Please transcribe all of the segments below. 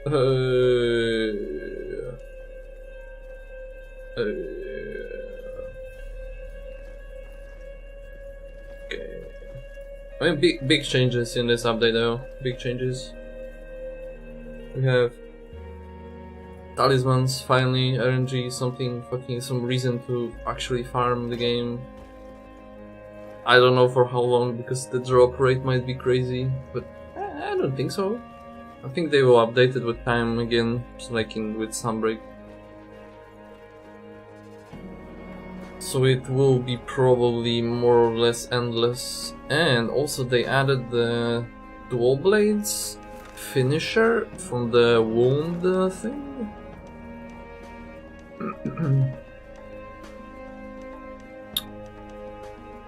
Okay. I mean, big changes in this update though. Big changes. We have Talismans, finally, RNG, some reason to actually farm the game. I don't know for how long, because the drop rate might be crazy, but I don't think so. I think they will update it with time again, just like with Sunbreak. So it will be probably more or less endless. And also they added the dual blades finisher from the wound thing.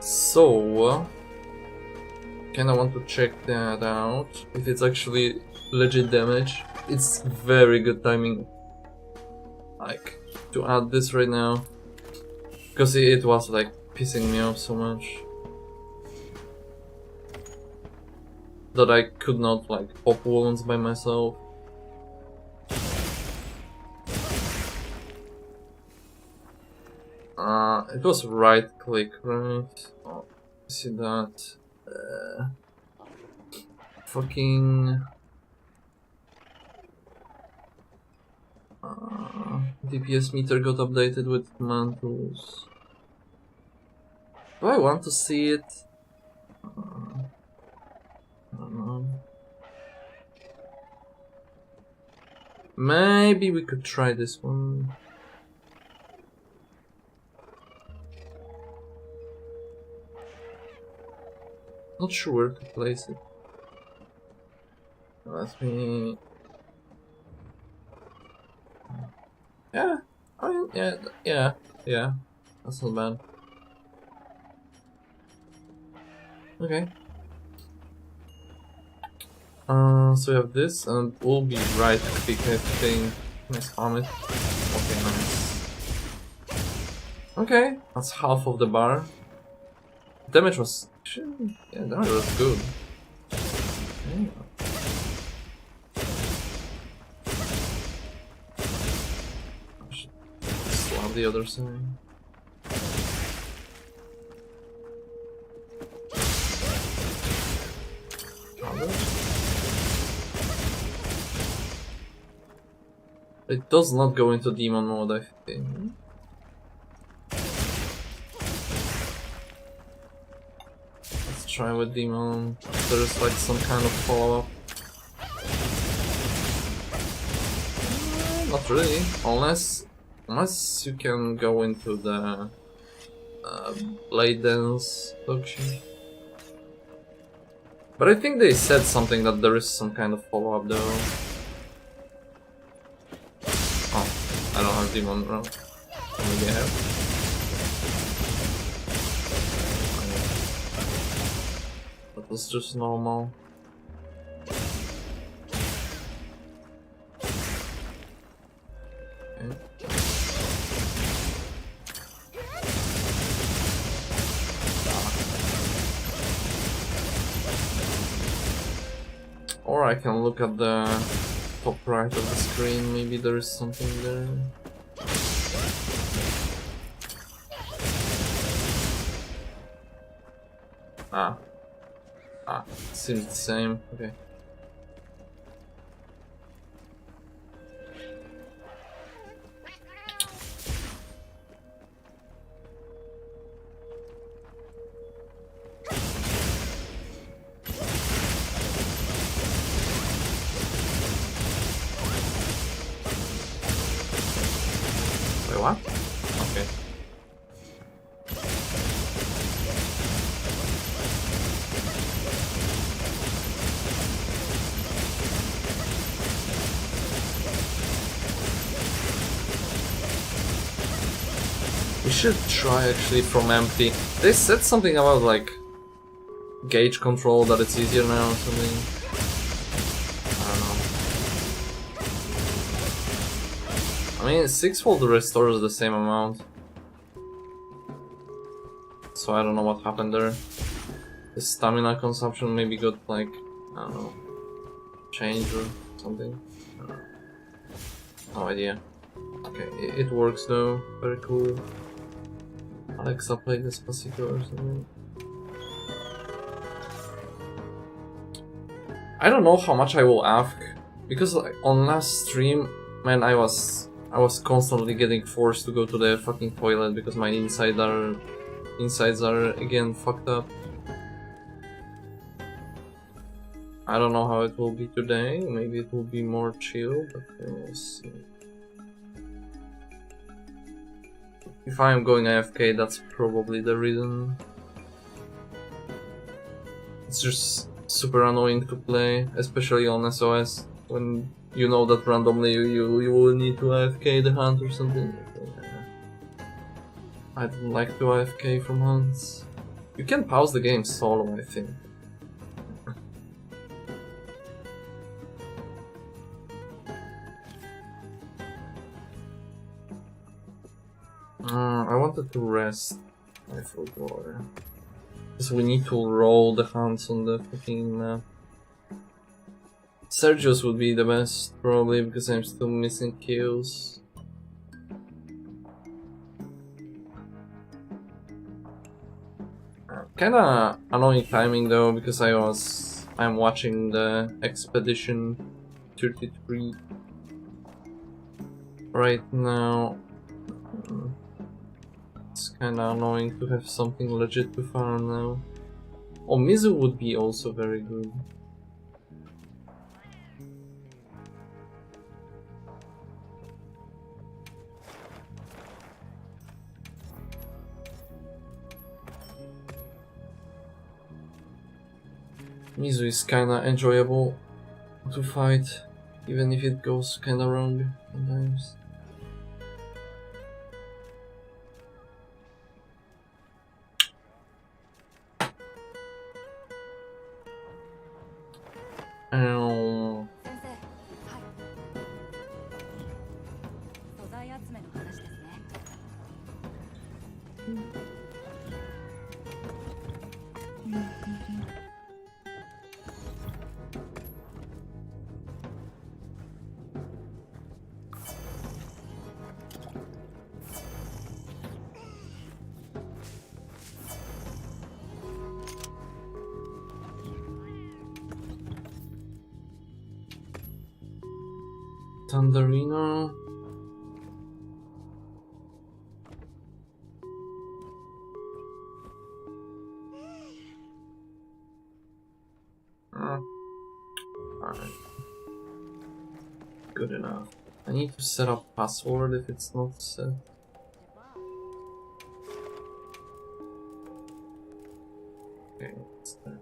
So kinda want to check that out, if it's actually legit damage. It's very good timing, like, to add this right now, because it was like pissing me off so much that I could not like pop wounds by myself. It was right click, right? Oh, see that? Fucking DPS meter got updated with command tools. Do I want to see it? I don't know. Maybe we could try this one. Not sure where to place it. Let me. Yeah, I mean, yeah. That's not bad. Okay. So we have this, and we'll be right click everything. Nice farm it. Okay, nice. Okay, that's half of the bar. Damage was. Yeah, damage was good. Yeah. I should slap the other side. It does not go into demon mode, I think. Let's try with demon. There's like some kind of follow-up. Not really, unless you can go into the blade dance function. But I think they said something that there is some kind of follow-up though. Oh, I don't have demon now. Maybe I have. That was just normal. Okay. Or I can look at the top right of the screen, maybe there is something there. Seems the same, okay. Wait, what? Okay. We should try actually from empty. They said something about like gauge control, that it's easier now or something. I don't know. I mean, 6-fold restores the same amount. So I don't know what happened there. The stamina consumption maybe got like, I don't know, changed or something. No idea. Okay, it works though. Very cool. Alexa, play Despacito or something. I don't know how much I will ask, because like, on last stream, man, I was constantly getting forced to go to the fucking toilet because my insides are again fucked up. I don't know how it will be today. Maybe it will be more chill, but we'll see. If I am going AFK, that's probably the reason. It's just super annoying to play, especially on SOS, when you know that randomly you will need to AFK the hunt or something. I don't like to AFK from hunts. You can pause the game solo, I think. I wanted to rest. I forgot. Because we need to roll the hunts on the fucking map. Sergio's would be the best, probably, because I'm still missing kills. Kinda annoying timing though, because I'm watching the Expedition 33 right now. It's kinda annoying to have something legit to farm now. Oh, Mizu would be also very good. Mizu is kinda enjoyable to fight, even if it goes kinda wrong sometimes. Ow. Thunderino. Alright. Good enough. I need to set up password if it's not set. Okay, it's there.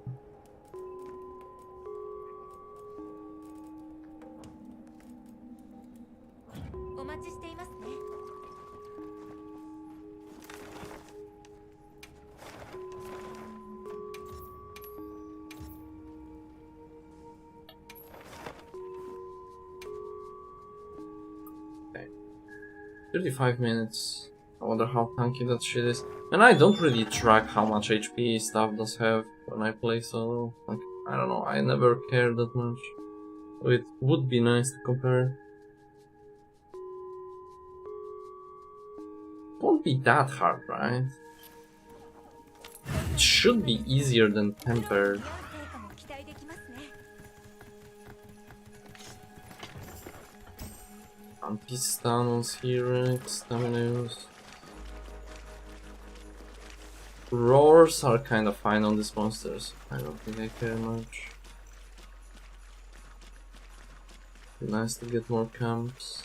Okay. 35 minutes. I wonder how tanky that shit is. And I don't really track how much HP stuff does have when I play solo. Like, I don't know, I never care that much. So it would be nice to compare. It won't be that hard, right? It should be easier than Tempered. Antistanos, Heroics, Staminus. Roars are kind of fine on these monsters. I don't think I care much. Be nice to get more camps.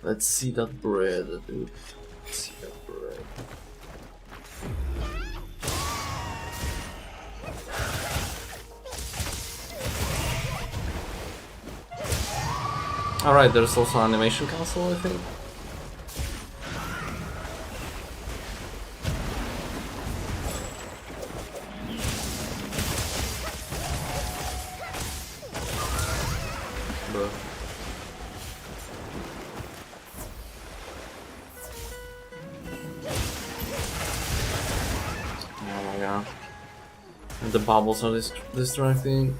Let's see that bread, dude. Let's see that bread. Alright, there's also animation console, I think. Bro. Oh my god. The bubbles are distracting.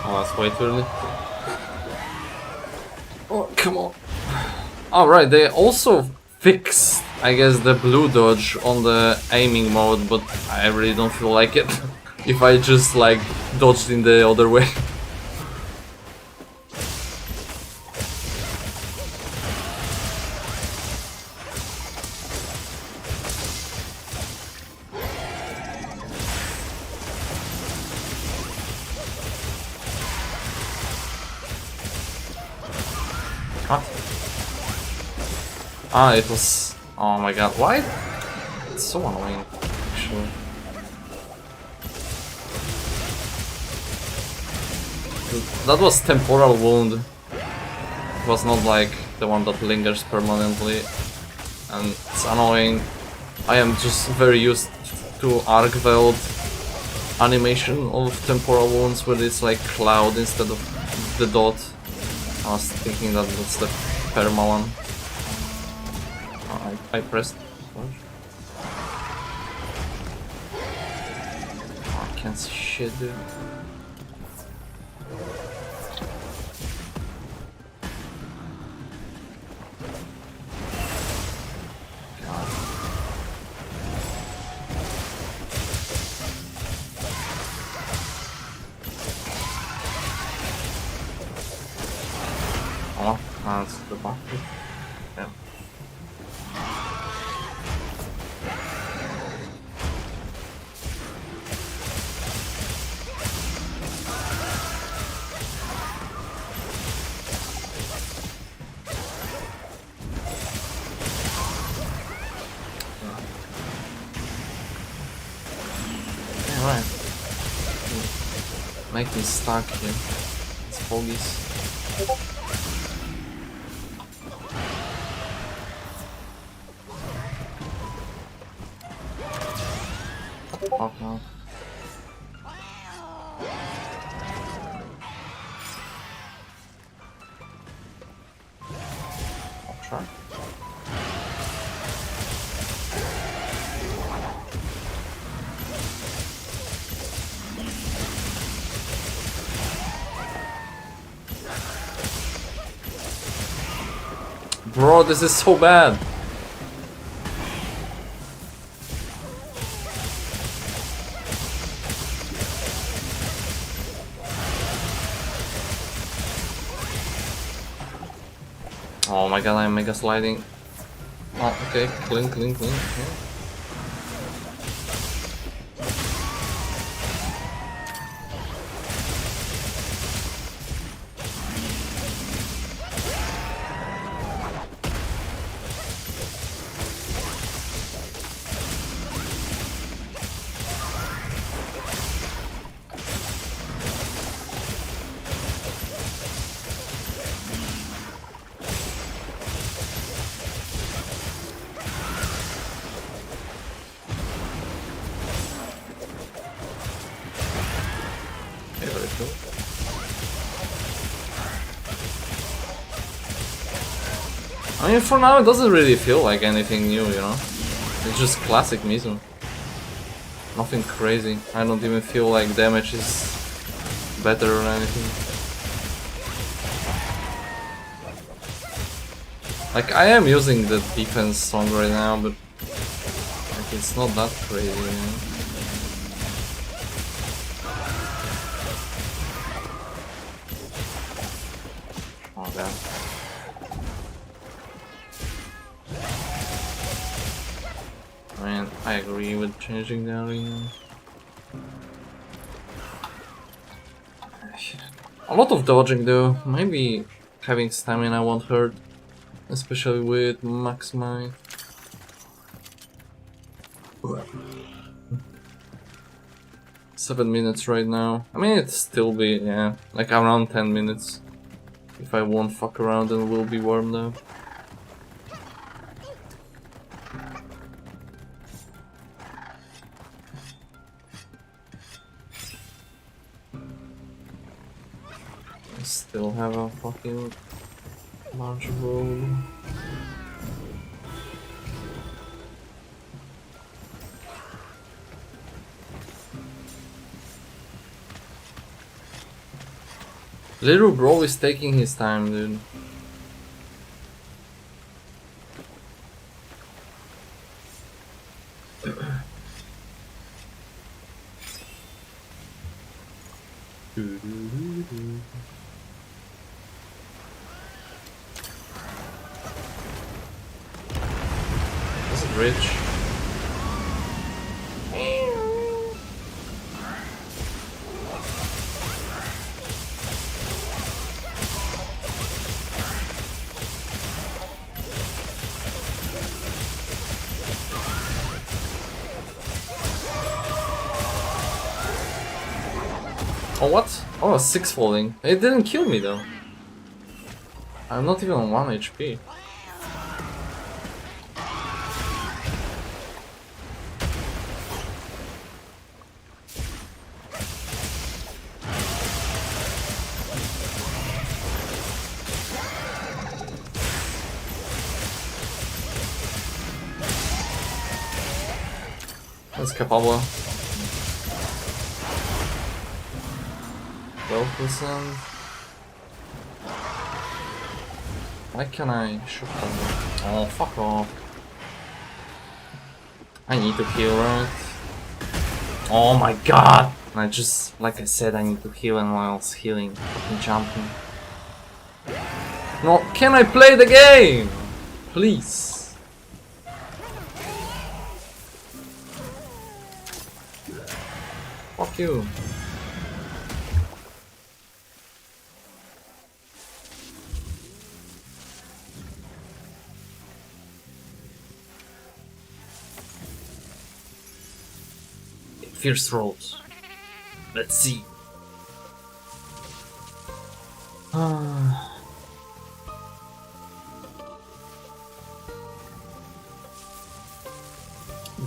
Oh, that's way too early. Oh, come on. Alright, they also fixed, I guess, the blue dodge on the aiming mode, but I really don't feel like it. If I just, like, dodged in the other way. What? Ah, it was... Oh my god, why? It's so annoying, actually. That was temporal wound. It was not like the one that lingers permanently. And it's annoying. I am just very used to arc weld animation of temporal wounds where it's like cloud instead of the dot. I was thinking that that's the perma one. Oh, I pressed. Oh, I can't see shit, dude. God. Oh, that's the buff. Yeah. Alright. Make me stuck here. It's fogies. Fuck no. I'll try. Bro, this is so bad. Oh my god, I'm mega sliding. Oh, okay, clean, clean, clean. Yeah. Okay, very cool. I mean, for now it doesn't really feel like anything new, you know? It's just classic Mizu. Nothing crazy. I don't even feel like damage is better or anything. Like, I am using the defense song right now, but like, it's not that crazy, you know? Oh god. I mean, I agree with changing the arena. A lot of dodging though. Maybe having stamina won't hurt. Especially with max might. 7 minutes right now. I mean, it'd still be, yeah, like around 10 minutes. If I won't fuck around and will be warmed up. I still have a fucking large road. Little bro is taking his time, dude. Is it rich? Oh, what? Oh, 6 falling. It didn't kill me though. I'm not even on 1 HP. That's capable. 12%. Why can I shoot them? Oh, fuck off. I need to heal, right? Oh my god! I just, like I said, I need to heal, and while I was healing, fucking jumping. No, can I play the game? Please. Fuck you. Fierce rolls. Let's see.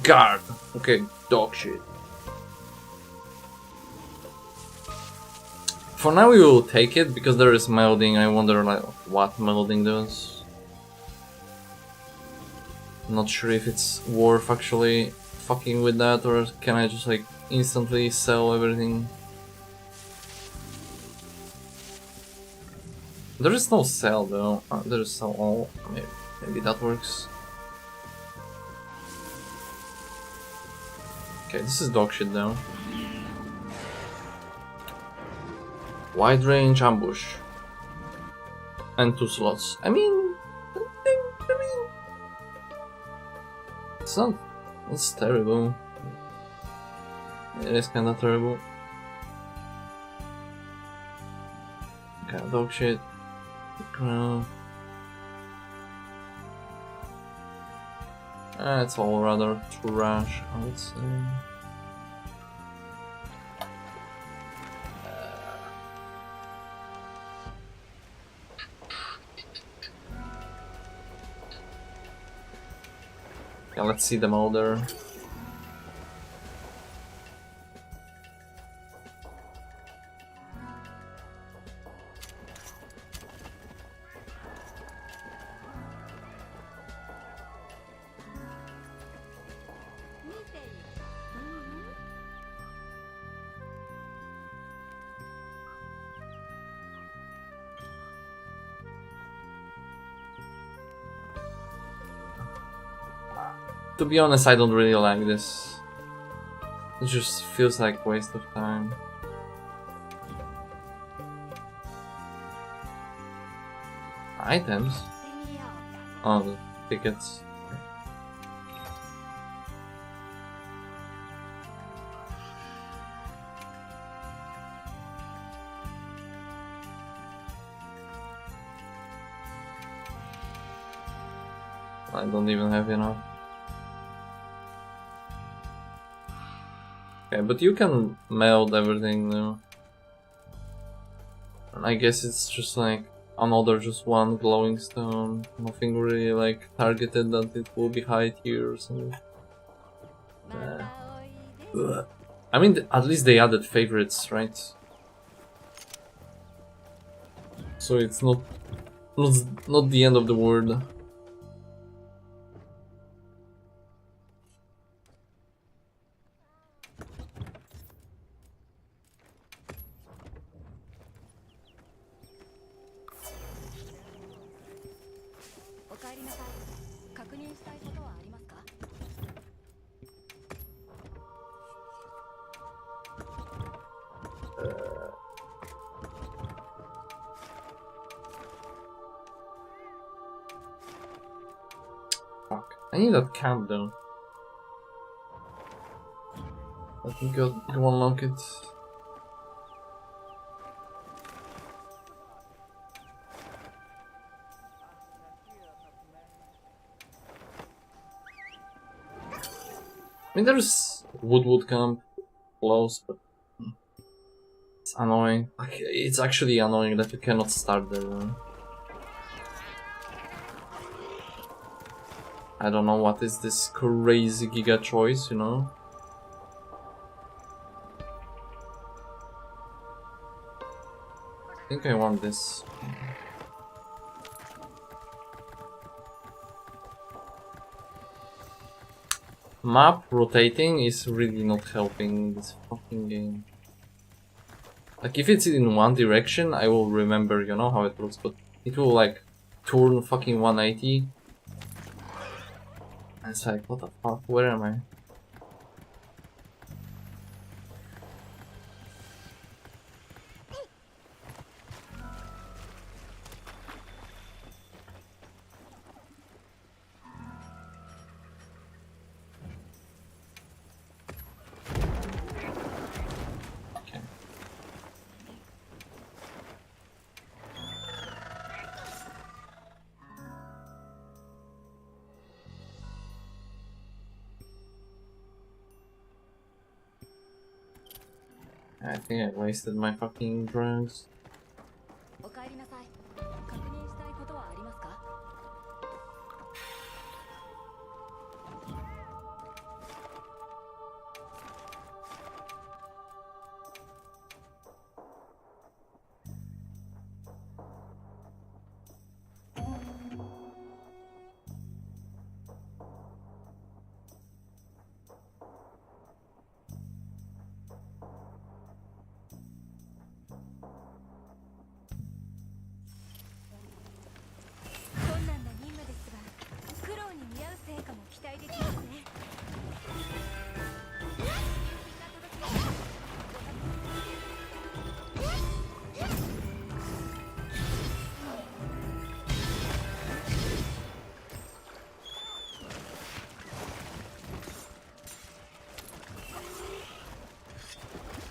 Guard. Okay, dog shit. For now we will take it because there is melding. I wonder like what melding does. Not sure if it's worth actually fucking with that, or can I just like instantly sell everything? There is no sell though. There is sell all. Maybe that works. Okay, this is dog shit though. Wide range ambush. And 2 slots. I mean, it's not. It's terrible. It is kinda terrible. Okay, dog shit. It's all rather trash, I would say. Yeah, let's see them all there. To be honest, I don't really like this. It just feels like a waste of time. Items? Oh, the tickets. I don't even have enough. Okay, but you can melt everything now. And I guess it's just like another just one glowing stone. Nothing really like targeted that it will be high tier or something. I mean, at least they added favorites, right? So it's not the end of the world. Fuck. I need that camp though. Let me go unlock it. I mean, there's Woodwood camp close, but it's annoying. Like, it's actually annoying that you cannot start there. I don't know what is this crazy giga choice, you know? I think I want this. Map rotating is really not helping this fucking game. Like, if it's in one direction, I will remember, you know, how it looks, but it will, like, turn fucking 180. And it's like, what the fuck, where am I? I think I wasted my fucking drugs.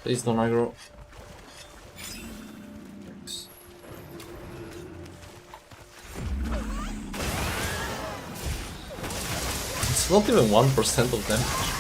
Please don't aggro. Thanks. It's not even 1% of damage.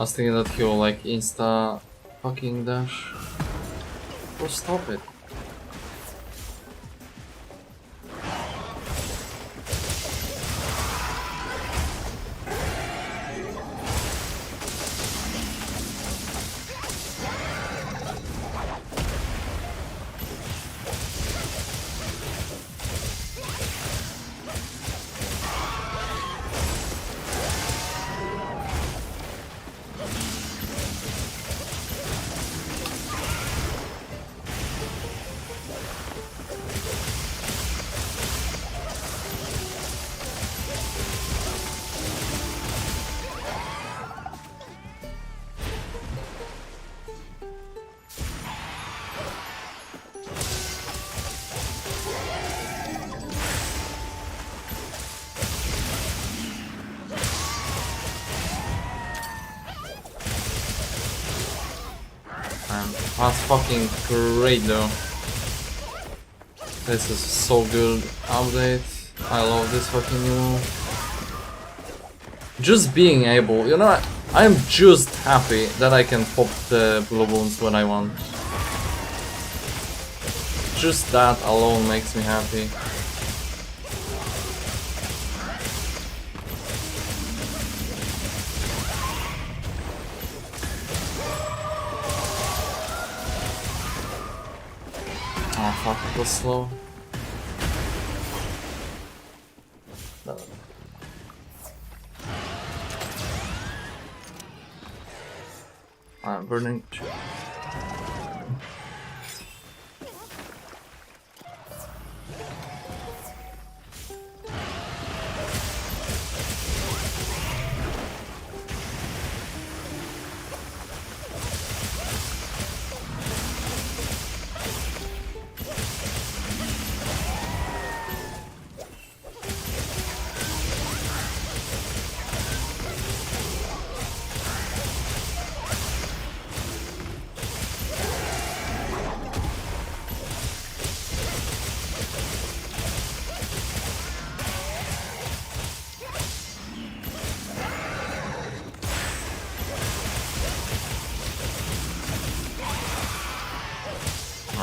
was thinking that he will like insta fucking dash. Oh, stop it. That's fucking great though. This is so good update. I love this fucking move. Just being able, you know, I'm just happy that I can pop the blue balloons when I want. Just that alone makes me happy. Oh fuck, it was slow. I'm burning.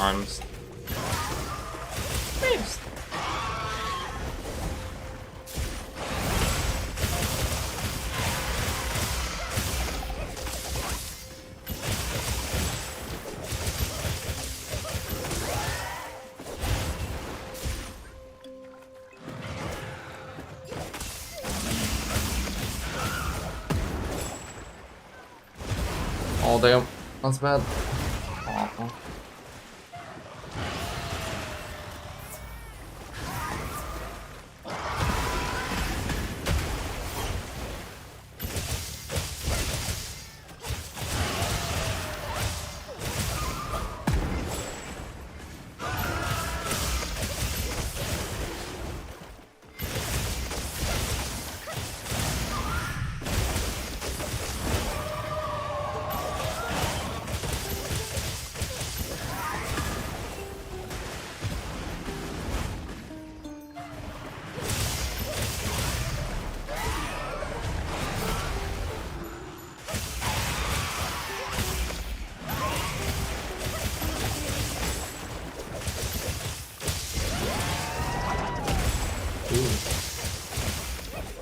I'm pissed. Oh damn, that's bad. Oh.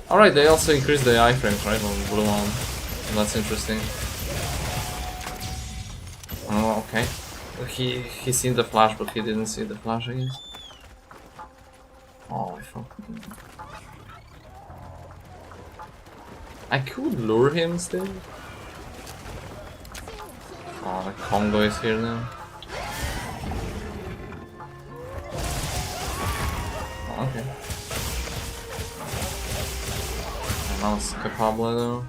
Alright, they also increased the iframes, right, on blue one. That's interesting. Oh, okay. He seen the flash, but he didn't see the flash, I guess. Oh, fuck. I could lure him still. Oh, the Congo is here now. Oh, okay. And now it's capable though.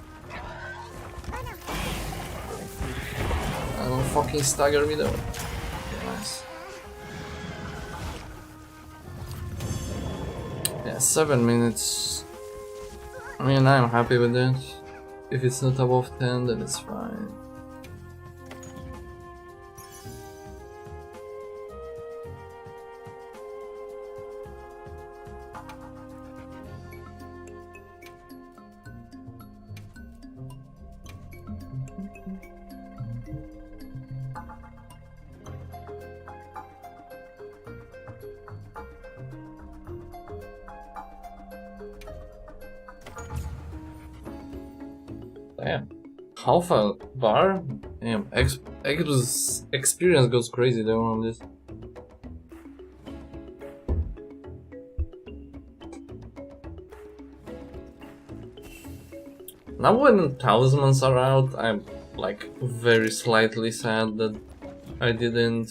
Don't fucking stagger me though. Okay, nice. Yeah, 7 minutes. I mean, I'm happy with it. If it's not above 10, then it's fine. Damn. Half a bar? Damn, experience goes crazy though on this. Now when talismans are out, I'm like very slightly sad that I didn't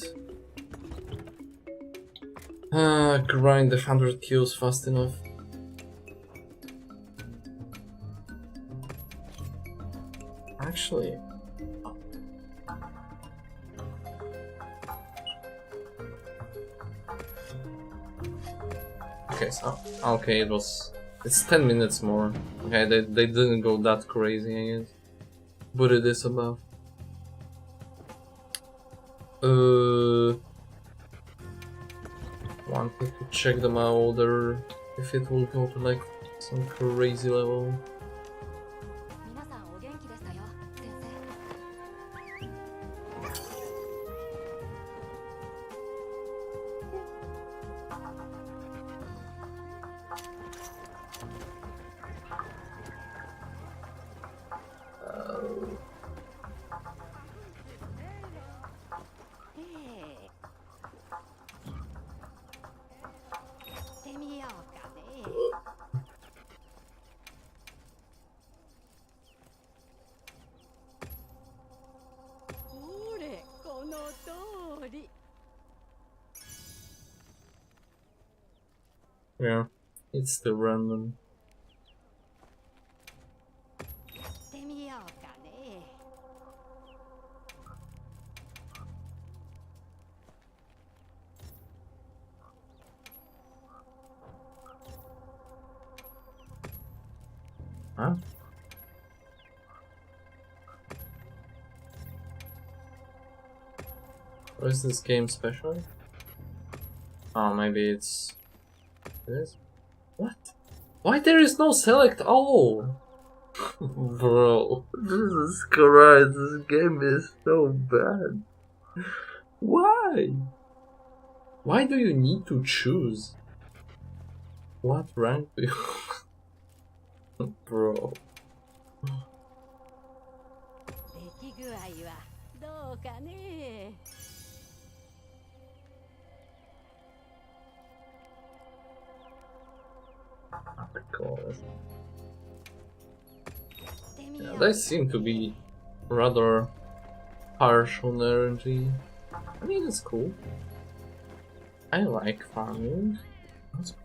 grind the 100 kills fast enough. Actually, okay, so okay, it's 10 minutes more. Okay, they didn't go that crazy, I guess, but it is above. Wanted to check the order if it will go to like some crazy level. Yeah, it's still random. Huh? What is this game special? Oh, maybe it's this? What? Why there is no select all? Bro, Jesus Christ, this game is so bad. Why? Why do you need to choose? What rank do you... Bro. Yeah, they seem to be rather harsh on RNG. I mean, it's cool. I like farming. That's cool.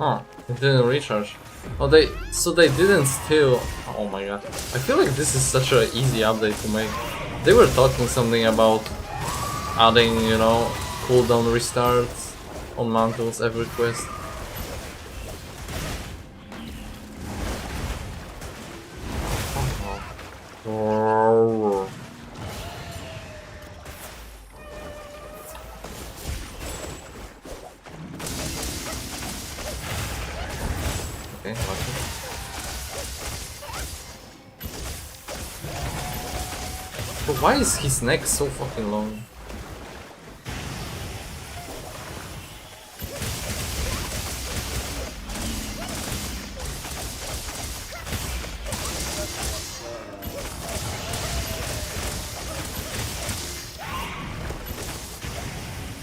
Oh, it didn't recharge. Oh, they didn't steal. Oh my god. I feel like this is such an easy update to make. They were talking something about adding, you know, cooldown restarts on mantles every quest. Oh. Okay, watch it. But why is his neck so fucking long?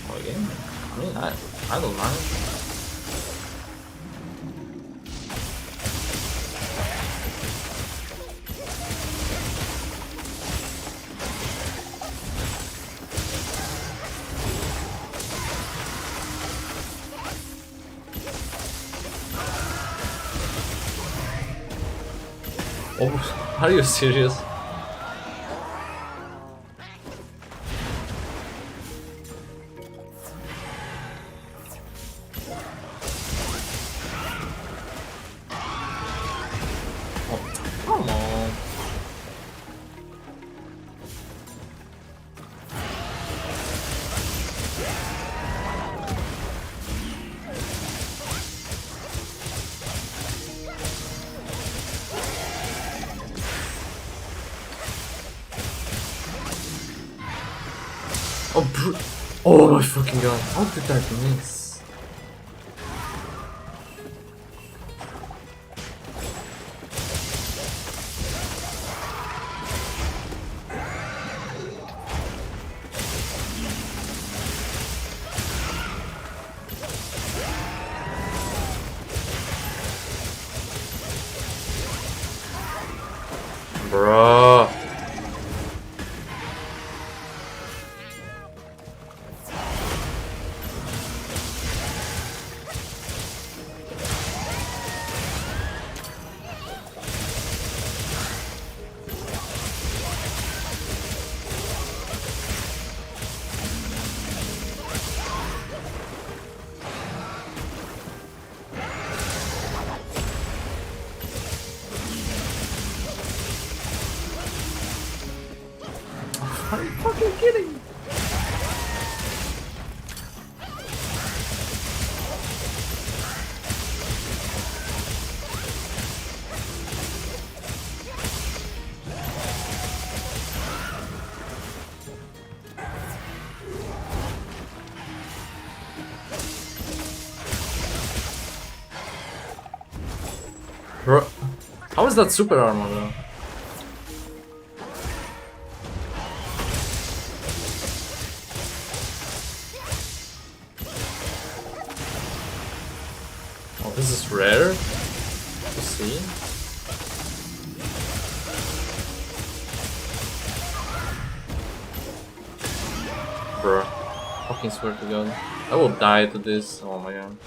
Oh, again? I mean, I don't mind. Oh, are you serious? Come on. Oh my fucking god, how did that miss? Bruh. Are you fucking kidding me? Bro, how is that super armor though? Oh, this is rare to see. Bro, fucking swear to god. I will die to this, oh my god.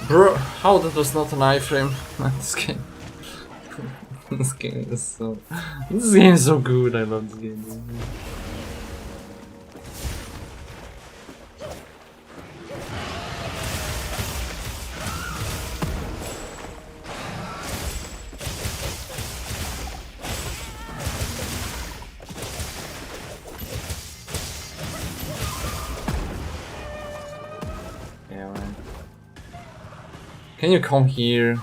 Bro, how that was not an iframe? This game. This game is so. This game is so good. I love this game. Yeah, man. Can you come here?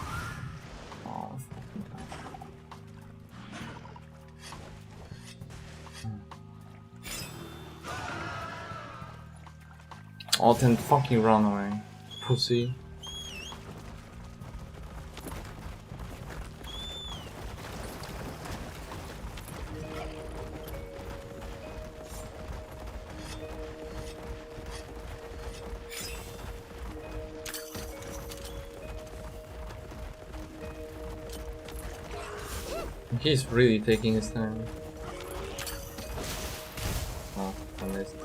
Oh, fucking god. Oh, then fucking run away, pussy. He's really taking his time. Oh, I missed.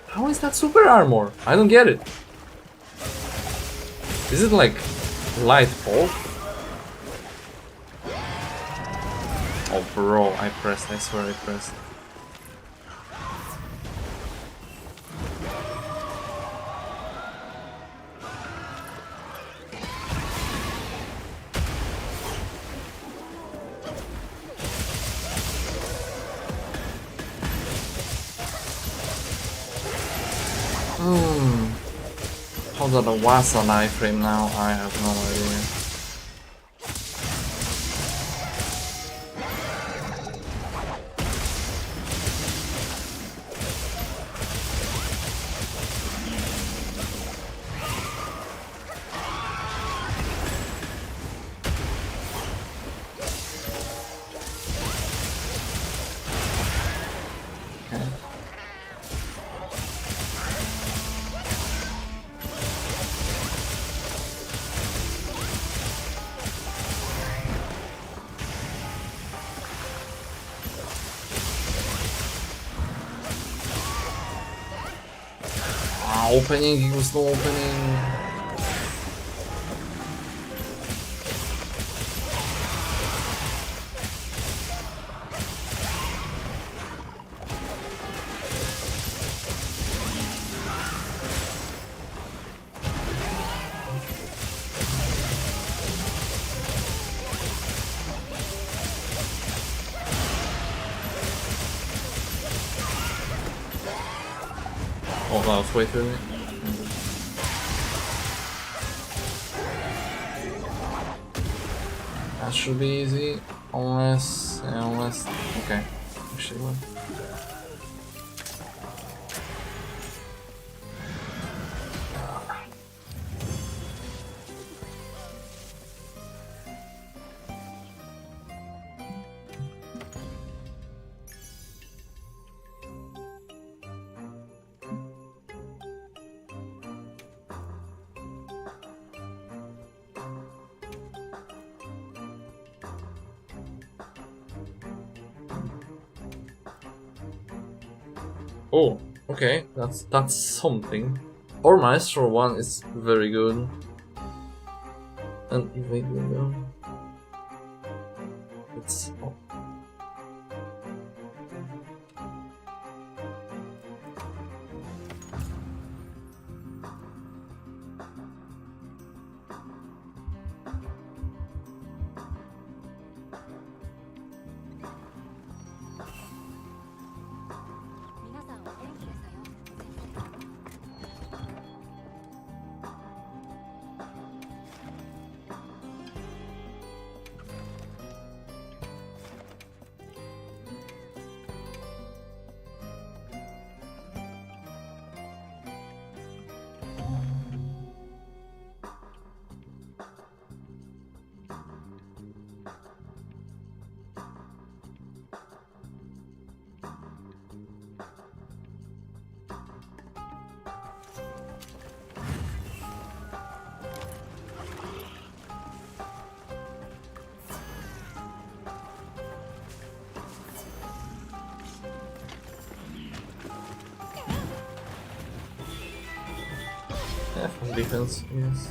How is that super armor? I don't get it. Is it like light bulk? Oh bro, I pressed, I swear I pressed. How that was an iframe now? I have no idea. Opening, he was no opening. Oh, that was way through it. That should be easy, unless, okay, actually well. Oh, okay, that's something. Our Maestro one is very good. And wait, it's yeah, from defense, yes.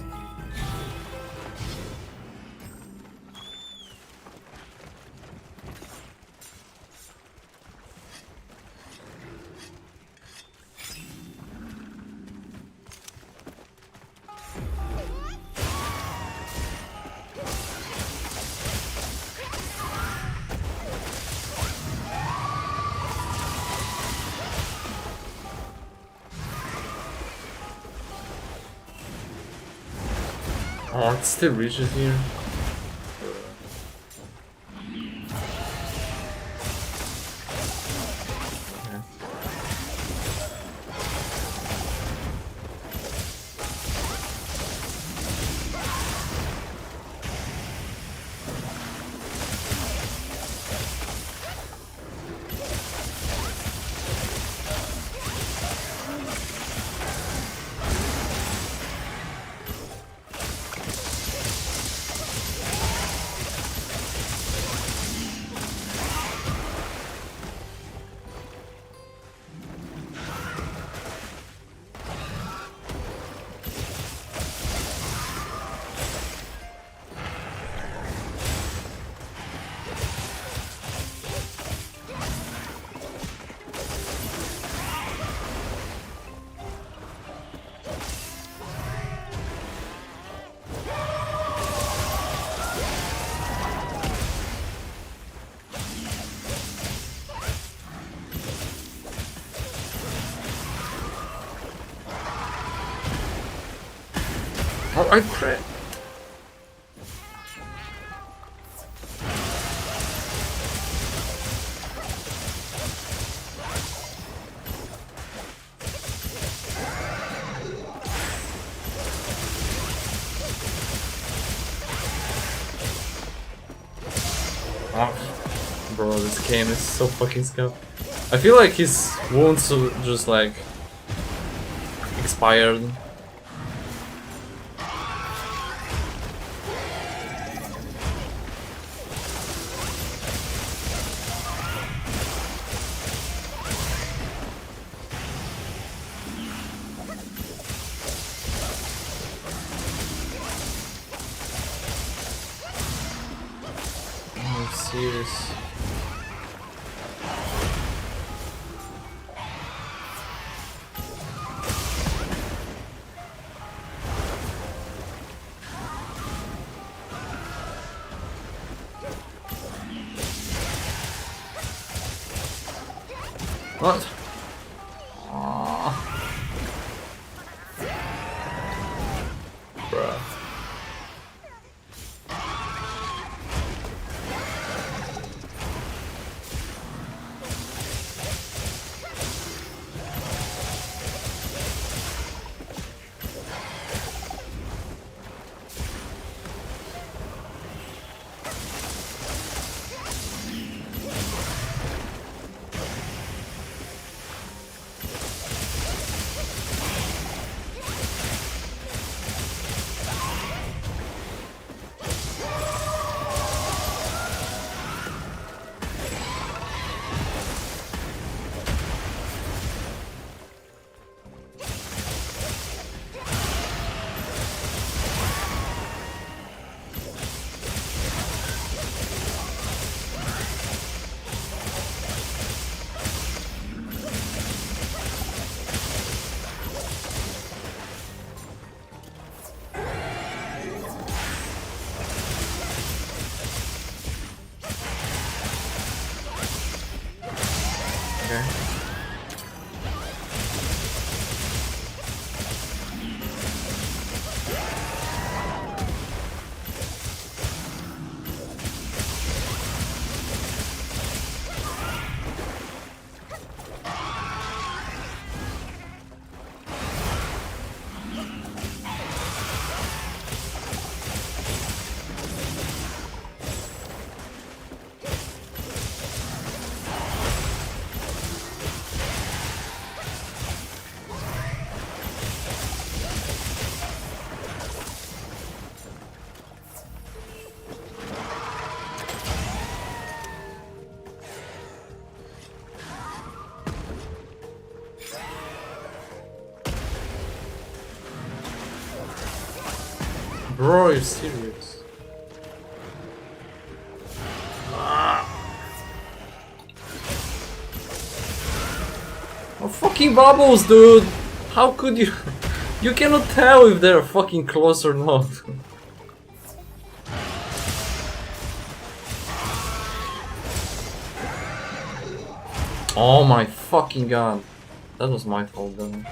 Oh, it still reaches here. I crit. Oh, bro, this game is so fucking scuffed. I feel like his wounds are just like expired. Serious. What? Bruh. Bro, you're serious? Oh, fucking bubbles, dude! How could you? You cannot tell if they're fucking close or not. Oh my fucking god. That was my fault then.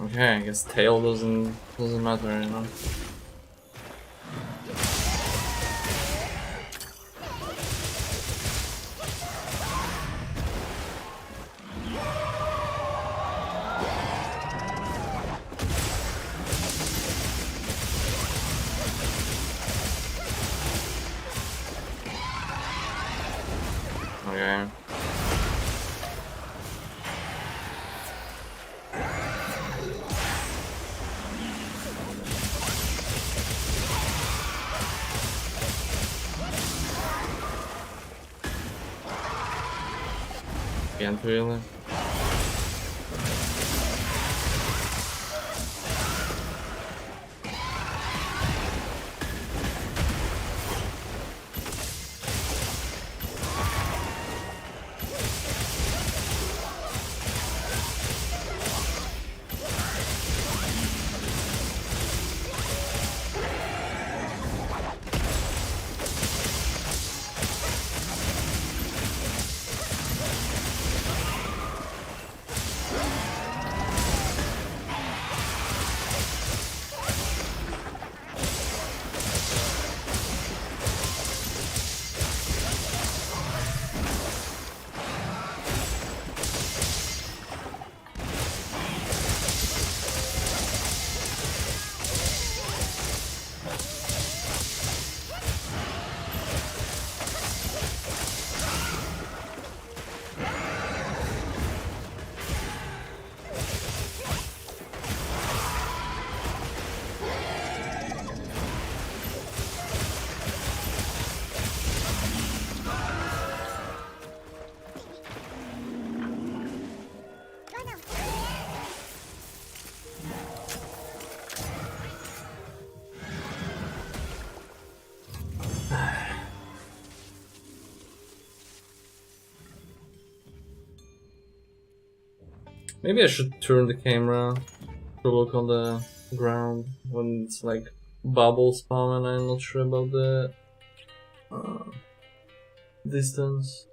Okay, I guess tail doesn't matter, you know. Okay. can't really. Maybe I should turn the camera to look on the ground when it's like bubble spawn and I'm not sure about the distance.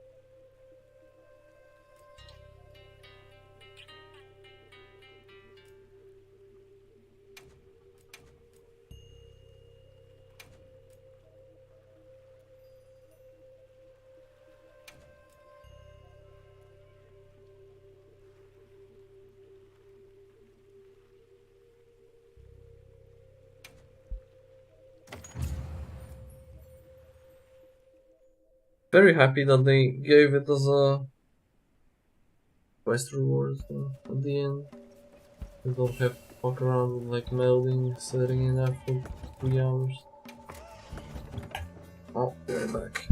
Very happy that they gave it as a quest reward at the end. You don't have to walk around with like melding, setting it up for 3 hours. Oh, they're back.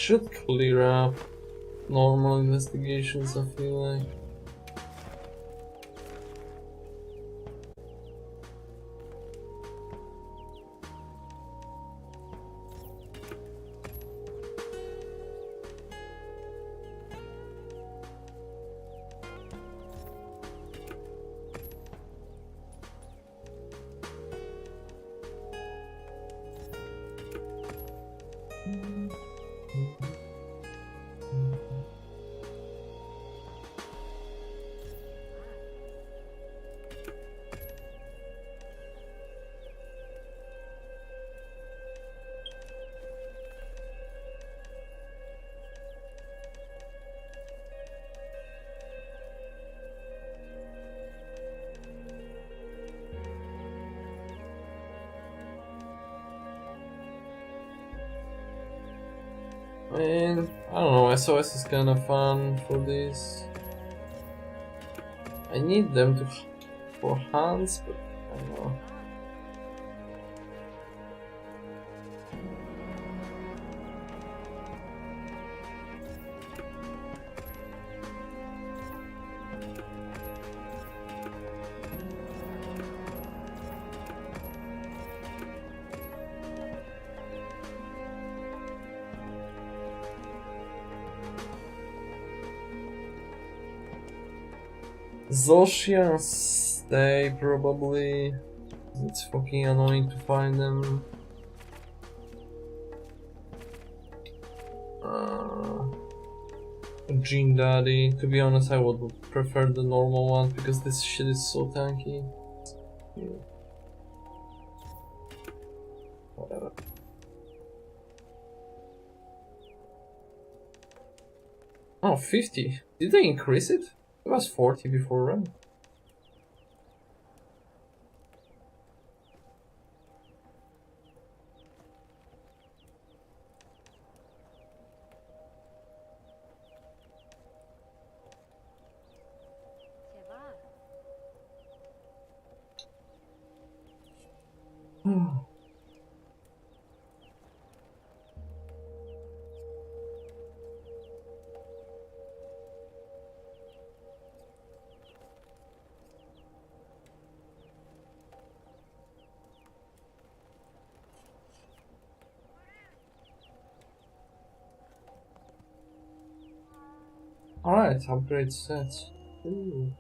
should clear up normal investigations, I feel like. I mean, I don't know, SOS is kinda fun for this. I need them to for hands, but I don't know. Zosia stay probably. It's fucking annoying to find them. Gene Daddy. To be honest, I would prefer the normal one because this shit is so tanky. Yeah. Whatever. Oh, 50. Did they increase it? It was 40 before run. Alright, upgrade sets. Ooh.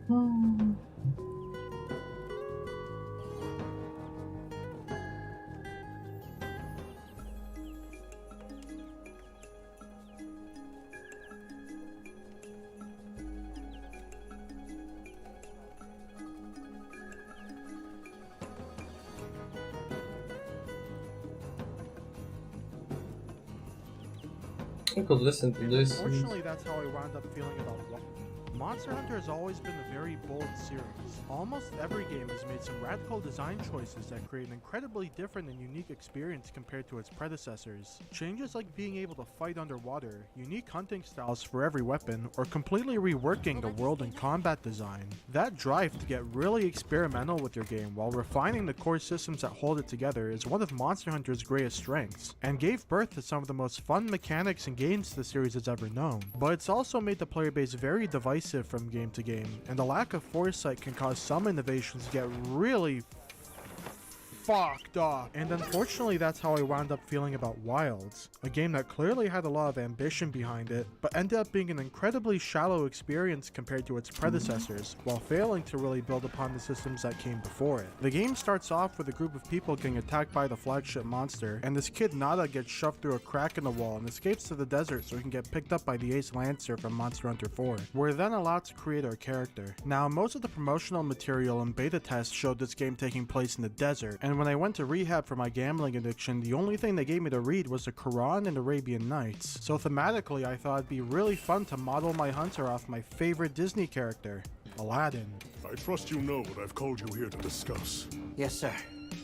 I could listen to this. Unfortunately, that's how I wound up feeling about Monster Hunter has always been a very bold series. Almost every game has made some radical design choices that create an incredibly different and unique experience compared to its predecessors. Changes like being able to fight underwater, unique hunting styles for every weapon, or completely reworking the world and combat design. That drive to get really experimental with your game while refining the core systems that hold it together is one of Monster Hunter's greatest strengths, and gave birth to some of the most fun mechanics and games the series has ever known. But it's also made the player base very divisive from game to game, and the lack of foresight can cause some innovations to get really fucked up. And unfortunately, that's how I wound up feeling about Wilds, a game that clearly had a lot of ambition behind it, but ended up being an incredibly shallow experience compared to its predecessors, while failing to really build upon the systems that came before it. The game starts off with a group of people getting attacked by the flagship monster, and this kid Nada gets shoved through a crack in the wall and escapes to the desert so he can get picked up by the Ace Lancer from Monster Hunter 4. We're then allowed to create our character. Now, most of the promotional material and beta tests showed this game taking place in the desert, and when I went to rehab for my gambling addiction, the only thing they gave me to read was the Quran and Arabian Nights. So thematically, I thought it'd be really fun to model my hunter off my favorite Disney character, Aladdin. I trust you know what I've called you here to discuss. Yes, sir.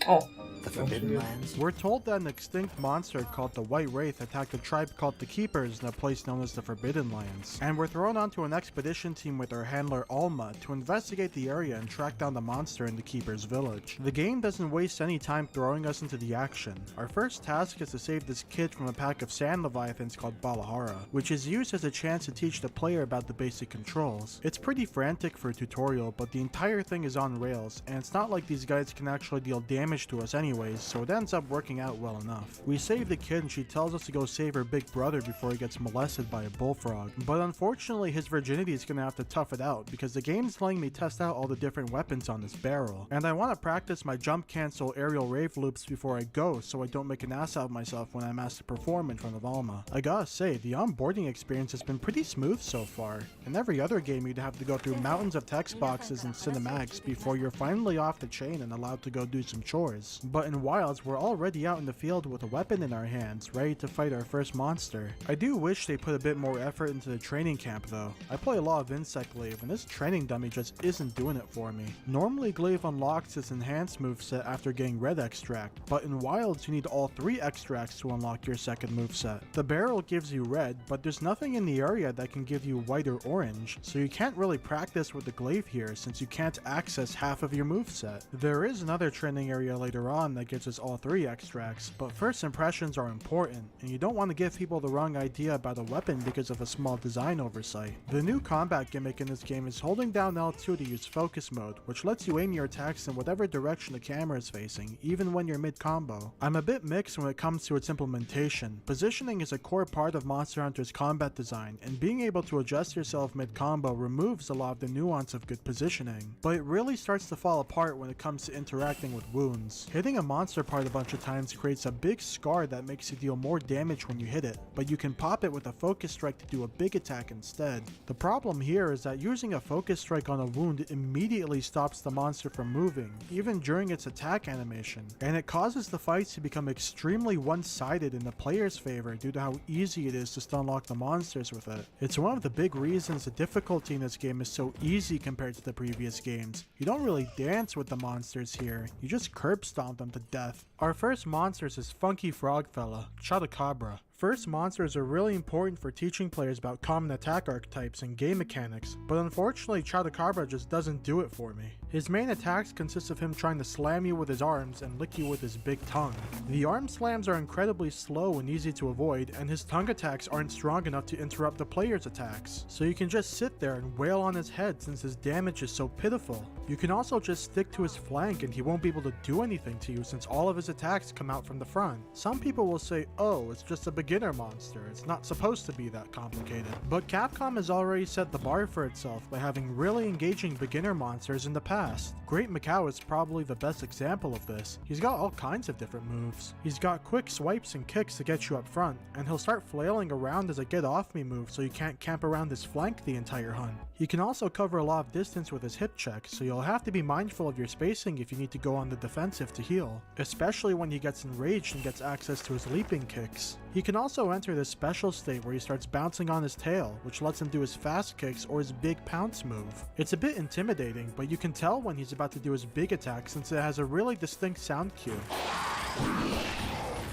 Oh. The Forbidden Lands? We're told that an extinct monster called the White Wraith attacked a tribe called the Keepers in a place known as the Forbidden Lands, and we're thrown onto an expedition team with our handler Alma to investigate the area and track down the monster in the Keepers village. The game doesn't waste any time throwing us into the action. Our first task is to save this kid from a pack of sand leviathans called Balahara, which is used as a chance to teach the player about the basic controls. It's pretty frantic for a tutorial, but the entire thing is on rails, and it's not like these guys can actually deal damage to us anyways, so it ends up working out well enough. We save the kid and she tells us to go save her big brother before he gets molested by a bullfrog, but unfortunately his virginity is gonna have to tough it out because the game's letting me test out all the different weapons on this barrel, and I want to practice my jump cancel aerial rave loops before I go so I don't make an ass out of myself when I'm asked to perform in front of Alma. I gotta say, the onboarding experience has been pretty smooth so far. In every other game you'd have to go through mountains of text boxes and cinematics before you're finally off the chain and allowed to go do some chores, but in Wilds we're already out in the field with a weapon in our hands, ready to fight our first monster. I do wish they put a bit more effort into the training camp though. I play a lot of Insect Glaive and this training dummy just isn't doing it for me. Normally Glaive unlocks its enhanced moveset after getting Red Extract, but in Wilds you need all 3 extracts to unlock your second moveset. The barrel gives you red, but there's nothing in the area that can give you white or orange, so you can't really practice with the Glaive here since you can't access half of your moveset. There is another training area later on that gives us all 3 extracts, but first impressions are important, and you don't want to give people the wrong idea about a weapon because of a small design oversight. The new combat gimmick in this game is holding down L2 to use focus mode, which lets you aim your attacks in whatever direction the camera is facing, even when you're mid-combo. I'm a bit mixed when it comes to its implementation. Positioning is a core part of Monster Hunter's combat design, and being able to adjust yourself mid-combo removes a lot of the nuance of good positioning, but it really starts to fall apart when it comes to interacting with wounds. Hitting a monster part a bunch of times creates a big scar that makes you deal more damage when you hit it, but you can pop it with a focus strike to do a big attack instead. The problem here is that using a focus strike on a wound immediately stops the monster from moving, even during its attack animation, and it causes the fights to become extremely one-sided in the player's favor due to how easy it is to stunlock the monsters with it. It's one of the big reasons the difficulty in this game is so easy compared to the previous games. You don't really dance with the monsters here, you just curb stomp them to death. Our first monsters is Funky Frog Fella, Chotacabra. First monsters are really important for teaching players about common attack archetypes and game mechanics, but unfortunately Chotacabra just doesn't do it for me. His main attacks consist of him trying to slam you with his arms and lick you with his big tongue. The arm slams are incredibly slow and easy to avoid, and his tongue attacks aren't strong enough to interrupt the player's attacks, so you can just sit there and wail on his head since his damage is so pitiful. You can also just stick to his flank and he won't be able to do anything to you since all of his attacks come out from the front. Some people will say, oh, it's just a beginner beginner monster. It's not supposed to be that complicated. But Capcom has already set the bar for itself by having really engaging beginner monsters in the past. Great Macau is probably the best example of this. He's got all kinds of different moves. He's got quick swipes and kicks to get you up front, and he'll start flailing around as a get off me move so you can't camp around his flank the entire hunt. He can also cover a lot of distance with his hip check, so you'll have to be mindful of your spacing if you need to go on the defensive to heal, especially when he gets enraged and gets access to his leaping kicks. He can also enter this special state where he starts bouncing on his tail, which lets him do his fast kicks or his big pounce move. It's a bit intimidating, but you can tell when he's about to do his big attack since it has a really distinct sound cue.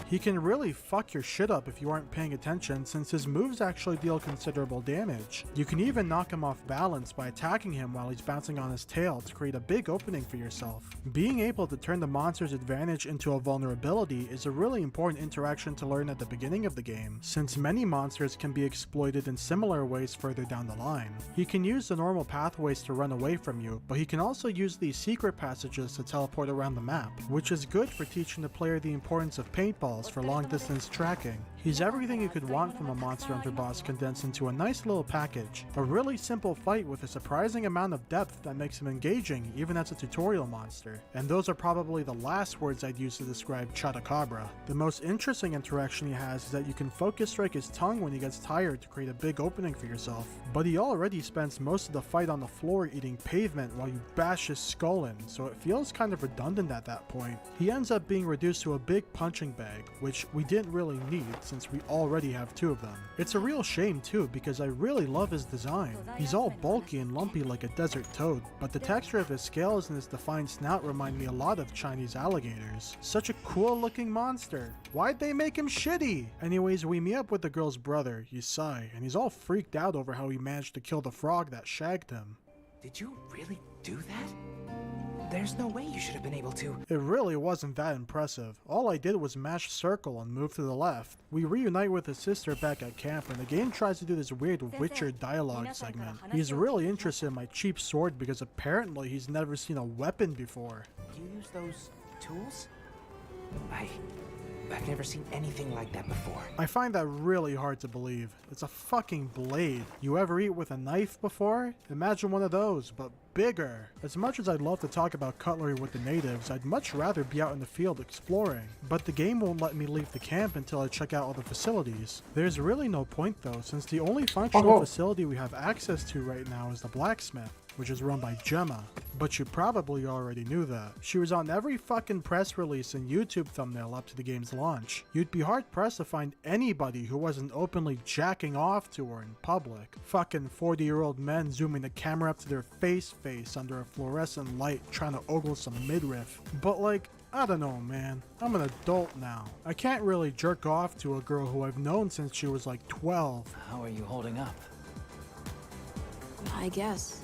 He can really fuck your shit up if you aren't paying attention, since his moves actually deal considerable damage. You can even knock him off balance by attacking him while he's bouncing on his tail to create a big opening for yourself. Being able to turn the monster's advantage into a vulnerability is a really important interaction to learn at the beginning of the game, since many monsters can be exploited in similar ways further down the line. He can use the normal pathways to run away from you, but he can also use these secret passages to teleport around the map, which is good for teaching the player the importance of paintballs for long distance tracking. He's everything you could want from a Monster Hunter boss condensed into a nice little package. A really simple fight with a surprising amount of depth that makes him engaging even as a tutorial monster. And those are probably the last words I'd use to describe Chotacabra. The most interesting interaction he has is that you can focus strike his tongue when he gets tired to create a big opening for yourself. But he already spends most of the fight on the floor eating pavement while you bash his skull in, so it feels kind of redundant at that point. He ends up being reduced to a big punching bag, which we didn't really need since we already have two of them. It's a real shame too, because I really love his design. He's all bulky and lumpy like a desert toad, but the texture of his scales and his defined snout remind me a lot of Chinese alligators. Such a cool looking monster. Why'd they make him shitty? Anyways, we meet up with the girl's brother, Yisai, and he's all freaked out over how he managed to kill the frog that shagged him. Did you really do that? There's no way you should have been able to. It really wasn't that impressive. All I did was mash circle and move to the left. We reunite with his sister back at camp, and the game tries to do this weird Witcher dialogue segment. He's really interested in my cheap sword because apparently he's never seen a weapon before. Do you use those tools? I've never seen anything like that before. I find that really hard to believe. It's a fucking blade. You ever eat with a knife before? Imagine one of those, but bigger. As much as I'd love to talk about cutlery with the natives, I'd much rather be out in the field exploring. But the game won't let me leave the camp until I check out all the facilities. There's really no point though, since the only functional facility we have access to right now is the blacksmith, which is run by Gemma. But you probably already knew that. She was on every fucking press release and YouTube thumbnail up to the game's launch. You'd be hard pressed to find anybody who wasn't openly jacking off to her in public. Fucking 40-year-old men zooming the camera up to their face under a fluorescent light trying to ogle some midriff. But like, I don't know, man. I'm an adult now. I can't really jerk off to a girl who I've known since she was like 12. How are you holding up? I guess.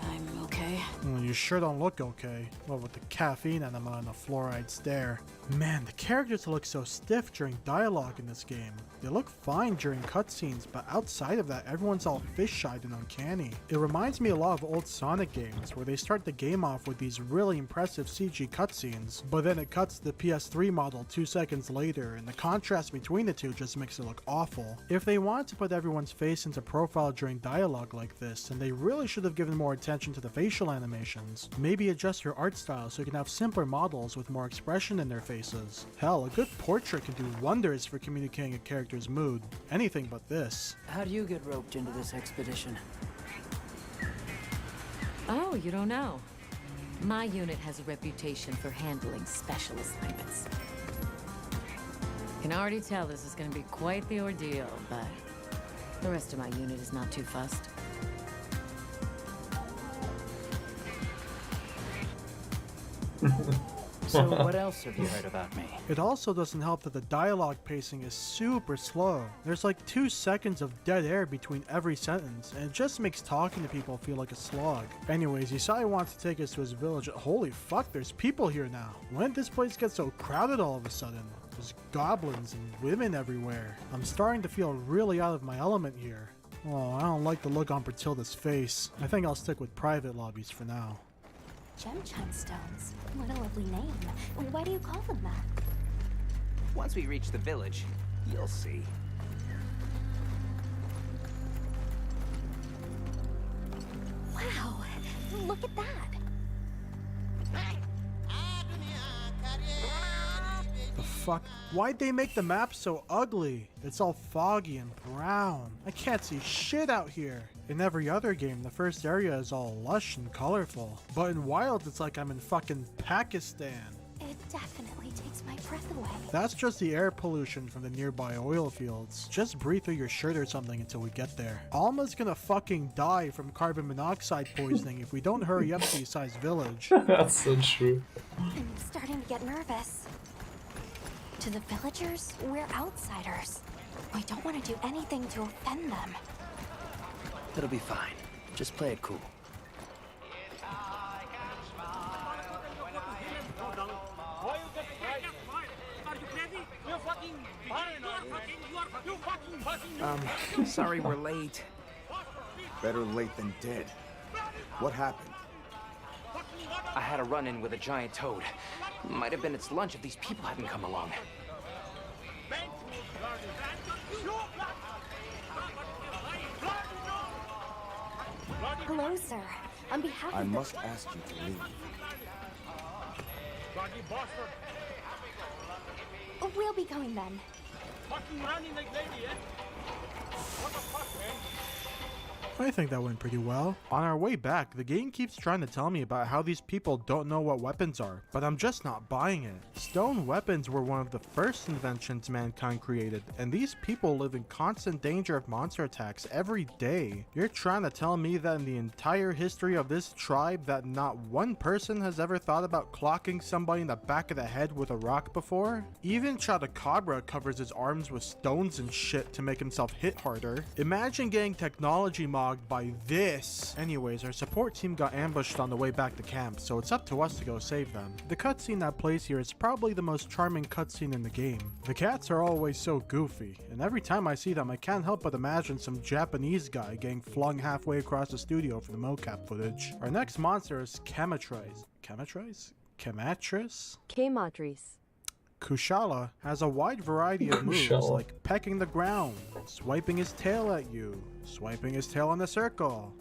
I'm okay. You sure don't look okay. Well, with the caffeine enema and the fluoride stare. Man, the characters look so stiff during dialogue in this game. They look fine during cutscenes, but outside of that, everyone's all fish-eyed and uncanny. It reminds me a lot of old Sonic games, where they start the game off with these really impressive CG cutscenes, but then it cuts to the PS3 model 2 seconds later, and the contrast between the two just makes it look awful. If they wanted to put everyone's face into profile during dialogue like this, then they really should have given more attention to the facial animations. Maybe adjust your art style so you can have simpler models with more expression in their faces. Hell, a good portrait can do wonders for communicating a character's mood. Anything but this. How do you get roped into this expedition? Oh, you don't know. My unit has a reputation for handling special assignments. Can already tell this is going to be quite the ordeal, but the rest of my unit is not too fussed. So what else have you heard about me? It also doesn't help that the dialogue pacing is super slow. There's like 2 seconds of dead air between every sentence, and it just makes talking to people feel like a slog. Anyways, Yisai wants to take us to his village. Holy fuck, there's people here now. When did this place get so crowded all of a sudden? There's goblins and women everywhere. I'm starting to feel really out of my element here. Oh, I don't like the look on Bertilda's face. I think I'll stick with private lobbies for now. Gemchime stones. What a lovely name. Why do you call them that? Once we reach the village, You'll see. Wow, look at that. The fuck? Why'd they make the map so ugly? It's all foggy and brown. I can't see shit out here. In every other game, the first area is all lush and colorful. But in Wild, it's like I'm in fucking Pakistan. It definitely takes my breath away. That's just the air pollution from the nearby oil fields. Just breathe through your shirt or something until we get there. Alma's gonna fucking die from carbon monoxide poisoning if we don't hurry up to Yisai's village. That's so true. I'm starting to get nervous. To the villagers, we're outsiders. We don't want to do anything to offend them. It'll be fine. Just play it cool. Sorry we're late. Better late than dead. What happened? I had a run-in with a giant toad. Might have been its lunch if these people hadn't come along. Hello, sir. On behalf I of must ask you to leave. We'll be going then. I think that went pretty well. On our way back, the game keeps trying to tell me about how these people don't know what weapons are, but I'm just not buying it. Stone weapons were one of the first inventions mankind created, and these people live in constant danger of monster attacks every day. You're trying to tell me that in the entire history of this tribe that not one person has ever thought about clocking somebody in the back of the head with a rock before? Even Chadacabra covers his arms with stones and shit to make himself hit harder. Imagine getting technology mods by this. Anyways, our support team got ambushed on the way back to camp, so it's up to us to go save them. The cutscene that plays here is probably the most charming cutscene in the game. The cats are always so goofy, and every time I see them I can't help but imagine some Japanese guy getting flung halfway across the studio for the mocap footage. Our next monster is Camatris. Camatris? Camatris? K-Matris. Kushala has a wide variety of moves Kushala. like pecking the ground, swiping his tail at you, swiping his tail in a circle.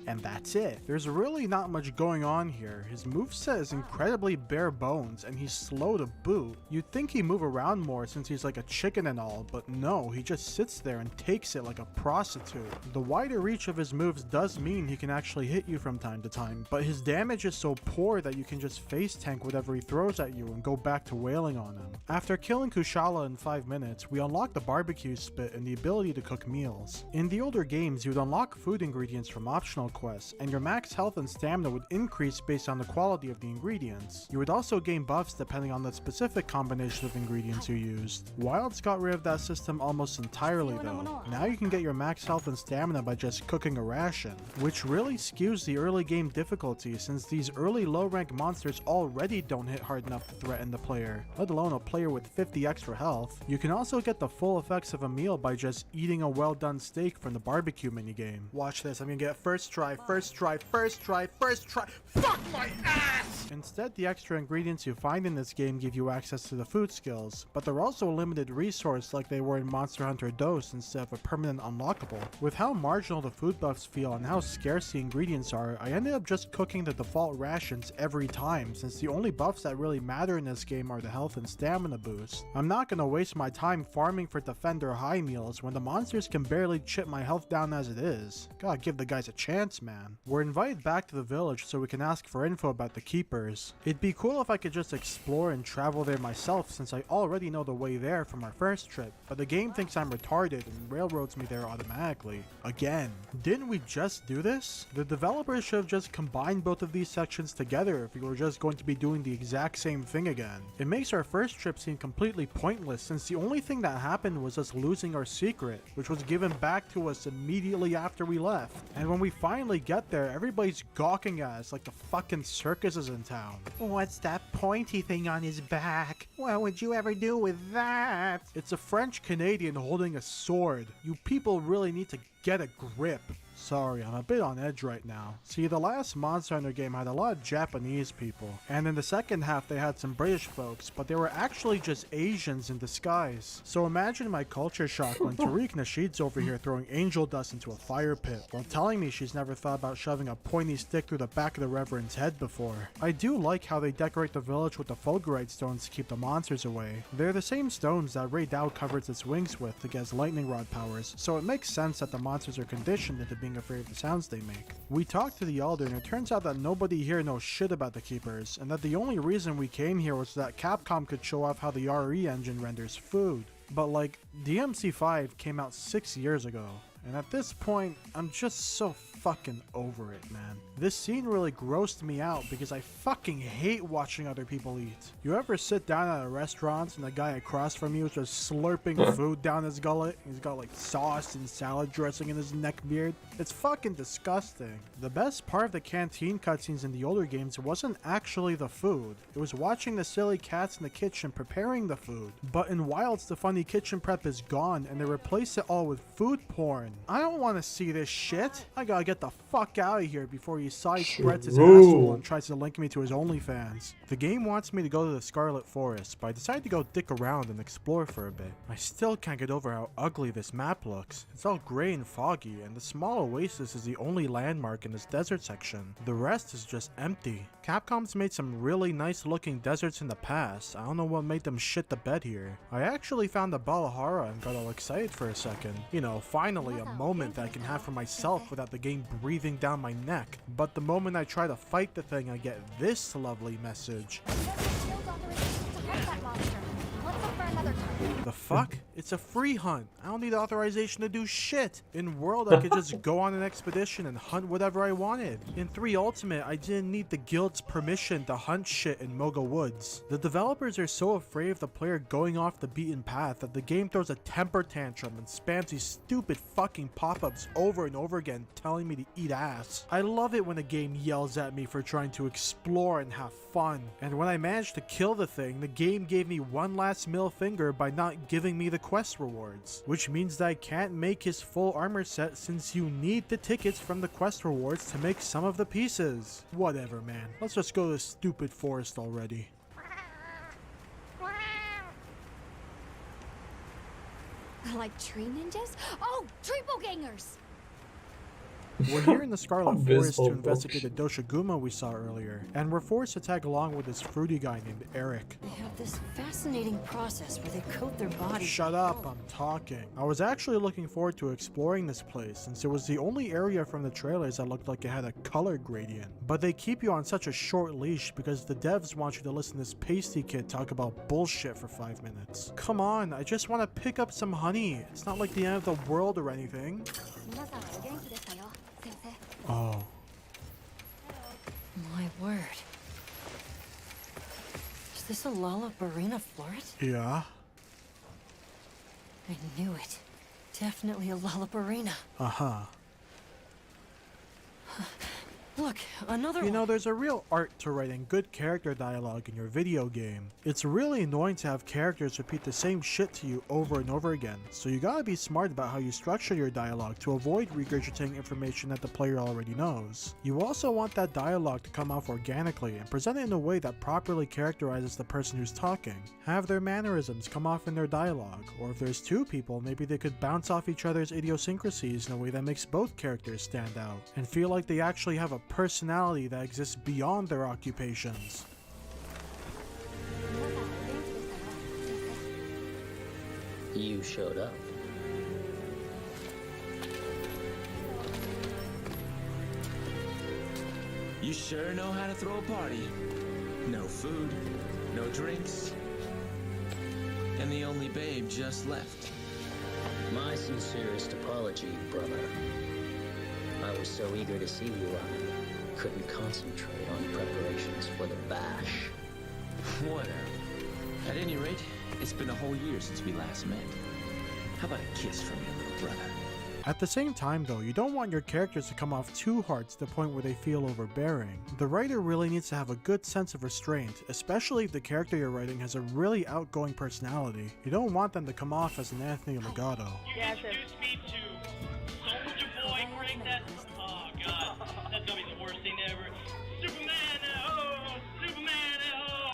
And that's it. There's really not much going on here. His moveset is incredibly bare bones and he's slow to boot. You'd think he'd move around more since he's like a chicken and all, but no, he just sits there and takes it like a prostitute. The wider reach of his moves does mean he can actually hit you from time to time, but his damage is so poor that you can just face tank whatever he throws at you and go back to wailing on him. After killing Kushala in 5 minutes, we unlock the barbecue spit and the ability to cook meals. In the older games, you'd unlock food ingredients from optional quests, and your max health and stamina would increase based on the quality of the ingredients. You would also gain buffs depending on the specific combination of ingredients you used. Wilds got rid of that system almost entirely though. Now you can get your max health and stamina by just cooking a ration, which really skews the early game difficulty since these early low rank monsters already don't hit hard enough to threaten the player, let alone a player with 50 extra health. You can also get the full effects of a meal by just eating a well done steak from the barbecue minigame. Watch this, I'm gonna get first try. Fuck my ass! Instead, the extra ingredients you find in this game give you access to the food skills, but they're also a limited resource like they were in Monster Hunter DOS instead of a permanent unlockable. With how marginal the food buffs feel and how scarce the ingredients are, I ended up just cooking the default rations every time since the only buffs that really matter in this game are the health and stamina boost. I'm not gonna waste my time farming for defender high meals when the monsters can barely chip my health down as it is. Gotta give the guys a chance, man. We're invited back to the village so we can ask for info about the keepers. It'd be cool if I could just explore and travel there myself since I already know the way there from our first trip, but the game thinks I'm retarded and railroads me there automatically. Again. Didn't we just do this? The developers should have just combined both of these sections together if we were just going to be doing the exact same thing again. It makes our first trip seem completely pointless since the only thing that happened was us losing our secret, which was given back to us immediately after we left. And when we finally get there, everybody's gawking at us like the fucking circus is in town. What's that pointy thing on his back? What would you ever do with that? It's a French Canadian holding a sword. You people really need to get a grip. Sorry, I'm a bit on edge right now. See, the last Monster Hunter game had a lot of Japanese people, and in the second half they had some British folks, but they were actually just Asians in disguise. So imagine my culture shock when Tariq Nasheed's over here throwing angel dust into a fire pit, while telling me she's never thought about shoving a pointy stick through the back of the Reverend's head before. I do like how they decorate the village with the Fulgurite stones to keep the monsters away. They're the same stones that Ray Dow covers its wings with to get his lightning rod powers, so it makes sense that the monsters are conditioned into being afraid of the sounds they make. We talked to the Elder and it turns out that nobody here knows shit about the Keepers, and that the only reason we came here was so that Capcom could show off how the RE engine renders food. But like, DMC5 came out 6 years ago, and at this point, I'm just so fucking over it, man. This scene really grossed me out because I fucking hate watching other people eat. You ever sit down at a restaurant and the guy across from you is just slurping food down his gullet? He's got like sauce and salad dressing in his neck beard. It's fucking disgusting. The best part of the canteen cutscenes in the older games wasn't actually the food. It was watching the silly cats in the kitchen preparing the food. But in Wilds, the funny kitchen prep is gone and they replace it all with food porn. I don't want to see this shit. I gotta get the fuck out of here before he side spreads his asshole and tries to link me to his OnlyFans. The game wants me to go to the Scarlet Forest, but I decided to go dick around and explore for a bit. I still can't get over how ugly this map looks. It's all gray and foggy, and the small oasis is the only landmark in this desert section. The rest is just empty. Capcom's made some really nice looking deserts in the past. I don't know what made them shit the bed here. I actually found the Balahara and got all excited for a second. You know, finally a moment that I can have for myself without the game breathing down my neck. But the moment I try to fight the thing, I get this lovely message. The fuck? It's a free hunt. I don't need authorization to do shit. In World, I could just go on an expedition and hunt whatever I wanted. In 3 Ultimate, I didn't need the guild's permission to hunt shit in Moga Woods. The developers are so afraid of the player going off the beaten path that the game throws a temper tantrum and spams these stupid fucking pop-ups over and over again telling me to eat ass. I love it when a game yells at me for trying to explore and have fun. And when I managed to kill the thing, the game gave me one last middle finger by not giving me the quest rewards, which means that I can't make his full armor set since you need the tickets from the quest rewards to make some of the pieces. Whatever, man. Let's just go to this stupid forest already. Like tree ninjas? Oh, triple gangers! We're here in the Scarlet Forest to investigate the Doshiguma we saw earlier, and we're forced to tag along with this fruity guy named Eric. They have this fascinating process where they coat their bodies. Shut up, I'm talking. I was actually looking forward to exploring this place since it was the only area from the trailers that looked like it had a color gradient. But they keep you on such a short leash because the devs want you to listen to this pasty kid talk about bullshit for 5 minutes. Come on, I just want to pick up some honey. It's not like the end of the world or anything. Oh. My word. Is this a Lollabarina floret? Yeah. I knew it. Definitely a Lollabarina. Uh-huh. Look, another You one. know, there's a real art to writing good character dialogue in your video game. It's really annoying to have characters repeat the same shit to you over and over again, so you gotta be smart about how you structure your dialogue to avoid regurgitating information that the player already knows. You also want that dialogue to come off organically and present it in a way that properly characterizes the person who's talking. Have their mannerisms come off in their dialogue, or if there's 2 people, maybe they could bounce off each other's idiosyncrasies in a way that makes both characters stand out, and feel like they actually have a personality that exists beyond their occupations. You showed up. You sure know how to throw a party. No food, no drinks, and the only babe just left. My sincerest apology, brother. I was so eager to see you, I couldn't concentrate on preparations for the bash. Whatever. At any rate, it's been a whole year since we last met. How about a kiss from your little brother? At the same time though, you don't want your characters to come off too hard to the point where they feel overbearing. The writer really needs to have a good sense of restraint, especially if the character you're writing has a really outgoing personality. You don't want them to come off as an Anthony Legato. Introduce me to Soldier Boy, Greg that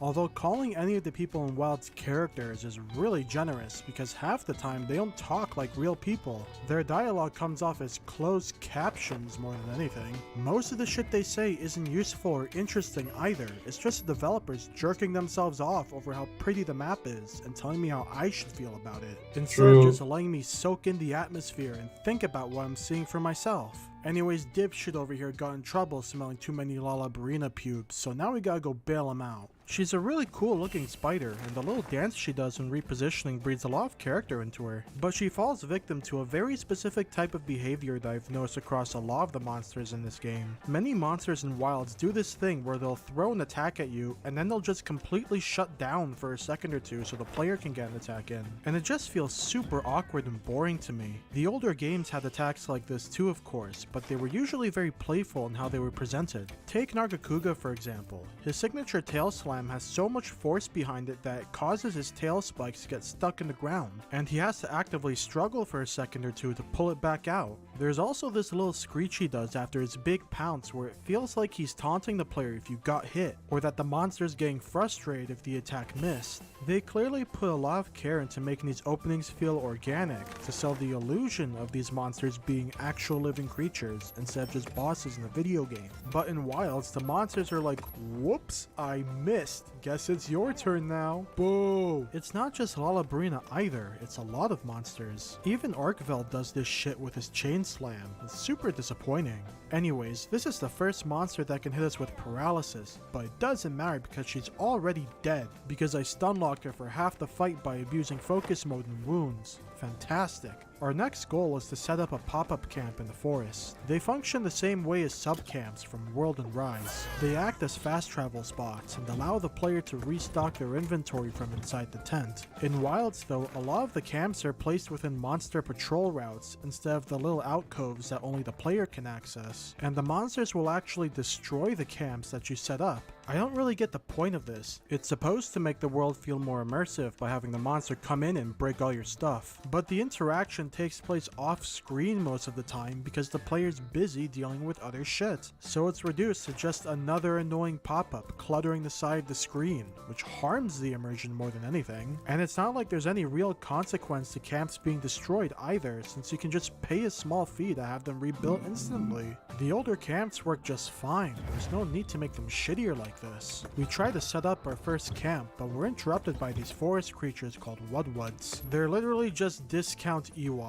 Although calling any of the people in Wild's characters is really generous because half the time they don't talk like real people. Their dialogue comes off as closed captions more than anything. Most of the shit they say isn't useful or interesting either. It's just the developers jerking themselves off over how pretty the map is and telling me how I should feel about it, instead of just letting me soak in the atmosphere and think about what I'm seeing for myself. Anyways, dipshit over here got in trouble smelling too many Lalabarina pubes, so now we gotta go bail him out. She's a really cool looking spider, and the little dance she does when repositioning breeds a lot of character into her. But she falls victim to a very specific type of behavior that I've noticed across a lot of the monsters in this game. Many monsters in Wilds do this thing where they'll throw an attack at you, and then they'll just completely shut down for a second or two so the player can get an attack in. And it just feels super awkward and boring to me. The older games had attacks like this too, of course, but they were usually very playful in how they were presented. Take Nargacuga for example. His signature tail slam has so much force behind it that it causes his tail spikes to get stuck in the ground, and he has to actively struggle for a second or two to pull it back out. There's also this little screech he does after his big pounce where it feels like he's taunting the player if you got hit, or that the monster's getting frustrated if the attack missed. They clearly put a lot of care into making these openings feel organic to sell the illusion of these monsters being actual living creatures instead of just bosses in a video game. But in Wilds, the monsters are like, whoops, I missed. Guess it's your turn now. Boo! It's not just Lalabrina either, it's a lot of monsters. Even Arkveld does this shit with his chain slam. It's super disappointing. Anyways, this is the first monster that can hit us with paralysis, but it doesn't matter because she's already dead, because I stun locked her for half the fight by abusing focus mode and wounds. Fantastic. Our next goal is to set up a pop-up camp in the forest. They function the same way as sub-camps from World and Rise. They act as fast travel spots and allow the player to restock their inventory from inside the tent. In Wilds though, a lot of the camps are placed within monster patrol routes instead of the little alcoves that only the player can access, and the monsters will actually destroy the camps that you set up. I don't really get the point of this. It's supposed to make the world feel more immersive by having the monster come in and break all your stuff, but the interaction takes place off screen most of the time because the player's busy dealing with other shit. So it's reduced to just another annoying pop-up cluttering the side of the screen, which harms the immersion more than anything. And it's not like there's any real consequence to camps being destroyed either, since you can just pay a small fee to have them rebuilt instantly. The older camps work just fine. There's no need to make them shittier like this. We tried to set up our first camp, but we're interrupted by these forest creatures called Wudwuds. They're literally just discount Ewoks.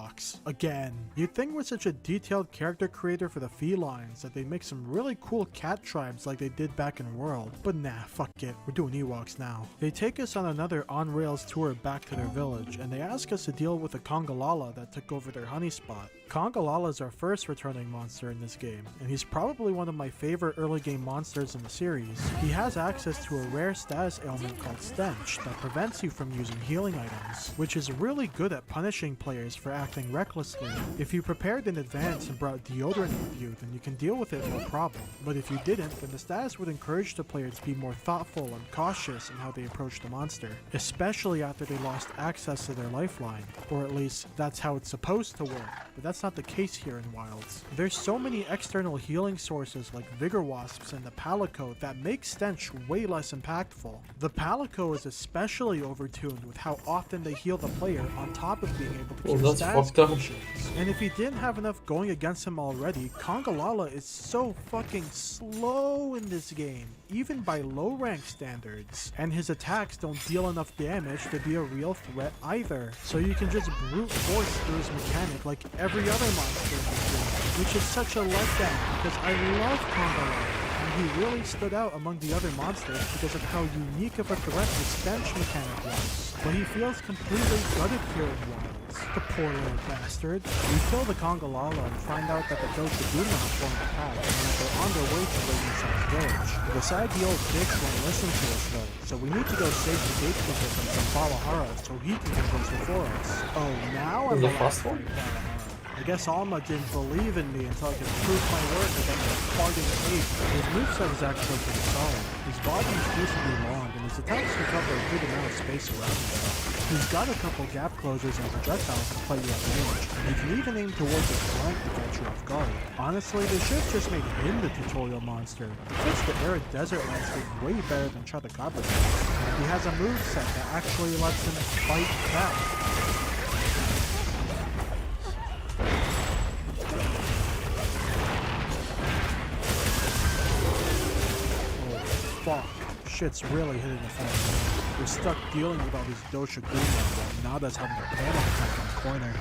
Again. You'd think with such a detailed character creator for the felines that they'd make some really cool cat tribes like they did back in World, but nah, fuck it, we're doing Ewoks now. They take us on another on-rails tour back to their village, and they ask us to deal with the Congalala that took over their honey spot. Congalala is our first returning monster in this game, and he's probably one of my favorite early game monsters in the series. He has access to a rare status ailment called Stench that prevents you from using healing items, which is really good at punishing players for acting recklessly. If you prepared in advance and brought deodorant with you, then you can deal with it no problem, but if you didn't, then the status would encourage the player to be more thoughtful and cautious in how they approach the monster, especially after they lost access to their lifeline, or at least that's how it's supposed to work, but that's not the case here in Wilds. There's so many external healing sources like Vigor Wasps and the Palico that make Stench way less impactful. The Palico is especially overtuned with how often they heal the player on top of being able to cure status conditions. And if you didn't have enough going against him already, Congalala is so fucking slow in this game, even by low rank standards. And his attacks don't deal enough damage to be a real threat either. So you can just brute force through his mechanic like every other monster in this game, which is such a letdown because I love Congalala. He really stood out among the other monsters because of how unique of a threat the Stench mechanic was. But he feels completely gutted here in Wilds. The poor little bastard. We kill the Congalala and find out that the Dosaguna formed the pack and that they're on their way to Radiance's village. The saggy old dicks won't listen to us though, so we need to go save the gatekeeper from Valahara so he can convince her for us. Oh, now I'm the last one? I guess Alma didn't believe in me until I could prove my work against a farting ape. His moveset is actually pretty solid. His body is decently long, and his attacks can cover a good amount of space around himself. He's got a couple gap closers and projectiles to play you at range, and he can even aim towards his flank to catch you off guard. Honestly, they should have just made him the tutorial monster. He fits the arid desert landscape way better than Chupacabra does. He has a moveset that actually lets him fight back. Fuck. Shit's really hitting the fan. We're stuck dealing with all these Dosha Guma while Nada's having a panic attack in the corner.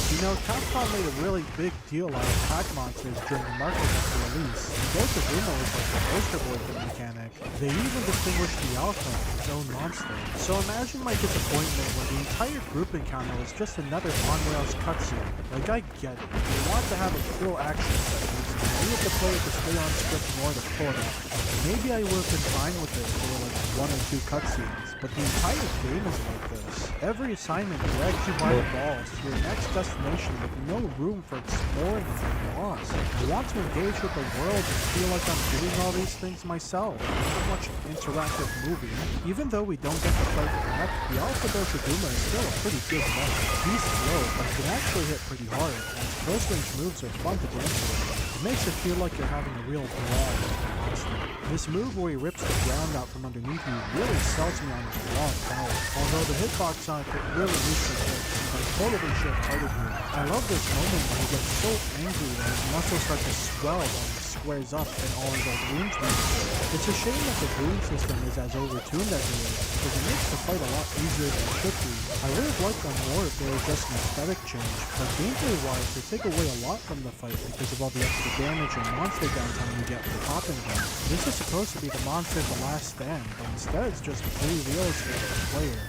You know, Capcom made a really big deal out of attack monsters during the market of the release. Dosha Guma was like the poster boy for the mechanic. They even distinguished the alpha as its own monster. So imagine my disappointment when the entire group encounter was just another on-rails cutscene. Like, I get it. They want to have a cool action sequence, and they needed the player to stay on script more to pull it off. Maybe I would have been fine with it if there were like 1 or 2 cutscenes, but the entire game is like this. Every assignment drags you by the balls to your next destination with no room for exploring and getting lost. I want to engage with the world and feel like I'm doing all these things myself. Not much interactive movie. Even though we don't get to play the map, the Alpha Dosha Guma is still a pretty good weapon. He's slow, but he can actually hit pretty hard, and his close range moves are fun to dance with. It makes it feel like you're having a real brawl with the monster. This move where he rips the ground out from underneath you really sells me on his raw power. Although the hitbox on it really needs some hits, but totally short-hearted here. I love this moment when he gets so angry that his muscles start to swell while he squares up and all his old wounds disappear. It's a shame that the wound system is as overtuned as it is, because it makes the fight a lot easier than it should be. I would have liked them more if they were just an aesthetic change, but gameplay-wise they take away a lot from the fight because of all the extra damage and monster downtime you get with popping them. This is supposed to be the monster of the last stand, but instead it's just free real estate for the player.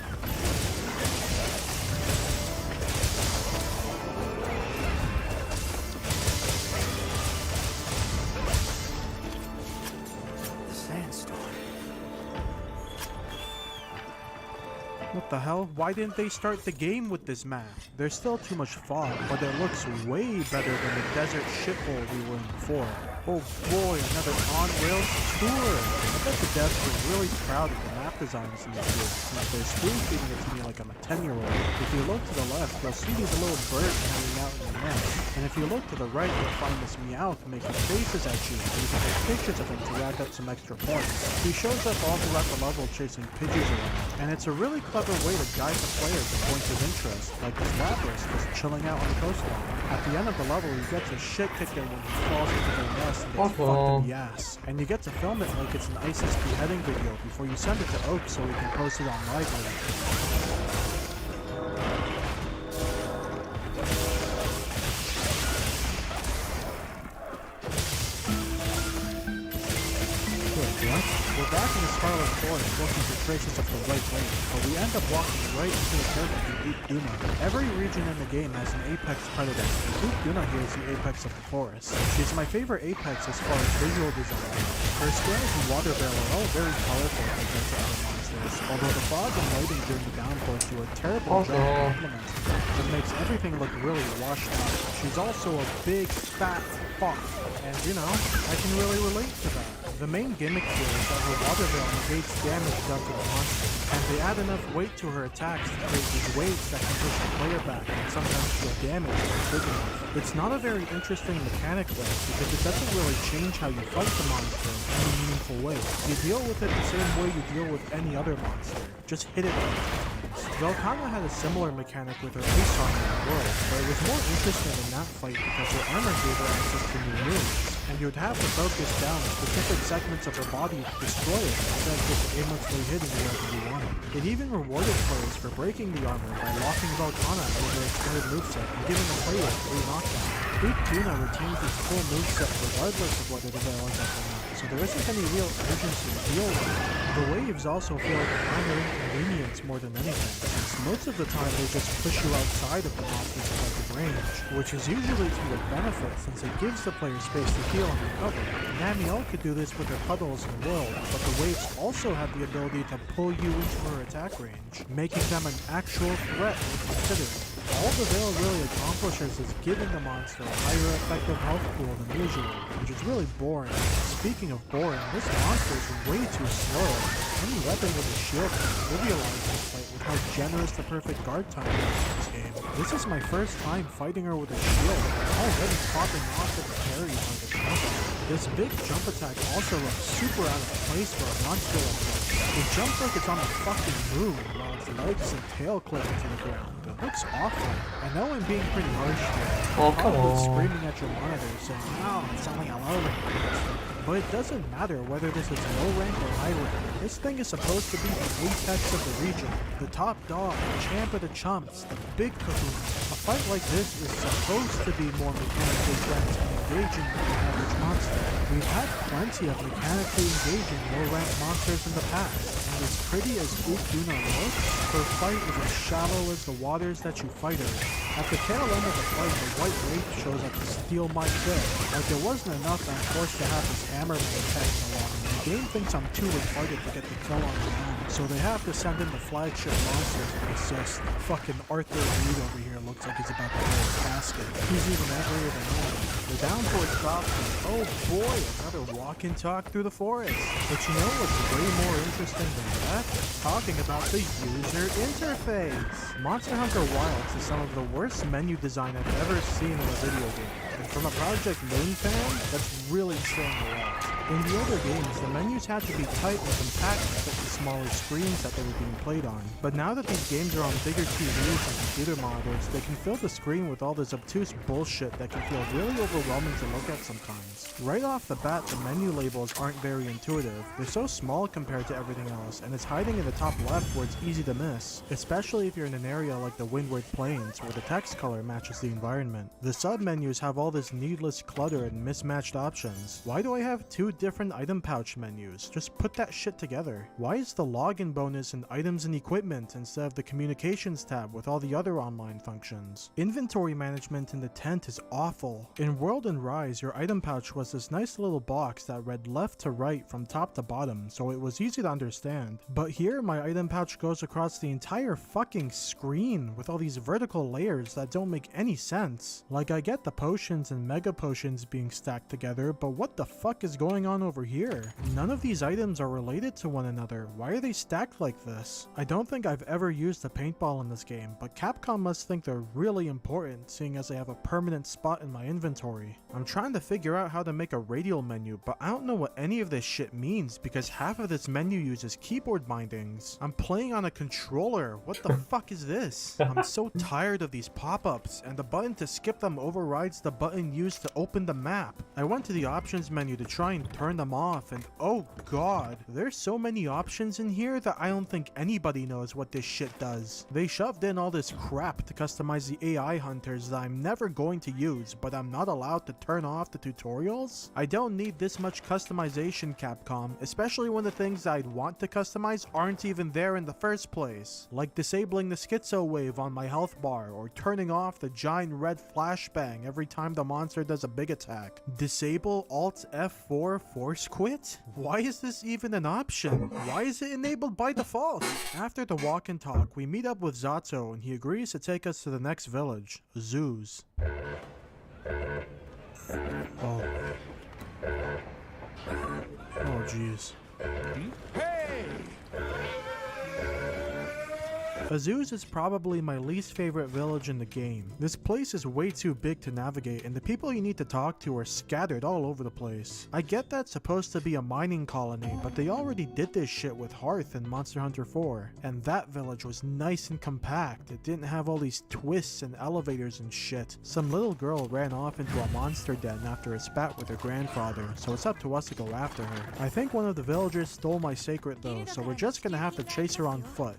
What the hell? Why didn't they start the game with this map? There's still too much fog, but it looks way better than the desert shithole we were in before. Oh boy, another on-rails tour! I bet the devs were really proud of the map designs in this game, since they're spoon-feeding it to me like I'm a 10-year-old. If you look to the left, you'll see these little birds hanging out in the nest, and if you look to the right, you'll find this Meowth making faces at you, and you can take pictures of him to rack up some extra points. He shows up all throughout the level chasing pigeons around, and it's a really clever way to guide the player to points of interest, like this Lapras just chilling out on the coastline. At the end of the level, he gets his shit kicked in when he falls into their nest and gets fucked in the ass. And you get to film it like it's an ISIS beheading video before you send it to Oak so he can post it on Lively. We're back in the Scarlet Forest looking for traces of the White Lake, but we end up walking right into the territory of Duke Duna. Every region in the game has an apex predator, and Duke Duna here is the apex of the forest. She's my favorite apex as far as visual design. Her scales and water barrel are all very colorful compared to other monsters, although the fog and lighting during the downpours do a terrible job complementing it. It makes everything look really washed out. She's also a big, fat fuck, and you know, I can really relate to that. The main gimmick here is that her water barrel negates damage done to the monster, and they add enough weight to her attacks to create these waves that can push the player back and sometimes deal damage if it's big enough. It's not a very interesting mechanic though, because it doesn't really change how you fight the monster in any meaningful way. You deal with it the same way you deal with any other monster. Just hit it a bunch of times. Velkhana had a similar mechanic with her ice armor in the world, but it was more interesting in that fight because her armor gave her access to new moves, and you would have to focus down specific segments of her body to destroy it instead of just aimlessly hitting wherever you wanted. It even rewarded players for breaking the armor by locking Velkhana over its third moveset and giving the player a free knockdown. Spook Tuna retains its full moveset regardless of whether the veil is up or not, so there isn't any real urgency to deal with it. The waves also feel like a minor inconvenience more than anything, since most of the time they just push you outside of the monster's effective range, which is usually to your benefit since it gives the player space to heal and recover. Namielle could do this with her puddles and World, but the waves also have the ability to pull you into her attack range, making them an actual threat worth considering. All the Veil really accomplishes is giving the monster a higher effective health pool than usual, which is really boring. Speaking of boring, this monster is way too slow. Any weapon with a shield can trivialize this fight with how generous the perfect guard time is in this game. This is my first time fighting her with a shield, already popping off at the parries like a jump. This big jump attack also looks super out of place for a monster like this. It jumps like it's on the fucking moon, while its legs and tail clip into the ground. It looks awful. I know I'm being pretty harsh here. Oh, come Probably on. screaming at your monitor saying, "No, it's only a low rank monster." But it doesn't matter whether this is low rank or high rank. This thing is supposed to be the apex of the region, the top dog, the champ of the chumps, the big kahuna. A fight like this is supposed to be more mechanically dense and engaging than the average monster. We've had plenty of mechanically engaging low-ranked monsters in the past, and as pretty as Ukuna looks, her fight is as shallow as the waters that you fight her. At the tail end of the fight, the White Wraith shows up to steal my kill. Like there wasn't enough, I'm forced to have this Hammerman tagging along. The game thinks I'm too retarded to get the kill on my own, so they have to send in the flagship monster to assist. Fucking Arthur Reed over here looks like he's about to blow a casket. He's even angrier than I am. The downforce drops and oh boy, another walk and talk through the forest. But you know what's way more interesting than that? Talking about the user interface. Monster Hunter Wilds is some of the worst menu design I've ever seen in a video game. And from a Project Moon fan, that's really saying a lot. In the other games, the menus had to be tight and compact to fit the smaller screens that they were being played on. But now that these games are on bigger TVs and computer monitors, they can fill the screen with all this obtuse bullshit that can feel really overwhelming to look at sometimes. Right off the bat, the menu labels aren't very intuitive. They're so small compared to everything else, and it's hiding in the top left where it's easy to miss, especially if you're in an area like the Windward Plains where the text color matches the environment. The sub-menus have all this needless clutter and mismatched options. Why do I have two different item pouch menus? Just put that shit together. Why is the login bonus in items and equipment instead of the communications tab with all the other online functions? Inventory management in the tent is awful. In World and Rise, your item pouch was this nice little box that read left to right from top to bottom, so it was easy to understand. But here, my item pouch goes across the entire fucking screen with all these vertical layers that don't make any sense. Like, I get the potions and mega potions being stacked together, but what the fuck is going on over here? None of these items are related to one another. Why are they stacked like this? I don't think I've ever used a paintball in this game, but Capcom must think they're really important, seeing as they have a permanent spot in my inventory. I'm trying to figure out how to make a radial menu, but I don't know what any of this shit means because half of this menu uses keyboard bindings. I'm playing on a controller. What the fuck is this? I'm so tired of these pop-ups, and the button to skip them overrides the button used to open the map. I went to the options menu to try and turn them off, and oh god, there's so many options in here that I don't think anybody knows what this shit does. They shoved in all this crap to customize the AI hunters that I'm never going to use, but I'm not allowed to turn off the tutorials? I don't need this much customization, Capcom, especially when the things I'd want to customize aren't even there in the first place. Like disabling the schizo wave on my health bar, or turning off the giant red flashbang every time the monster does a big attack. Disable Alt F4 force quit? Why is this even an option? Why is it enabled by default? After the walk and talk, we meet up with Zato and he agrees to take us to the next village, Zeus. Oh jeez. Hey! Azuz is probably my least favorite village in the game. This place is way too big to navigate and the people you need to talk to are scattered all over the place. I get that's supposed to be a mining colony, but they already did this shit with Hearth in Monster Hunter 4. And that village was nice and compact. It didn't have all these twists and elevators and shit. Some little girl ran off into a monster den after a spat with her grandfather, so it's up to us to go after her. I think one of the villagers stole my sacred though, so we're just gonna have to chase her on foot.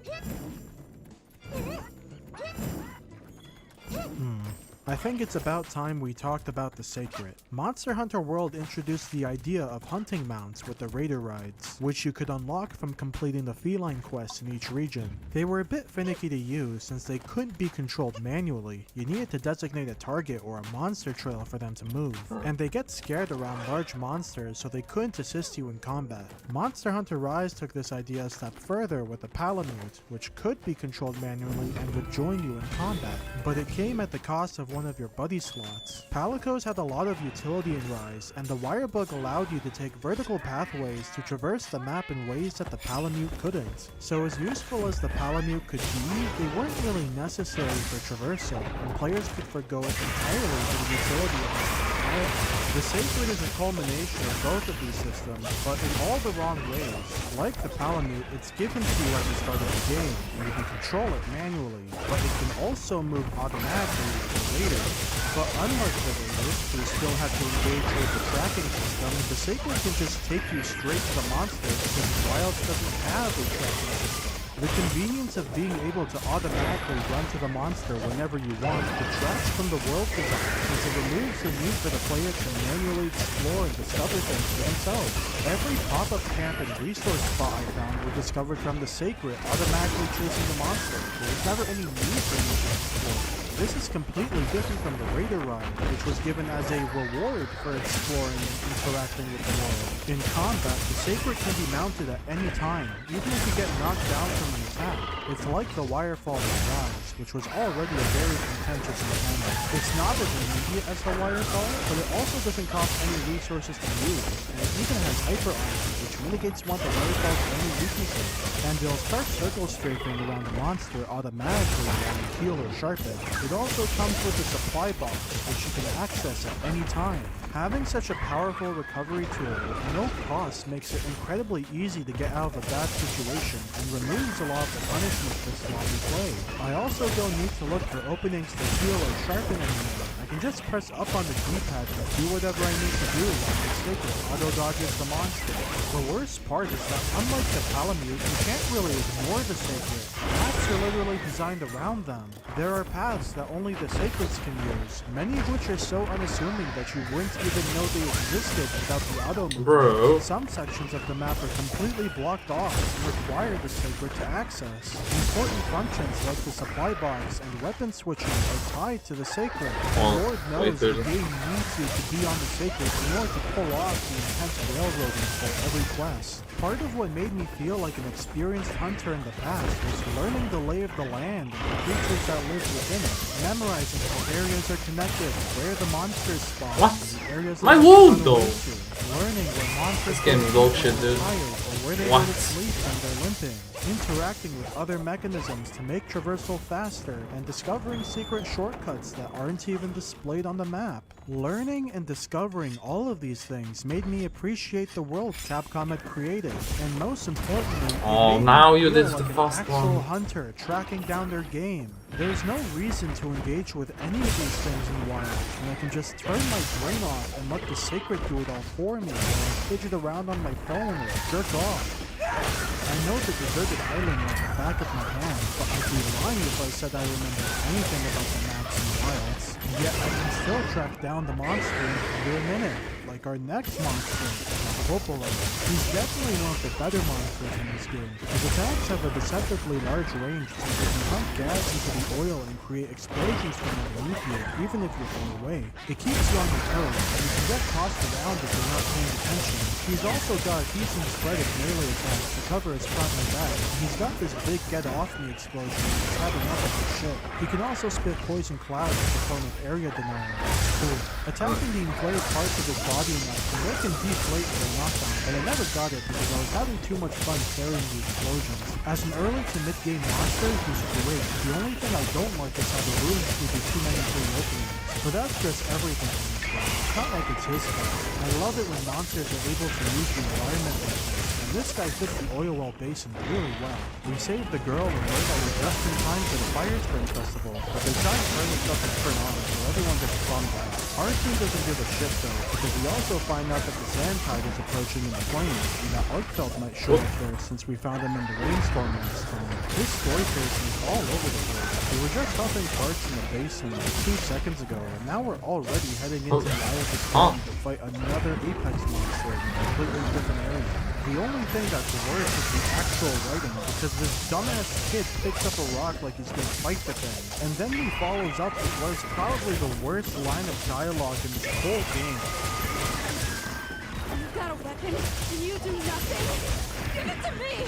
I think it's about time we talked about the Sacred. Monster Hunter World introduced the idea of hunting mounts with the Raider rides, which you could unlock from completing the feline quests in each region. They were a bit finicky to use since they couldn't be controlled manually. You needed to designate a target or a monster trail for them to move, and they get scared around large monsters so they couldn't assist you in combat. Monster Hunter Rise took this idea a step further with the Palamute, which could be controlled manually and would join you in combat, but it came at the cost of one of your buddy slots. Palicos had a lot of utility in Rise, and the wire bug allowed you to take vertical pathways to traverse the map in ways that the Palamute couldn't. So as useful as the Palamute could be, they weren't really necessary for traversal, and players could forgo it entirely for the utility of the The Sacred is a culmination of both of these systems, but in all the wrong ways. Like the Palamute, it's given to you at the start of the game, and you can control it manually, but it can also move automatically later. But unlike the Raiders, who still have to engage with the tracking system, the Sacred can just take you straight to the monster because Wilds doesn't have a tracking system. The convenience of being able to automatically run to the monster whenever you want detracts from the world design, since it removes the need for the player to manually explore and discover things for themselves. Every pop-up camp and resource spot I found were discovered from the Sacred automatically chasing the monster. There was never any need for you to explore. This is completely different from the Raider ride, which was given as a reward for exploring and interacting with the world. In combat, the Sacred can be mounted at any time, even if you get knocked down from an attack. It's like the Wirefall in Rise, which was already a very contentious mechanic. It's not as immediate as the Wirefall, but it also doesn't cost any resources to use, and it even has Hyper Armor, which mitigates one of the Wirefall's only weaknesses. And it'll start circle strafing around the monster automatically when you heal or sharpen. It also comes with a supply box, which you can access at any time. Having such a powerful recovery tool with no cost makes it incredibly easy to get out of a bad situation and removes a lot of the punishment for sloppy play. I also don't need to look for openings to heal or sharpen anymore. I can just press up on the D-pad to do whatever I need to do while the Sacred auto-dodges the monster. The worst part is that unlike the Palamute, you can't really ignore the Sacred. Paths are literally designed around them. There are paths that only the Sacreds can use, many of which are so unassuming that you wouldn't even know they existed without the auto movement. Bro. Some sections of the map are completely blocked off and require the Sacred to access. Important functions like the supply box and weapon switching are tied to the Sacred. The Lord knows the game needs you to be on the Sacred in order to pull off the intense railroading for every quest. Part of what made me feel like an experienced hunter in the past was learning the lay of the land and the creatures that live within it, memorizing how areas are connected, where the monsters spawn, What? areas My that wound, run though. away to, learning where monsters This game is go bullshit, when they're dude. tired, or where they What? go to sleep when they're limping, interacting with other mechanisms to make traversal faster, and discovering secret shortcuts that aren't even displayed on the map. Learning and discovering all of these things made me appreciate the world Capcom had created, and most importantly, it Oh, made now me you feel did like the an fast actual one. hunter tracking down their game. There's no reason to engage with any of these things in Wild, and I can just turn my brain off and let the Sacred do it all for me, while I fidget around on my phone or jerk off. I know the deserted island like the back of my hand, but I'd be lying if I said I remember anything about the maps and wilds. Yet I can still track down the monster in under a minute, like our next monster, Popola. He's definitely one of the better monsters in this game. His attacks have a deceptively large range since they can pump gas into the oil and create explosions from underneath you, even if you're far away. It keeps you on your toes, and you can get tossed around if you're not paying attention. He's also got a decent spread of melee attacks to cover his front and back. He's got this big get-off-me explosion that's had enough of his shit. He can also spit poison clouds as a form of area denial. It's cool. Attacking the inflated parts of his body enough can make him deflate for a knockdown, but I never got it because I was having too much fun carrying the explosions. As an early to mid-game monster, he's great. The only thing I don't like is how the ruins give you too many free openings. But that's just everything in this game. It's not like it's his fault. I love it when monsters are able to use the environment like this, and this guy fits the oil well basin really well. We saved the girl and Lord was just in time for the Fire Spring Festival, but they tried to burn stuff and turn on, so everyone gets bummed out. Our team doesn't give a shit though, because we also find out that the Sand Tide is approaching in the flames, and that Arkfeld might show up there since we found him in the rainstorm last time. This story pacing is all over the place. We were just huffing parts in the basin like 2 seconds ago, and now we're already heading into the Eye of the Storm to fight another Apex monster in a completely different area. The only thing that's worse is the actual writing, because this dumbass kid picks up a rock like he's gonna fight the thing, and then he follows up with what is probably the worst line of dialogue in this whole game. You've got a weapon, and you do nothing? Give it to me,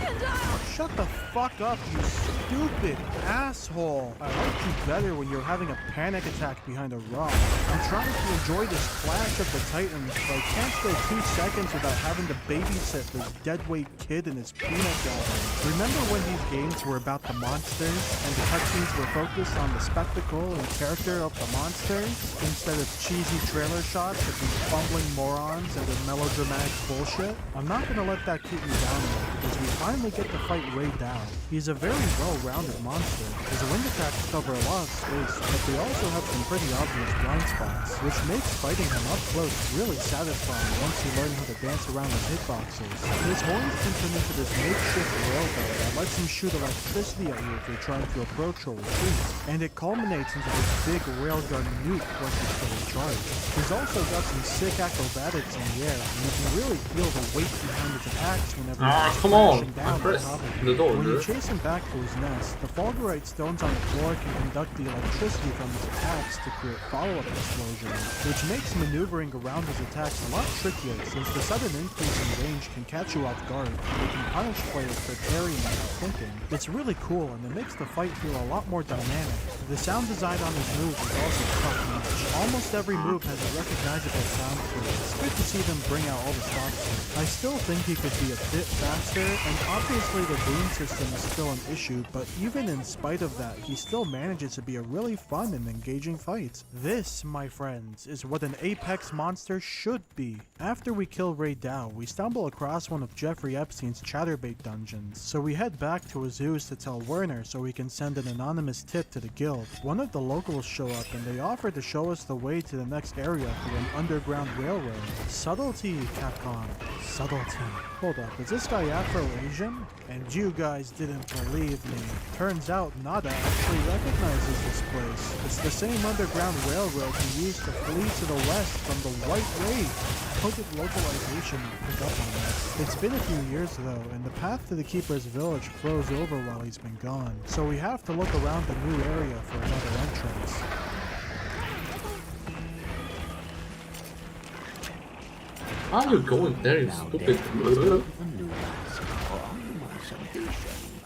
and I'll... Shut the fuck up, you stupid asshole. I like you better when you're having a panic attack behind a rock. I'm trying to enjoy this Clash of the Titans, but I can't go 2 seconds without having to babysit this deadweight kid and his peanut gallery. Remember when these games were about the monsters, and the cutscenes were focused on the spectacle and character of the monsters, instead of cheesy trailer shots of these bumbling morons and their melodramatic bullshit? I'm not gonna let that keep me down though, because we finally get to fight Ray Dow. He's a very well-rounded monster. His wind attacks cover a lot of space, but they also have some pretty obvious blind spots, which makes fighting him up close really satisfying once you learn how to dance around the hitboxes. His horns can turn into this makeshift railgun that lets him shoot electricity at you if you're trying to approach or retreat, and it culminates into this big railgun nuke once it's fully charged. He's also got some sick acrobatics in the air, and you can really feel the weight behind his attacks whenever he's come on! down on top of The door, when you chase him back to his nest, the fulgurite stones on the floor can conduct the electricity from his attacks to create follow-up explosions, which makes maneuvering around his attacks a lot trickier since the sudden increase in range can catch you off guard, and they can punish players for parrying without thinking. It's really cool, and it makes the fight feel a lot more dynamic. The sound design on his moves is also top-notch. Almost every move has a recognizable sound to it. It's good to see them bring out all the stops here. I still think he could be a bit faster, and obviously the boom system is still an issue, but even in spite of that, he still manages to be a really fun and engaging fight. This, my friends, is what an Apex monster should be. After we kill Ray Dow, we stumble across one of Jeffrey Epstein's Chatterbait dungeons, so we head back to Azu's to tell Werner so we can send an anonymous tip to the guild. One of the locals show up and they offer to show us the way to the next area through an underground railroad. Subtlety, Capcom. Subtlety. Hold up, is this guy Afro-Asian? And you guys didn't believe me. Turns out Nada actually recognizes this place. It's the same underground railroad he used to flee to the west from the White Raid. How did localization pick up on this? It's been a few years though, and the path to the Keeper's village froze over while he's been gone. So we have to look around the new area for another entrance. How are you going there, you stupid?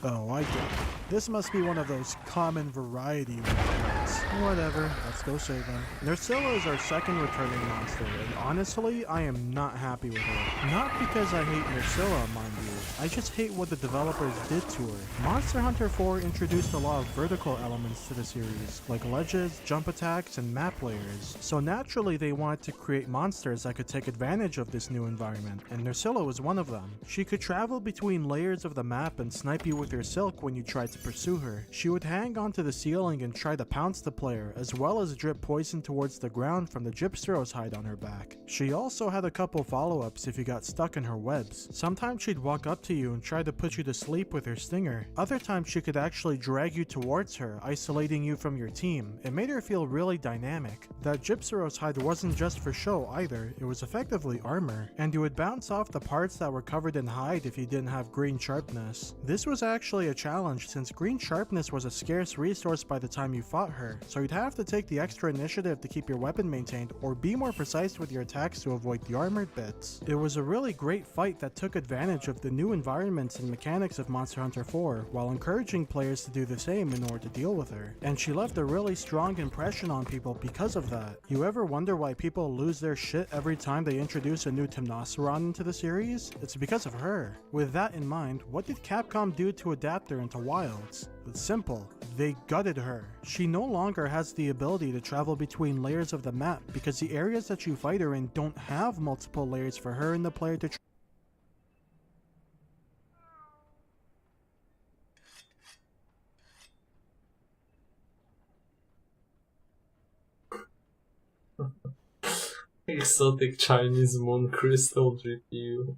Oh, I get it. This must be one of those common variety weapons. Whatever, let's go save them. Nursilla is our second returning monster, and honestly, I am not happy with her. Not because I hate Nursilla, mind you. I just hate what the developers did to her. Monster Hunter 4 introduced a lot of vertical elements to the series, like ledges, jump attacks, and map layers. So naturally, they wanted to create monsters that could take advantage of this new environment, and Nursilla was one of them. She could travel between layers of the map and snipe you with her silk when you tried to pursue her. She would hang onto the ceiling and try to pounce the player, as well as drip poison towards the ground from the Gypstero's hide on her back. She also had a couple follow-ups if you got stuck in her webs. Sometimes she'd walk up to you and try to put you to sleep with her stinger. Other times she could actually drag you towards her, isolating you from your team. It made her feel really dynamic. That Gypstero's hide wasn't just for show either, it was effectively armor, and you would bounce off the parts that were covered in hide if you didn't have green sharpness. This was actually a challenge since green sharpness was a scarce resource by the time you fought her, so you'd have to take the extra initiative to keep your weapon maintained or be more precise with your attacks to avoid the armored bits. It was a really great fight that took advantage of the new environments and mechanics of Monster Hunter 4 while encouraging players to do the same in order to deal with her, and she left a really strong impression on people because of that. You ever wonder why people lose their shit every time they introduce a new Temnoceron into the series? It's because of her. With that in mind, what did Capcom do to adapt her into Wilds? It's simple. They gutted her. She no longer has the ability to travel between layers of the map because the areas that you fight her in don't have multiple layers for her and the player to Exotic Chinese moon crystal GPU.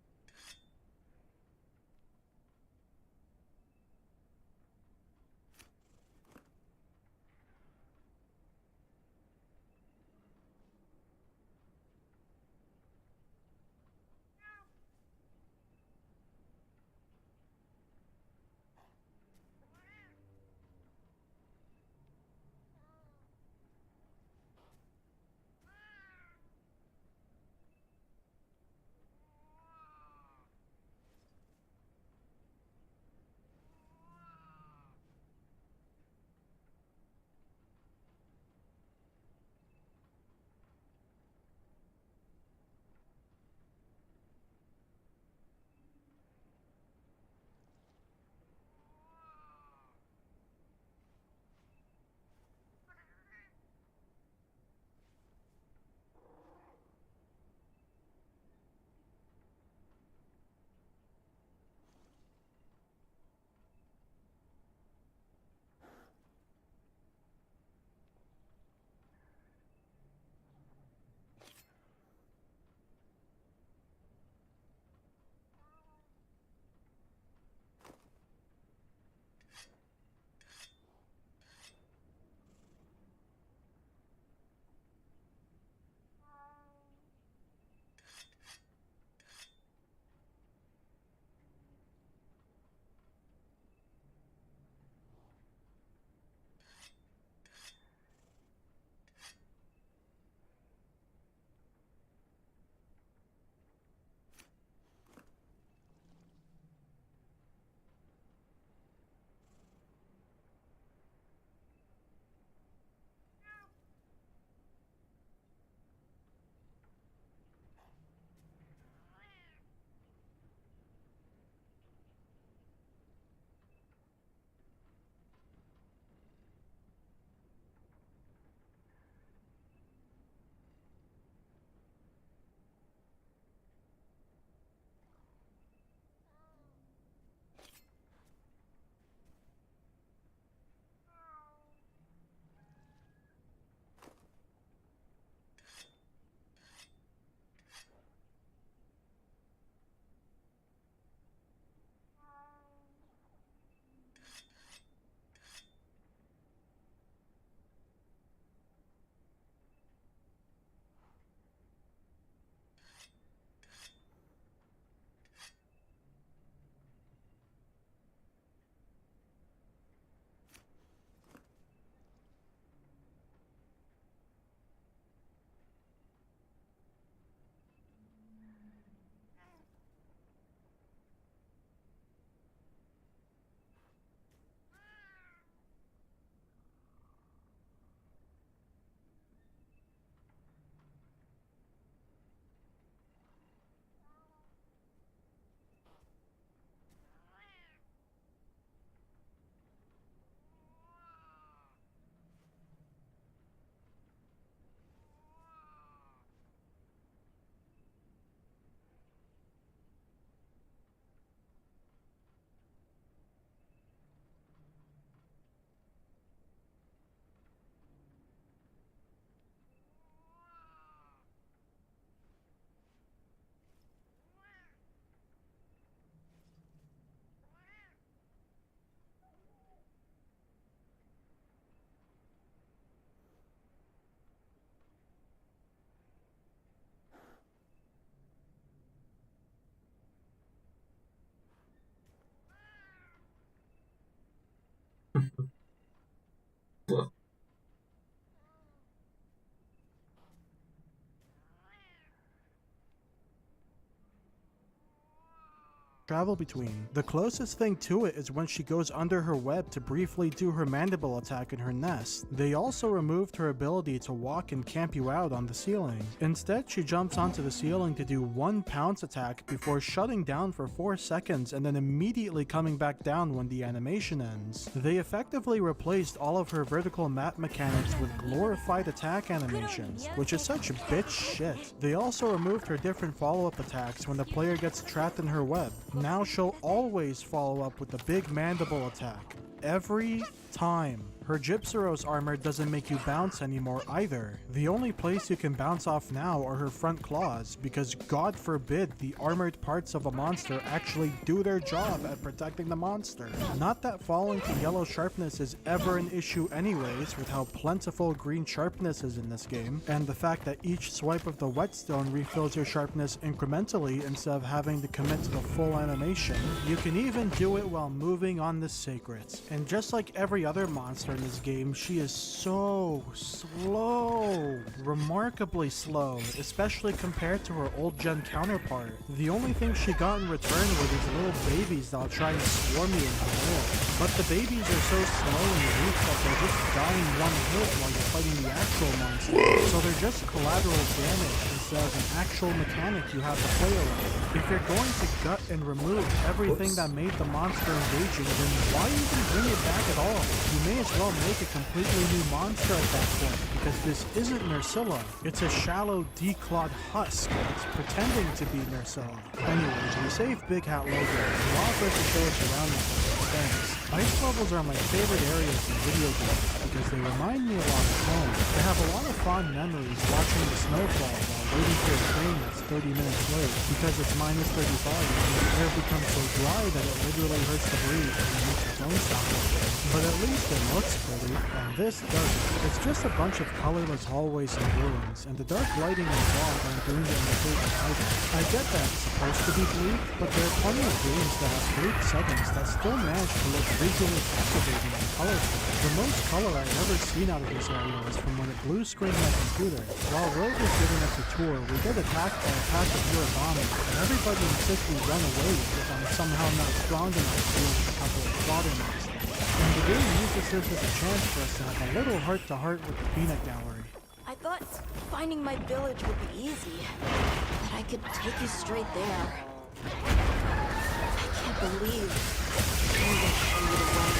travel between. The closest thing to it is when she goes under her web to briefly do her mandible attack in her nest. They also removed her ability to walk and camp you out on the ceiling. Instead, she jumps onto the ceiling to do one pounce attack before shutting down for 4 seconds and then immediately coming back down when the animation ends. They effectively replaced all of her vertical map mechanics with glorified attack animations, which is such bitch shit. They also removed her different follow-up attacks when the player gets trapped in her web. Now she'll always follow up with the big mandible attack. Every time. Her Gypsyros armor doesn't make you bounce anymore either. The only place you can bounce off now are her front claws, because God forbid the armored parts of a monster actually do their job at protecting the monster. Not that falling to yellow sharpness is ever an issue anyways, with how plentiful green sharpness is in this game, and the fact that each swipe of the whetstone refills your sharpness incrementally instead of having to commit to the full animation. You can even do it while moving on the sacreds. And just like every other monster in this game, she is so slow. Remarkably slow, especially compared to her old gen counterpart. The only thing she got in return were these little babies that'll try and swarm you in the hole. But the babies are so slow and weak that they're just dying one hit while you're fighting the actual monster. So they're just collateral damage instead of an actual mechanic you have to play around. If you're going to gut and remove everything that made the monster engaging, then why even bring it back at all? You may as well make a completely new monster at that point, because this isn't Nursilla. It's a shallow, declawed husk. It's pretending to be Nursilla. Anyways, we saved Big Hat Logo. Allow for us to show us around now. Thanks. Ice levels are my favorite areas in video games because they remind me a lot of home. I have a lot of fond memories watching the snowfall while waiting for a train that's 30 minutes late because it's minus 35 and the air becomes so dry that it literally hurts to breathe and it makes your phone stop working. But at least it looks pretty, and this doesn't. It's just a bunch of colorless hallways and ruins, and the dark lighting and fog aren't doing it in the favor either. I get that it's supposed to be bleak, but there are plenty of games that have bleak settings that still manage to look visually captivating and colorful. The most color I've ever seen out of this area was from when it blue screened my computer. While Rogue was giving us a tour, we get attacked by a pack of pure bombers, and everybody insists we run away if I'm somehow not strong enough to deal with a couple of fodder monsters. And the game uses this as a chance for us to have a little heart-to-heart with the peanut gallery. I thought finding my village would be easy, that I could take you straight there. I can't believe I'm gonna show you the way.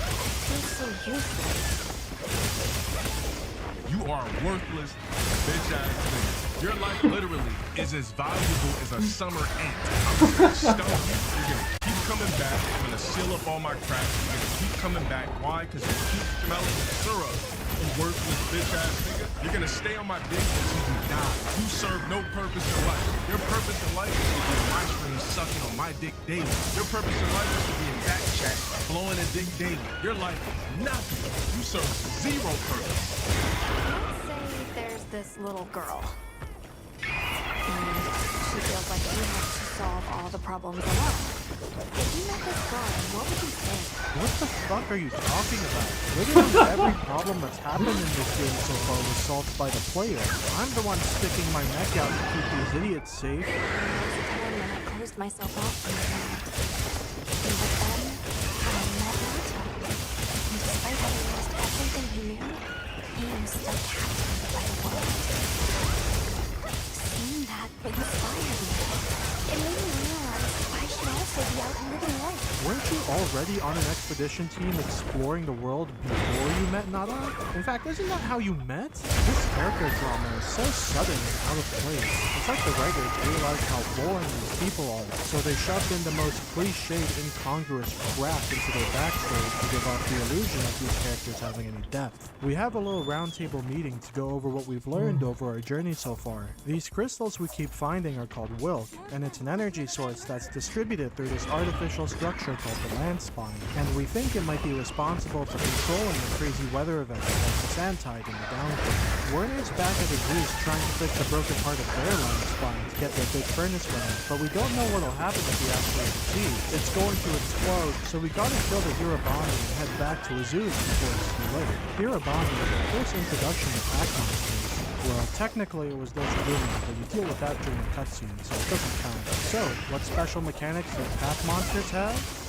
I feel so useless. You are a worthless, bitch-ass nigga. Your life literally is as valuable as a summer ant. I'm gonna stone you. You're gonna keep coming back. I'm gonna seal up all my cracks. You're gonna keep coming back. Why? Because you keep smelling syrup. You worthless, bitch-ass nigga. You're gonna stay on my dick until you die. You serve no purpose in life. Your purpose in life is to be on my stream sucking on my dick daily. Your purpose in life is to be in back chat blowing a dick daily. Your life is nothing. You serve zero purpose. Let's say there's this little girl. And she feels like you have to solve all the problems alone. If you met this girl, what would you think? What the fuck are you talking about? Literally every problem that's happened in this game so far was solved by the player. I'm the one sticking my neck out to keep these idiots safe. There was a time when I closed myself off from the world. But then, I met Nato. And despite having lost everything he knew, he was still captivated by the world. Seeing that inspired me. It made me realize I should also be out and living life. Weren't you already on an expedition team exploring the world before you met Nada? In fact, isn't that how you met? This character drama is so sudden and out of place. It's like the writers realized how boring these people are, so they shoved in the most cliched, incongruous crap into their backstory to give off the illusion of these characters having any depth. We have a little roundtable meeting to go over what we've learned over our journey so far. These crystals we keep finding are called Wilk, and it's an energy source that's distributed through this artificial structure called the land spawning, and we think it might be responsible for controlling the crazy weather events like the sand tide and the downpour. Werner's back at the Zeus trying to fix the broken part of their land spawning to get their big furnace running, but we don't know what'll happen if we actually succeed. It's going to explode, so we gotta kill the Hirabani and head back to Zeus before it's too late. Hirabani is the first introduction of pack monsters. Well, technically it was those Lumi, but you deal with that during the cutscene, so it doesn't count. So, what special mechanics do pack monsters have?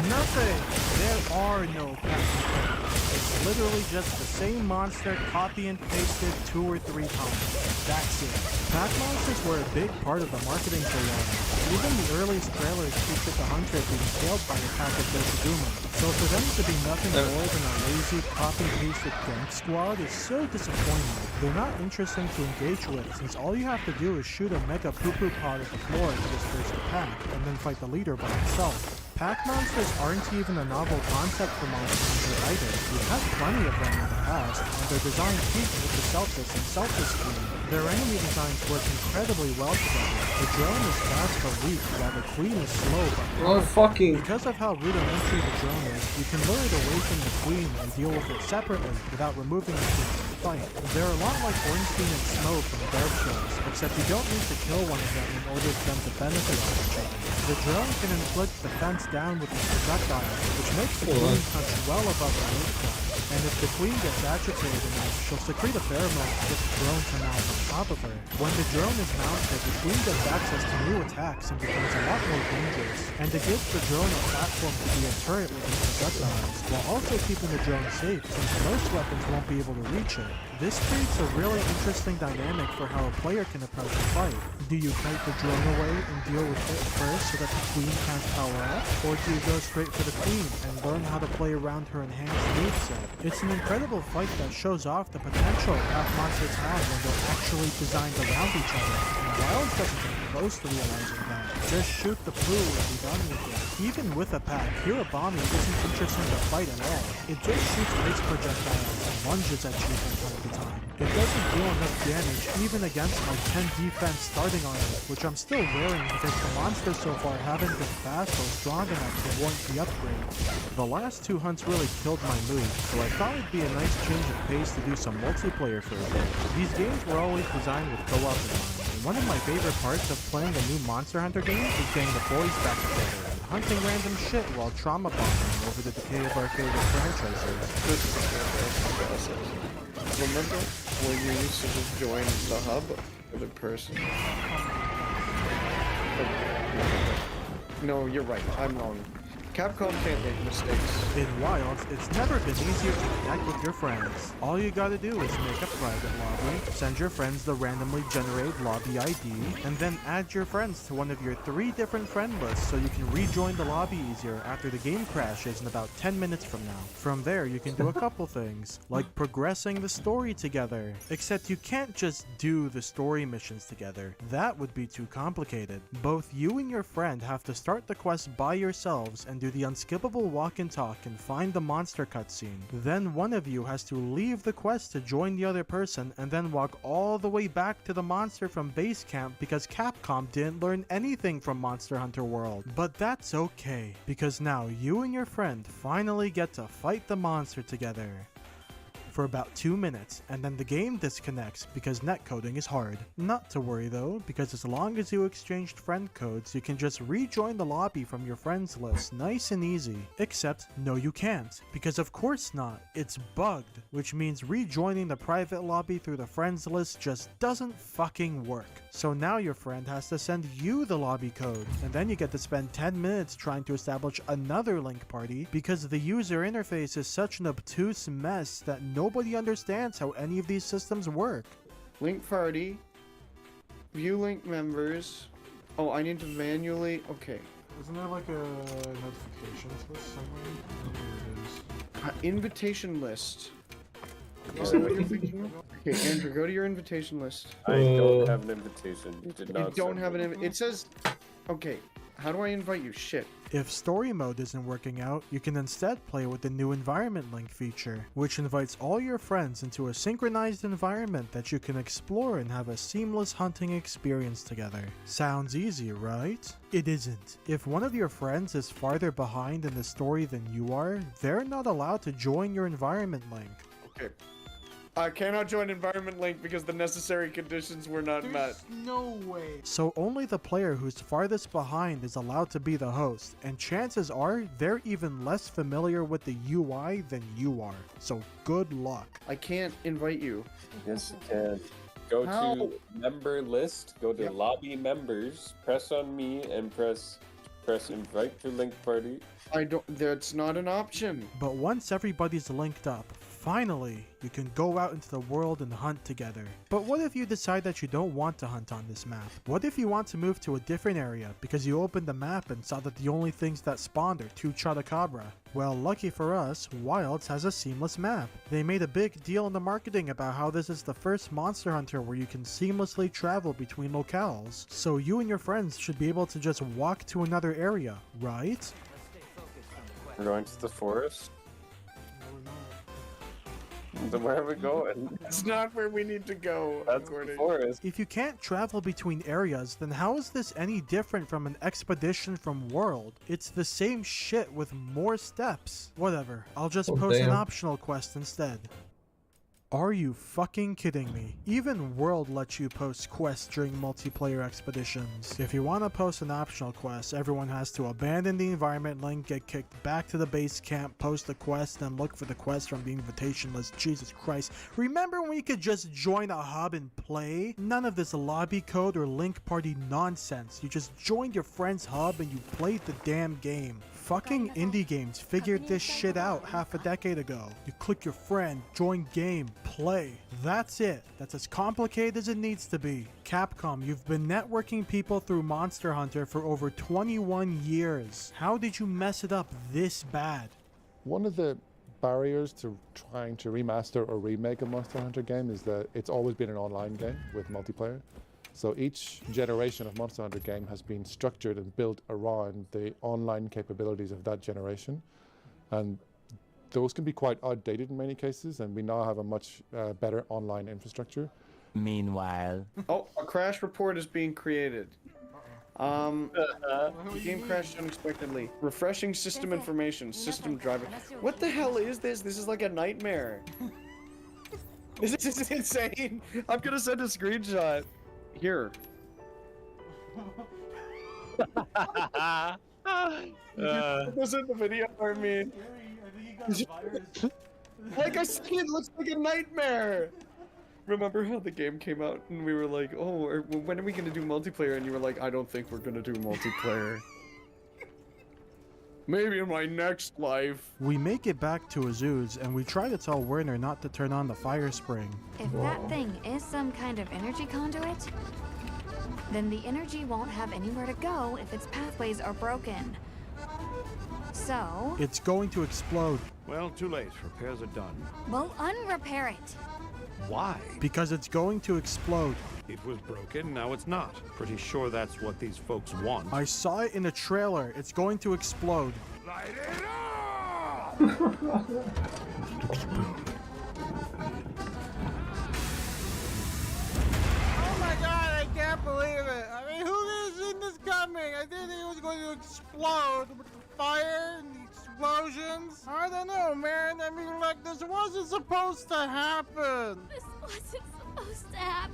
Nothing! There are no pack mechanics. It's literally just the same monster copy and pasted 2 or 3 times. That's it. Pack monsters were a big part of the marketing for Yara. Even the earliest trailers featured the hunter being killed by a pack of Doshiguma. So for them to be nothing more than a lazy copy-pasted gank squad is so disappointing. They're not interesting to engage with, since all you have to do is shoot a mega poo-poo pod at the floor to disperse the pack, and then fight the leader by himself. Pack monsters aren't even a novel concept for Monster Hunter either. We've had plenty of them in the past, and their designs peak with the Celtis and Celtis scheme. Their enemy designs work incredibly well together. The drone is fast but weak, while the queen is slow but powerful. Because of how rudimentary the drone is, you can lure it away from the queen and deal with it separately without removing it from the fight. They're a lot like Ornstein and Snow from Dark Souls, except you don't need to kill one of them in order for them to benefit off each other. The drone can inflict defense down with its projectiles, which makes the queen punch well above the weight class. And if the queen gets agitated enough, she'll secrete a pheromone to get the drone to mount on top of her. When the drone is mounted, the queen gets access to new attacks and becomes a lot more dangerous. And it gives the drone a platform to be a turret with its projectiles, while also keeping the drone safe since most weapons won't be able to reach it. This creates a really interesting dynamic for how a player can approach a fight. Do you kite the drone away and deal with it first so that the queen can't power up? Or do you go straight for the queen and learn how to play around her enhanced moveset? It's an incredible fight that shows off the potential pack monsters have when they're actually designed around each other. And Wilds doesn't come close to realizing that. Just shoot the blue and be done with it. Even with a pack, Hirabami isn't interesting to fight at all. It just shoots ice projectiles and lunges at you from time to time. It doesn't do enough damage even against my 10 defense starting on it, which I'm still wearing because the monsters so far haven't been fast or strong enough to warrant the upgrade. The last 2 hunts really killed my mood, so I thought it'd be a nice change of pace to do some multiplayer for a bit. These games were always designed with co-op in mind, and one of my favorite parts of playing a new Monster Hunter game is getting the boys back together and hunting random shit while trauma bonding over the decay of our favorite franchises. This is a fantastic process. Remember when you used to just join the hub with a person? No, you're right. I'm wrong. Capcom can't make mistakes. In Wilds, it's never been easier to connect with your friends. All you gotta do is make a private lobby, send your friends the randomly generated lobby ID, and then add your friends to one of your 3 different friend lists so you can rejoin the lobby easier after the game crashes in about 10 minutes from now. From there, you can do a couple things, like progressing the story together. Except you can't just do the story missions together. That would be too complicated. Both you and your friend have to start the quest by yourselves and do the unskippable walk and talk and find the monster cutscene. Then one of you has to leave the quest to join the other person and then walk all the way back to the monster from base camp because Capcom didn't learn anything from Monster Hunter World. But that's okay, because now you and your friend finally get to fight the monster together for about 2 minutes, and then the game disconnects because netcoding is hard. Not to worry though, because as long as you exchanged friend codes, you can just rejoin the lobby from your friends list nice and easy. Except, no you can't, because of course not, it's bugged, which means rejoining the private lobby through the friends list just doesn't fucking work. So now your friend has to send you the lobby code, and then you get to spend 10 minutes trying to establish another link party because the user interface is such an obtuse mess that nobody understands how any of these systems work. Link party. View link members. Oh, I need to manually... Okay. Isn't there like a notifications list somewhere? Here it is. Invitation list. Is that what you're thinking of? Okay, Andrew, go to your invitation list. I don't have an invitation. You did not. You don't have an invitation. It says... Okay, how do I invite you? Shit. If story mode isn't working out, you can instead play with the new environment link feature, which invites all your friends into a synchronized environment that you can explore and have a seamless hunting experience together. Sounds easy, right? It isn't. If one of your friends is farther behind in the story than you are, they're not allowed to join your environment link. Okay. I cannot join Environment Link because the necessary conditions were not met. No way. So only the player who's farthest behind is allowed to be the host, and chances are they're even less familiar with the UI than you are. So good luck. I can't invite you. Yes, you can. Go How? to member list, go to lobby members, press on me, and press invite to link party. That's not an option. But once everybody's linked up, finally, you can go out into the world and hunt together. But what if you decide that you don't want to hunt on this map? What if you want to move to a different area because you opened the map and saw that the only things that spawned are 2 Chotacabra? Well, lucky for us, Wilds has a seamless map. They made a big deal in the marketing about how this is the first Monster Hunter where you can seamlessly travel between locales. So you and your friends should be able to just walk to another area, right? We're going to the forest. Then where are we going? It's not where we need to go. That's the forest. If you can't travel between areas, then how is this any different from an expedition from World? It's the same shit with more steps. Whatever, I'll just post an optional quest instead. Are you fucking kidding me? Even World lets you post quests during multiplayer expeditions. If you want to post an optional quest, everyone has to abandon the environment link, get kicked back to the base camp, post the quest, then look for the quest from the invitation list. Jesus Christ. Remember when you could just join a hub and play? None of this lobby code or link party nonsense. You just joined your friend's hub and you played the damn game. Fucking indie games figured this shit out half a decade ago. You click your friend, join game, play. That's it. That's as complicated as it needs to be. Capcom, you've been networking people through Monster Hunter for over 21 years. How did you mess it up this bad? One of the barriers to trying to remaster or remake a Monster Hunter game is that it's always been an online game with multiplayer. So each generation of Monster Hunter game has been structured and built around the online capabilities of that generation. And those can be quite outdated in many cases, and we now have a much better online infrastructure. Meanwhile... Oh, a crash report is being created. The game crashed unexpectedly. Refreshing system information, system driver. What the hell is this? This is like a nightmare. This is insane. I'm gonna send a screenshot. Here. This in the video, I mean. Like I said, it looks like a nightmare. Remember how the game came out and we were like, oh, when are we gonna do multiplayer? And you were like, I don't think we're gonna do multiplayer. Maybe in my next life. We make it back to Azuz and we try to tell Werner not to turn on the fire spring. If that thing is some kind of energy conduit, then the energy won't have anywhere to go if its pathways are broken. So... It's going to explode. Well, too late. Repairs are done. we'll unrepair it. Why? Because it's going to explode. It was broken, now it's not. Pretty sure that's what these folks want. I saw it in the trailer. It's going to explode. Light it up! Oh my god, I can't believe it. I mean, who could have seen this coming? I didn't think it was going to explode with the fire and the explosions. I don't know, man. I mean, like, this wasn't supposed to happen. This wasn't supposed to happen.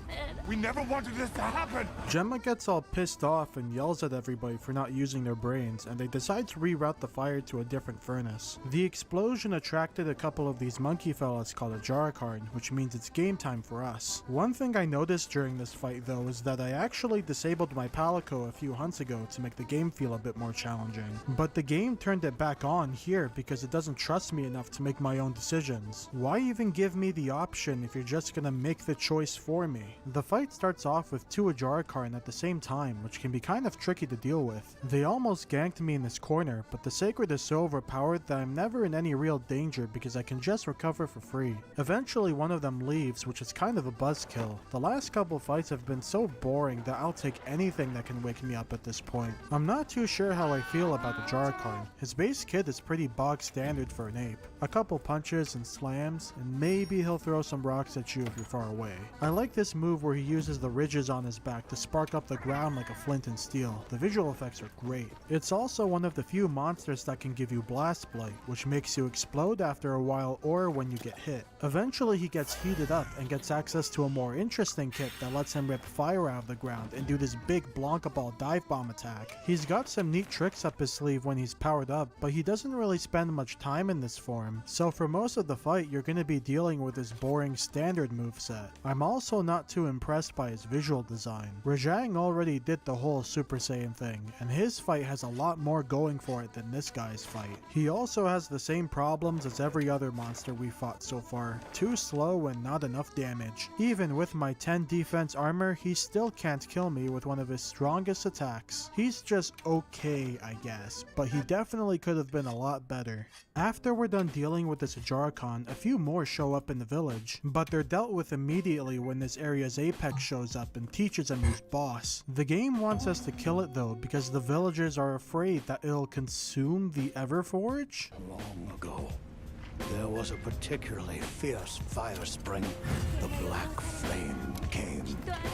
We never wanted this to happen! Gemma gets all pissed off and yells at everybody for not using their brains, and they decide to reroute the fire to a different furnace. The explosion attracted a couple of these monkey fellas called a Jarakarn, which means it's game time for us. One thing I noticed during this fight though is that I actually disabled my Palico a few hunts ago to make the game feel a bit more challenging. But the game turned it back on here because it doesn't trust me enough to make my own decisions. Why even give me the option if you're just gonna make the choice choice for me. The fight starts off with two HR851 at the same time, which can be kind of tricky to deal with. They almost ganked me in this corner, but the Sacred is so overpowered that I'm never in any real danger because I can just recover for free. Eventually one of them leaves, which is kind of a buzzkill. The last couple fights have been so boring that I'll take anything that can wake me up at this point. I'm not too sure how I feel about the HR851. His base kit is pretty bog standard for an ape. A couple punches and slams, and maybe he'll throw some rocks at you if you're far away. I like this move where he uses the ridges on his back to spark up the ground like a flint and steel. The visual effects are great. It's also one of the few monsters that can give you blast blight, which makes you explode after a while or when you get hit. Eventually he gets heated up and gets access to a more interesting kit that lets him rip fire out of the ground and do this big Blanca Ball dive bomb attack. He's got some neat tricks up his sleeve when he's powered up, but he doesn't really spend much time in this form, so for most of the fight you're going to be dealing with his boring standard moveset. I'm also not too impressed by his visual design. Rajang already did the whole Super Saiyan thing, and his fight has a lot more going for it than this guy's fight. He also has the same problems as every other monster we fought so far. Too slow and not enough damage. Even with my 10 defense armor, he still can't kill me with one of his strongest attacks. He's just okay, I guess, but he definitely could have been a lot better. After we're done dealing with this HR851, a few more show up in the village, but they're dealt with immediately when this area's apex shows up and teaches him who's boss. The game wants us to kill it though, because the villagers are afraid that it'll consume the Everforge? Long ago, there was a particularly fierce fire spring. The Black Flame came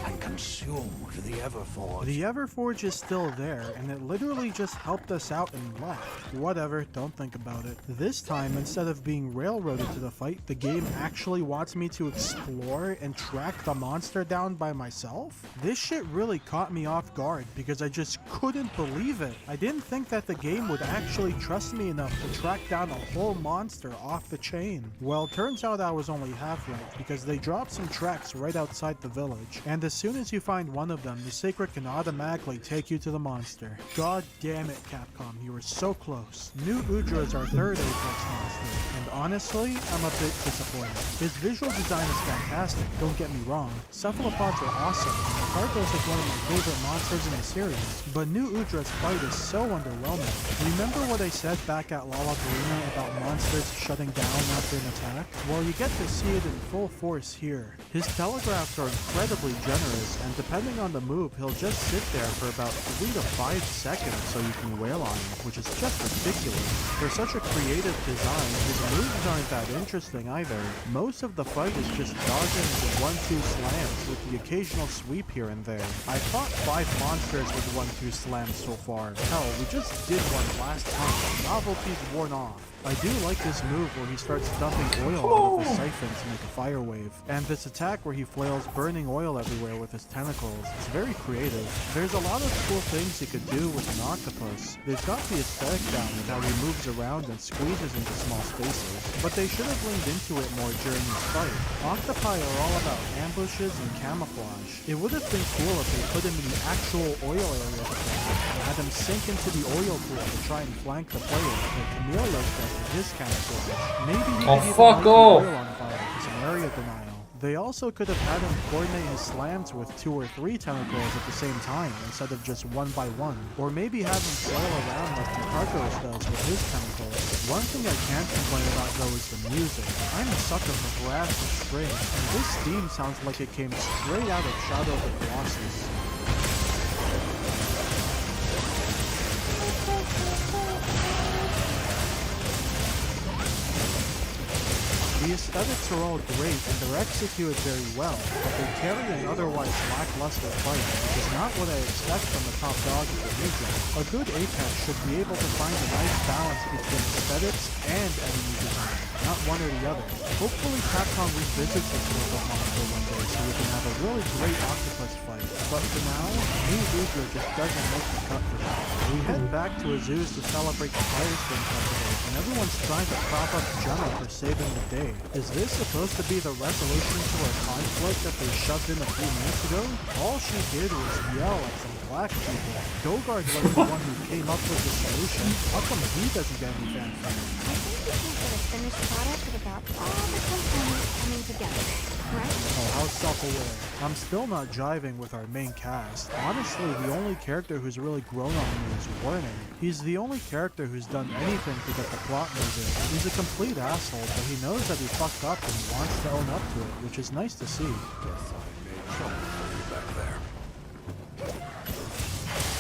and consumed the Everforge. The Everforge is still there, and it literally just helped us out and left. Whatever, don't think about it. This time, instead of being railroaded to the fight, the game actually wants me to explore and track the monster down by myself? This shit really caught me off guard, because I just couldn't believe it. I didn't think that the game would actually trust me enough to track down a whole monster off the chain. Well, turns out I was only half right, because they dropped some tracks right outside the village, and as soon as you find one of them, the Sacred can automatically take you to the monster. God damn it, Capcom, you were so close. New Udra is our third Apex monster, and honestly, I'm a bit disappointed. His visual design is fantastic, don't get me wrong. Cephalopods are awesome, and Cargos is one of my favorite monsters in the series, but New Udra's fight is so underwhelming. Remember what I said back at Lollapalooza about monsters shutting down after an attack? Well, you get to see it in full force here. His telegraphs are incredibly generous, and depending on the move, he'll just sit there for about 3 to 5 seconds so you can wail on him, which is just ridiculous. For such a creative design, his moves aren't that interesting either. Most of the fight is just dodging the 1-2 slams with the occasional sweep here and there. I fought 5 monsters with 1-2 slams so far. Hell, we just did one last time. Novelty's worn off. I do like this move where he starts dumping oil out of his siphon to make a fire wave, and this attack where he flails burning oil everywhere with his tentacles. It's very creative. There's a lot of cool things he could do with an octopus. They've got the aesthetic down with how he moves around and squeezes into small spaces, but they should have leaned into it more during this fight. Octopi are all about ambushes and camouflage. It would have been cool if they put him in the actual oil area of the fight, and had him sink into the oil pool to try and flank the player, like Camille does his camouflage. Maybe he could even light the oil on fire for some area denial. They also could have had him coordinate his slams with 2 or 3 tentacles at the same time instead of just 1 by 1. Or maybe have him flail around like Cargos does with his tentacles. One thing I can't complain about though is the music. I'm a sucker for brass and strings, and this theme sounds like it came straight out of Shadow of the Colossus. The aesthetics are all great and they're executed very well, but they carry an otherwise lackluster fight, which is not what I expect from the top dog of the region. A good Apex should be able to find a nice balance between aesthetics and enemy design, not one or the other. Hopefully Capcom revisits this robot monster one day so we can have a really great octopus fight, but for now, New Udra just doesn't make the cut for that. We head back to Azuz to celebrate the Fire Spring Festival, and everyone's trying to prop up Jenna for saving the day. Is this supposed to be the resolution to our conflict that they shoved in a few minutes ago? All she did was yell at some black people. Dogard was the one who came up with the solution. How come he doesn't get any fanfare? I think we can get a finished product without all the components coming together. Oh, how self-aware. I'm still not jiving with our main cast. Honestly, the only character who's really grown on me is Warning. He's the only character who's done anything to get the plot moving. He's a complete asshole, but he knows that he fucked up and wants to own up to it, which is nice to see. Guess I made trouble for you back there.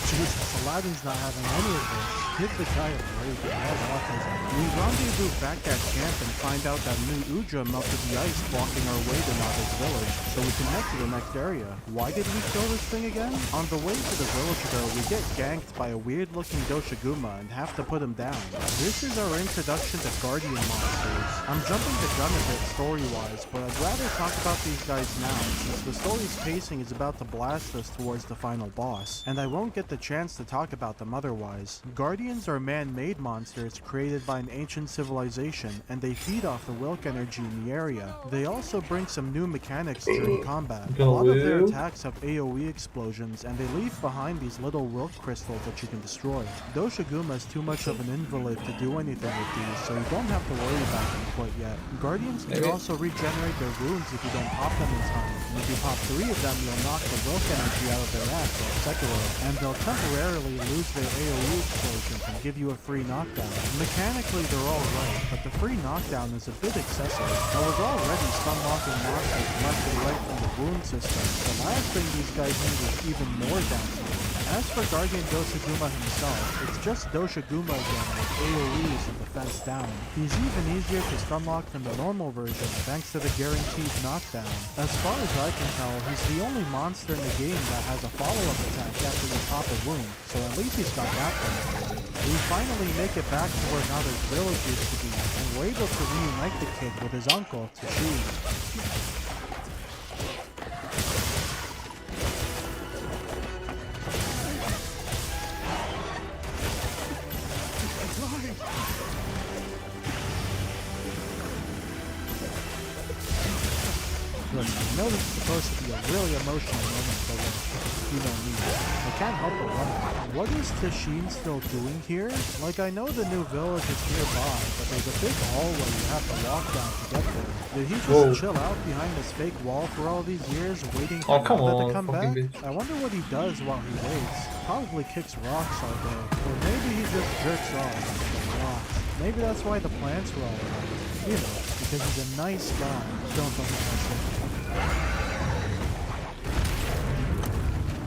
Jesus, Aladdin's not having any of this. Give the guy a break. We rendezvous back at camp and find out that new Udra melted the ice blocking our way to Nada's village, so we can head to the next area. Why did we kill this thing again? On the way to the village though, we get ganked by a weird looking Doshiguma and have to put him down. This is our introduction to Guardian monsters. I'm jumping the gun a bit story-wise, but I'd rather talk about these guys now, since the story's pacing is about to blast us towards the final boss, and I won't get the chance to talk about them otherwise. Guardians are man-made monsters created by an ancient civilization, and they feed off the Wilk energy in the area. They also bring some new mechanics during combat. A lot of their attacks have AoE explosions, and they leave behind these little Wilk crystals that you can destroy. Doshiguma is too much of an invalid to do anything with these, so you don't have to worry about them quite yet. Guardians can also regenerate their wounds if you don't pop them in time. And if you pop 3 of them, you'll knock the Wilk energy out of their ass like Sekiro, and they'll temporarily lose their AoE explosions and give you a free knockdown. Mechanically, they're all right, but the free knockdown is a bit excessive. I was already stun-locking monsters left and right from the wound system. The last thing these guys need is even more downtime. As for Guardian Doshiguma himself, it's just Doshiguma again with AoEs and defense down. He's even easier to stunlock than the normal version thanks to the guaranteed knockdown. As far as I can tell, he's the only monster in the game that has a follow-up attack after you pop a wound, so at least he's got that going. We finally make it back to where Nada's village used to be, and we're able to reunite the kid with his uncle, Tashin. Listen, I know this is supposed to be a really emotional moment, but you don't need it. I can't help but wonder, what is Tashin still doing here? Like, I know the new village is nearby, but there's a big hallway you have to walk down to get there. Did he just chill out behind this fake wall for all these years, waiting for Nada to come back? I wonder what he does while he waits. Probably kicks rocks all day. Or maybe he just jerks off with rocks. Maybe that's why the plants were all around. You know, because he's a nice guy. Don't think that's it.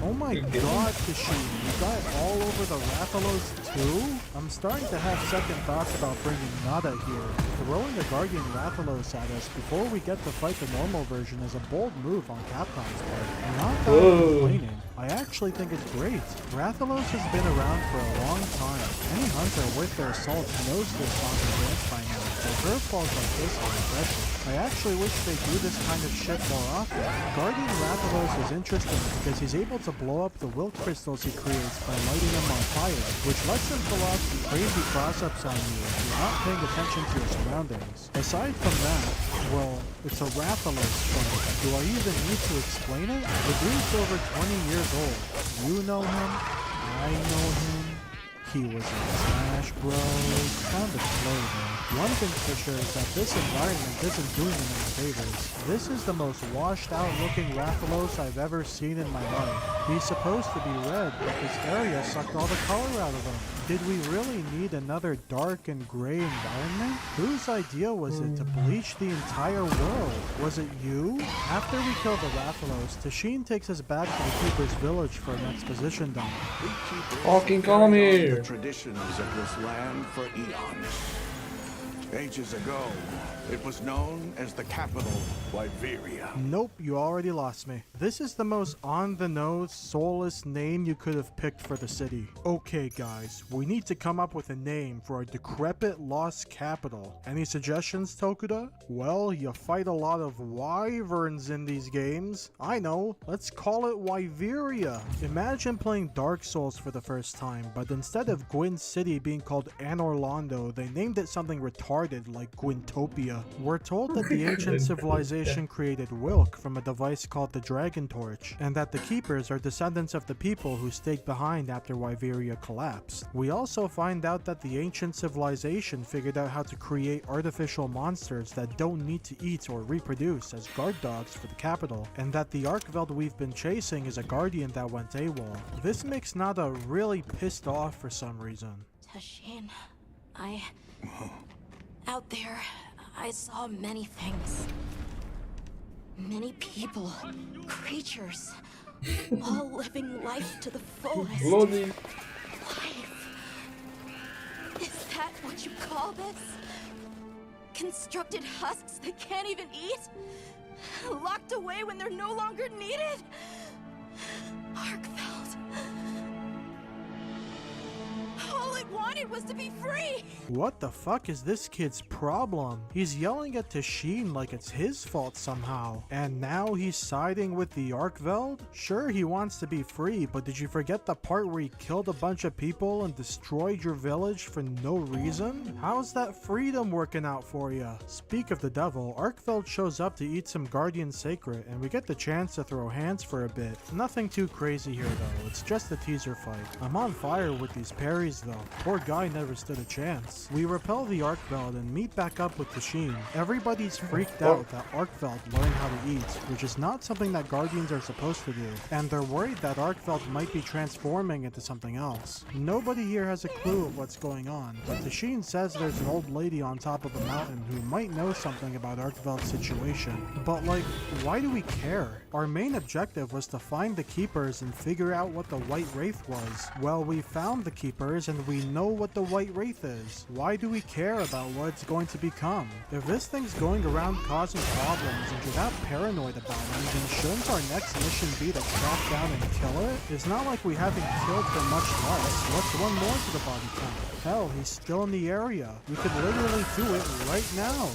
Oh my god, Tashin, you got it all over the Rathalos too? I'm starting to have second thoughts about bringing Nada here. Throwing the Guardian Rathalos at us before we get to fight the normal version is a bold move on Capcom's part. Not that I'm complaining. I actually think it's great. Rathalos has been around for a long time. Any hunter worth their salt knows this song and dance by now, so curveballs like this are impressive. I actually wish they do this kind of shit more often. Guardian Rathalos is interesting because he's able to blow up the Wilk crystals he creates by lighting them on fire, which lets him pull off some crazy cross-ups on you if you're not paying attention to your surroundings. Aside from that, well, it's a Rathalos fight. Do I even need to explain it? The dude's over 20 years old. You know him, I know him. He was in Smash Bros. Kind of slow though. One thing's for sure is that this environment isn't doing him any favors. This is the most washed out looking Rathalos I've ever seen in my life. He's supposed to be red, but this area sucked all the color out of him. Did we really need another dark and gray environment? Whose idea was it to bleach the entire world? Was it you? After we kill the Rathalos, Tashin takes us back to the Keeper's village for an exposition dump. Fucking come here! The traditions of this land for eons. Ages ago, it was known as the capital, Wyveria. Nope, you already lost me. This is the most on-the-nose, soulless name you could have picked for the city. Okay guys, we need to come up with a name for a decrepit, lost capital. Any suggestions, Tokuda? Well, you fight a lot of wyverns in these games. I know, let's call it Wyveria. Imagine playing Dark Souls for the first time, but instead of Gwyn City being called Anorlando, they named it something retarded retarded like Gwintopia. We're told that the ancient civilization created Wilk from a device called the Dragon Torch, and that the Keepers are descendants of the people who stayed behind after Wyveria collapsed. We also find out that the ancient civilization figured out how to create artificial monsters that don't need to eat or reproduce as guard dogs for the capital, and that the Arkveld we've been chasing is a guardian that went AWOL. This makes Nada really pissed off for some reason. Tashin, out there, I saw many things. Many people, creatures, all living life to the fullest. Bloody. Life. Is that what you call this? Constructed husks that can't even eat? Locked away when they're no longer needed? Arkveld. All it wanted was to be free! What the fuck is this kid's problem? He's yelling at Tashin like it's his fault somehow. And now he's siding with the Arkveld? Sure, he wants to be free, but did you forget the part where he killed a bunch of people and destroyed your village for no reason? How's that freedom working out for you? Speak of the devil, Arkveld shows up to eat some Guardian Sacred, and we get the chance to throw hands for a bit. Nothing too crazy here though, it's just a teaser fight. I'm on fire with these parries though. Poor guy never stood a chance. We repel the Arkveld and meet back up with Tashin. Everybody's freaked out that Arkveld learned how to eat, which is not something that Guardians are supposed to do, and they're worried that Arkveld might be transforming into something else. Nobody here has a clue of what's going on, but Tashin says there's an old lady on top of a mountain who might know something about Arkveld's situation. But like, why do we care? Our main objective was to find the Keepers and figure out what the White Wraith was. Well, we found the Keepers and we know what the White Wraith is. Why do we care about what it's going to become? If this thing's going around causing problems and you're that paranoid about it, then shouldn't our next mission be to track down and kill it? It's not like we haven't killed for much less. What's one more to the body count? Hell, he's still in the area. We could literally do it right now.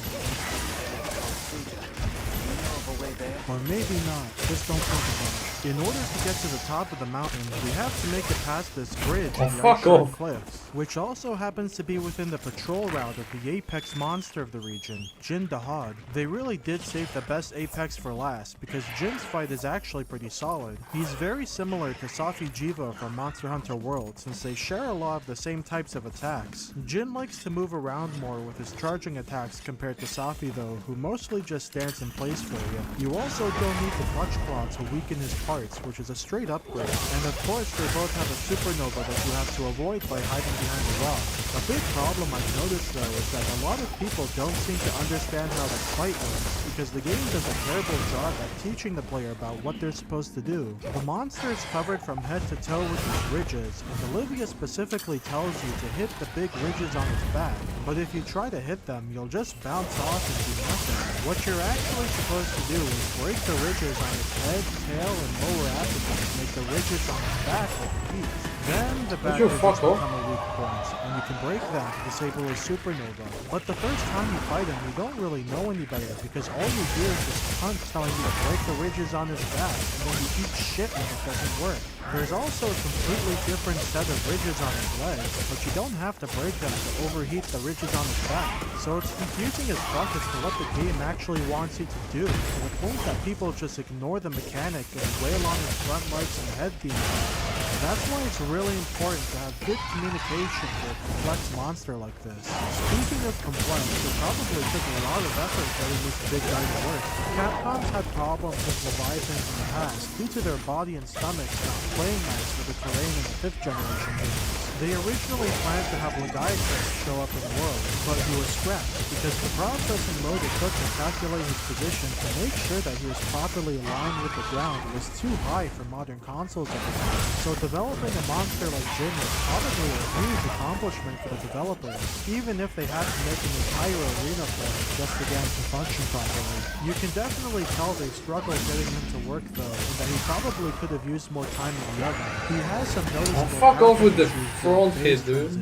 Or maybe not, just don't think about it. In order to get to the top of the mountain, we have to make it past this bridge in the ice cliffs, which also happens to be within the patrol route of the apex monster of the region, Jin Dahad. They really did save the best apex for last, because Jin's fight is actually pretty solid. He's very similar to Safi Jiva from Monster Hunter World, since they share a lot of the same types of attacks. Jin likes to move around more with his charging attacks compared to Safi though, who mostly just stands in place for you. You also don't need the Clutch Claw to weaken his parts, which is a straight upgrade. And of course, they both have a supernova that you have to avoid by hiding behind a rock. A big problem I've noticed though is that a lot of people don't seem to understand how the fight works, because the game does a terrible job at teaching the player about what they're supposed to do. The monster is covered from head to toe with these ridges, and Olivia specifically tells you to hit the big ridges on its back, but if you try to hit them, you'll just bounce off and do nothing. What you're actually supposed to do is break the ridges on its head, tail, and lower abdomen to make the ridges on its back like feet. Then the back ridges become a weak point, and you can break them to disable his supernova. But the first time you fight him, you don't really know any better, because all you hear is this cunt telling you to break the ridges on his back, and then you eat shit when it doesn't work. There's also a completely different set of ridges on his legs, but you don't have to break them to overheat the ridges on his back. So it's confusing as fuck as to what the game actually wants you to do, to the point that people just ignore the mechanic and wail on his front legs and head theme. That's why it's really important to have good communication for a complex monster like this. Speaking of complex, it probably took a lot of effort getting this big guy to work. Capcom's had problems with Leviathans in the past due to their body and stomachs not playing nice with the terrain in the 5th generation games. They originally planned to have Leviathan show up in the world, but he was scrapped because the processing mode it took to calculate his position to make sure that he was properly aligned with the ground was too high for modern consoles at the time. So developing a monster like Jin was probably a huge accomplishment for the developers, even if they had to make an entire arena for it just to get him to function properly. You can definitely tell they struggled getting him to work though, and that he probably could have used more time in the oven. He has some noticeable fuck off with the front hit, dude.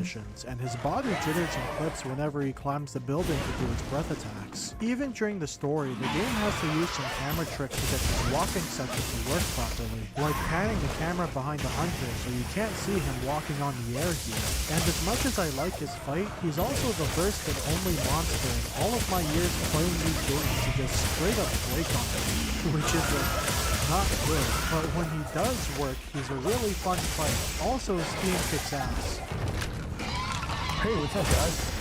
And his body jitters and clips whenever he climbs the building to do his breath attacks. Even during the story, the game has to use some camera tricks to get his walking section to work properly, like panning the camera behind the hunter, so you can't see him walking on the air here. And as much as I like his fight, he's also the first and only monster in all of my years playing these games to just straight up break on him, which is not good, but when he does work, he's a really fun fight. Also, his team kicks ass. Hey, what's up, guys?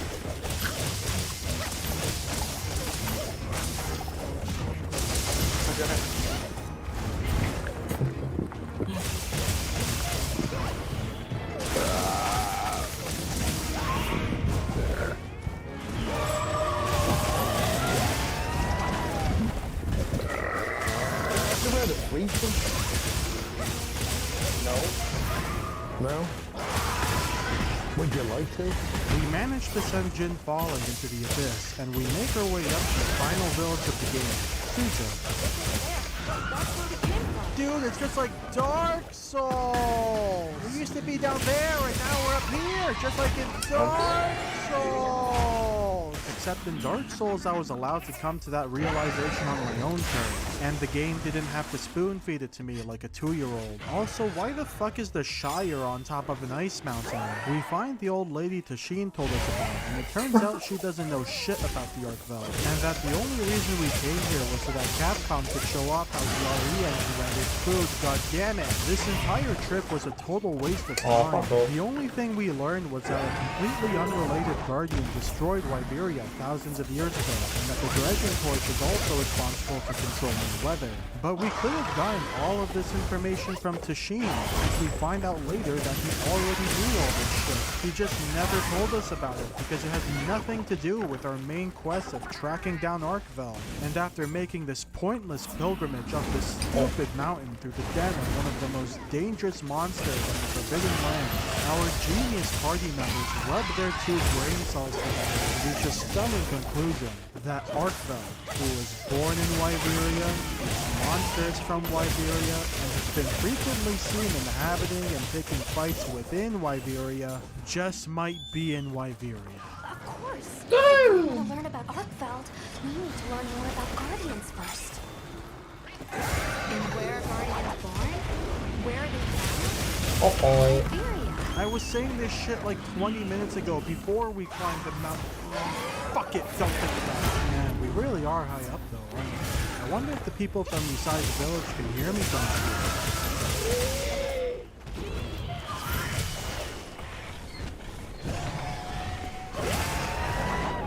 No? Would you like to? We managed to send Jin falling into the abyss, and we make our way up to the final village of the game, Suja. Dude, it's just like Dark Souls! We used to be down there, and now we're up here, just like in Dark Souls! Except in Dark Souls, I was allowed to come to that realization on my own terms, and the game didn't have to spoon feed it to me like a 2-year-old. Also, why the fuck is the Shire on top of an ice mountain? We find the old lady Tashin told us about, and it turns out she doesn't know shit about the Arkveld, and that the only reason we came here was so that Capcom could show off how the RE engine rendered food. God damn it, this entire trip was a total waste of time. The only thing we learned was that a completely unrelated Guardian destroyed Wyberia thousands of years ago, and that the Dragon Torch is also responsible for controlling weather. But we could have gotten all of this information from Tashin, since we find out later that he already knew all this shit. He just never told us about it, because it has nothing to do with our main quest of tracking down Arkveld. And after making this pointless pilgrimage up this stupid mountain through the den of one of the most dangerous monsters in the Forbidden Lands, our genius party members rubbed their 2 brain cells together to reach a stunning conclusion that Arkveld, who was born in Wyberia, eats monsters from Wyberia, and has been frequently seen inhabiting and taking fights within Wyberia, just might be in Wyberia. Of course. If we want to learn about Arkveld, we need to learn more about Guardians first. And where are Guardians born? Where are they found? Wyberia. I was saying this shit like 20 minutes ago before we climbed the mountain. Fuck it, don't think about it. Man, we really are high up though, aren't we? I wonder if the people from beside the village can hear me from here.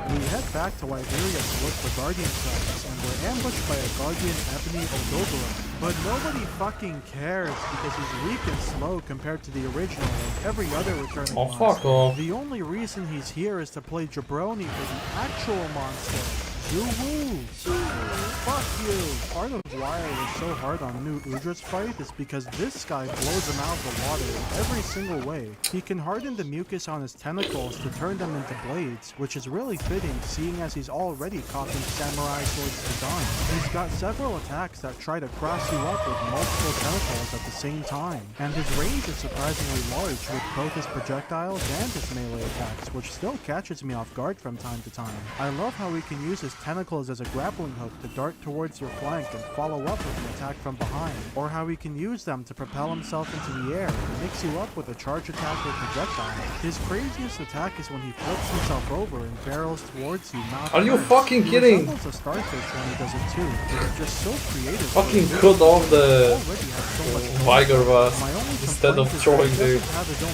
We head back to Wyberia to look for Guardian tracks, and we're ambushed by a Guardian Ebony Odobara. But nobody fucking cares because he's weak and slow compared to the original and every other returning monster. Fuck off. The only reason he's here is to play Jabroni for the actual monster. Zoo-woo! Fuck you! Part of why I was so hard on New Udra's fight is because this guy blows him out of the water in every single way. He can harden the mucus on his tentacles to turn them into blades, which is really fitting seeing as he's already copying samurai swords to dawn. He's got several attacks that try to cross you up with multiple tentacles at the same time, and his range is surprisingly large with both his projectiles and his melee attacks, which still catches me off guard from time to time. I love how he can use his tentacles as a grappling hook to dart towards your flank and follow up with an attack from behind, or how he can use them to propel himself into the air and mix you up with a charge attack or projectile. His craziest attack is when he flips himself over and barrels towards you mouth Are you first. fucking He kidding? resembles a starfish when he does it too. It's just so creative. Fucking cut off the Vigorvast instead of throwing the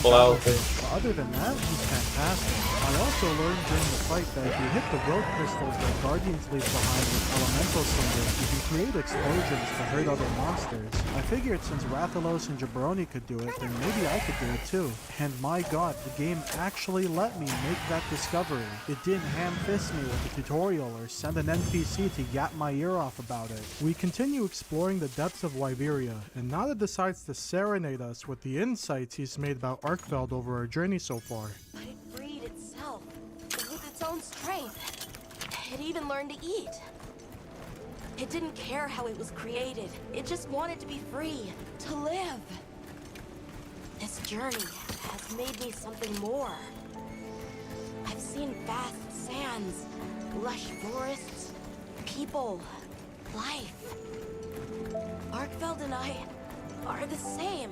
cloud thing. Other than that, he's fantastic. I also learned during the fight that if you hit the will crystals that Guardians leave behind with elemental cinders, you can create explosions to hurt other monsters. I figured since Rathalos and Jabroni could do it, then maybe I could do it too. And my god, the game actually let me make that discovery. It didn't ham-fist me with a tutorial or send an NPC to yap my ear off about it. We continue exploring the depths of Wyberia, and Nada decides to serenade us with the insights he's made about Arkveld over our journey so far. But it freed itself, with its own strength. It even learned to eat. It didn't care how it was created. It just wanted to be free, to live. This journey has made me something more. I've seen vast sands, lush forests, people, life. Arkveld and I are the same.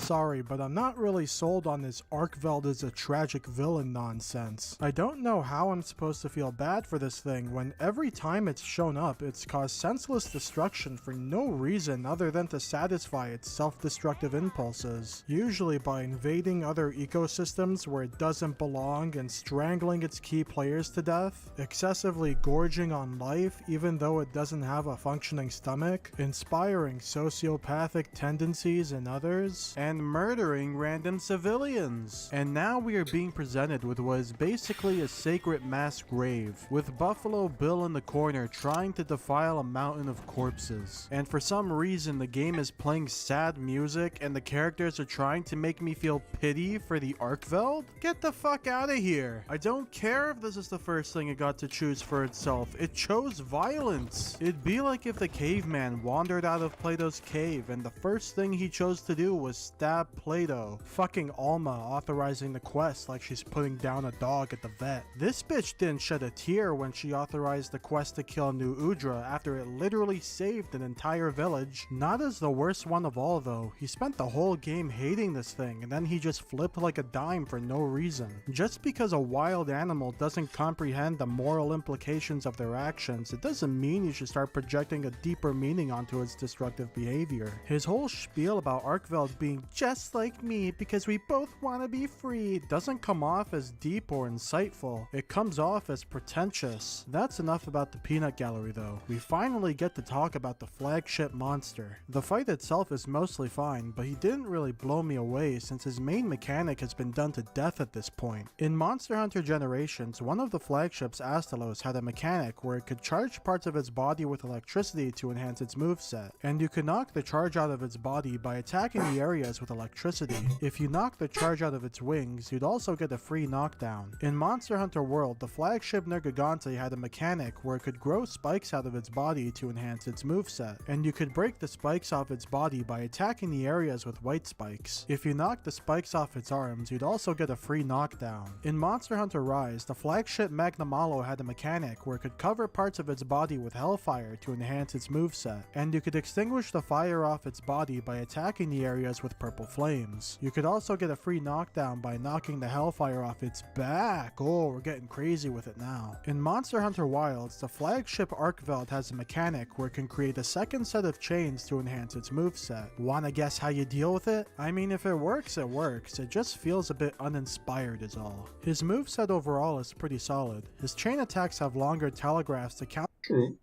sorry, but I'm not really sold on this Arkveld is a tragic villain nonsense. I don't know how I'm supposed to feel bad for this thing when every time it's shown up, it's caused senseless destruction for no reason other than to satisfy its self-destructive impulses, usually by invading other ecosystems where it doesn't belong and strangling its key players to death, excessively gorging on life even though it doesn't have a functioning stomach, inspiring sociopathic tendencies in others, and murdering random civilians. And now we are being presented with what is basically a sacred mass grave, with Buffalo Bill in the corner trying to defile a mountain of corpses. And for some reason the game is playing sad music and the characters are trying to make me feel pity for the Arkveld? Get the fuck out of here. I don't care if this is the first thing it got to choose for itself. It chose violence. It'd be like if the caveman wandered out of Plato's cave and the first thing he chose to do was stab Plato. Fucking Alma authorizing the quest like she's putting down a dog at the vet. This bitch didn't shed a tear when she authorized the quest to kill New Udra after it literally saved an entire village. Not as the worst one of all though. He spent the whole game hating this thing and then he just flipped like a dime for no reason. Just because a wild animal doesn't comprehend the moral implications of their actions, it doesn't mean you should start projecting a deeper meaning onto its destructive behavior. His whole spiel about Arkveld being just like me because we both want to be free doesn't come off as deep or insightful. It comes off as pretentious. That's enough about the peanut gallery though. We finally get to talk about the flagship monster. The fight itself is mostly fine, but he didn't really blow me away since his main mechanic has been done to death at this point. In Monster Hunter Generations, one of the flagships, Astalos, had a mechanic where it could charge parts of its body with electricity to enhance its moveset, and you could knock the charge out of its body by attacking the areas with electricity. If you knock the charge out of its wings, you'd also get a free knockdown. In Monster Hunter World, the flagship Nergigante had a mechanic where it could grow spikes out of its body to enhance its moveset, and you could break the spikes off its body by attacking the areas with white spikes. If you knocked the spikes off its arms, you'd also get a free knockdown. In Monster Hunter Rise, the flagship Magnamalo had a mechanic where it could cover parts of its body with hellfire to enhance its moveset, and you could extinguish the fire off its body by attacking the areas with purple flames. You could also get a free knockdown by knocking the hellfire off its back. Oh, we're getting crazy with it now. In Monster Hunter Wilds, the flagship Arkveld has a mechanic where it can create a second set of chains to enhance its moveset. Wanna guess how you deal with it? I mean, if it works, it works. It just feels a bit uninspired is all. His moveset overall is pretty solid. His chain attacks have longer telegraphs to counter. True.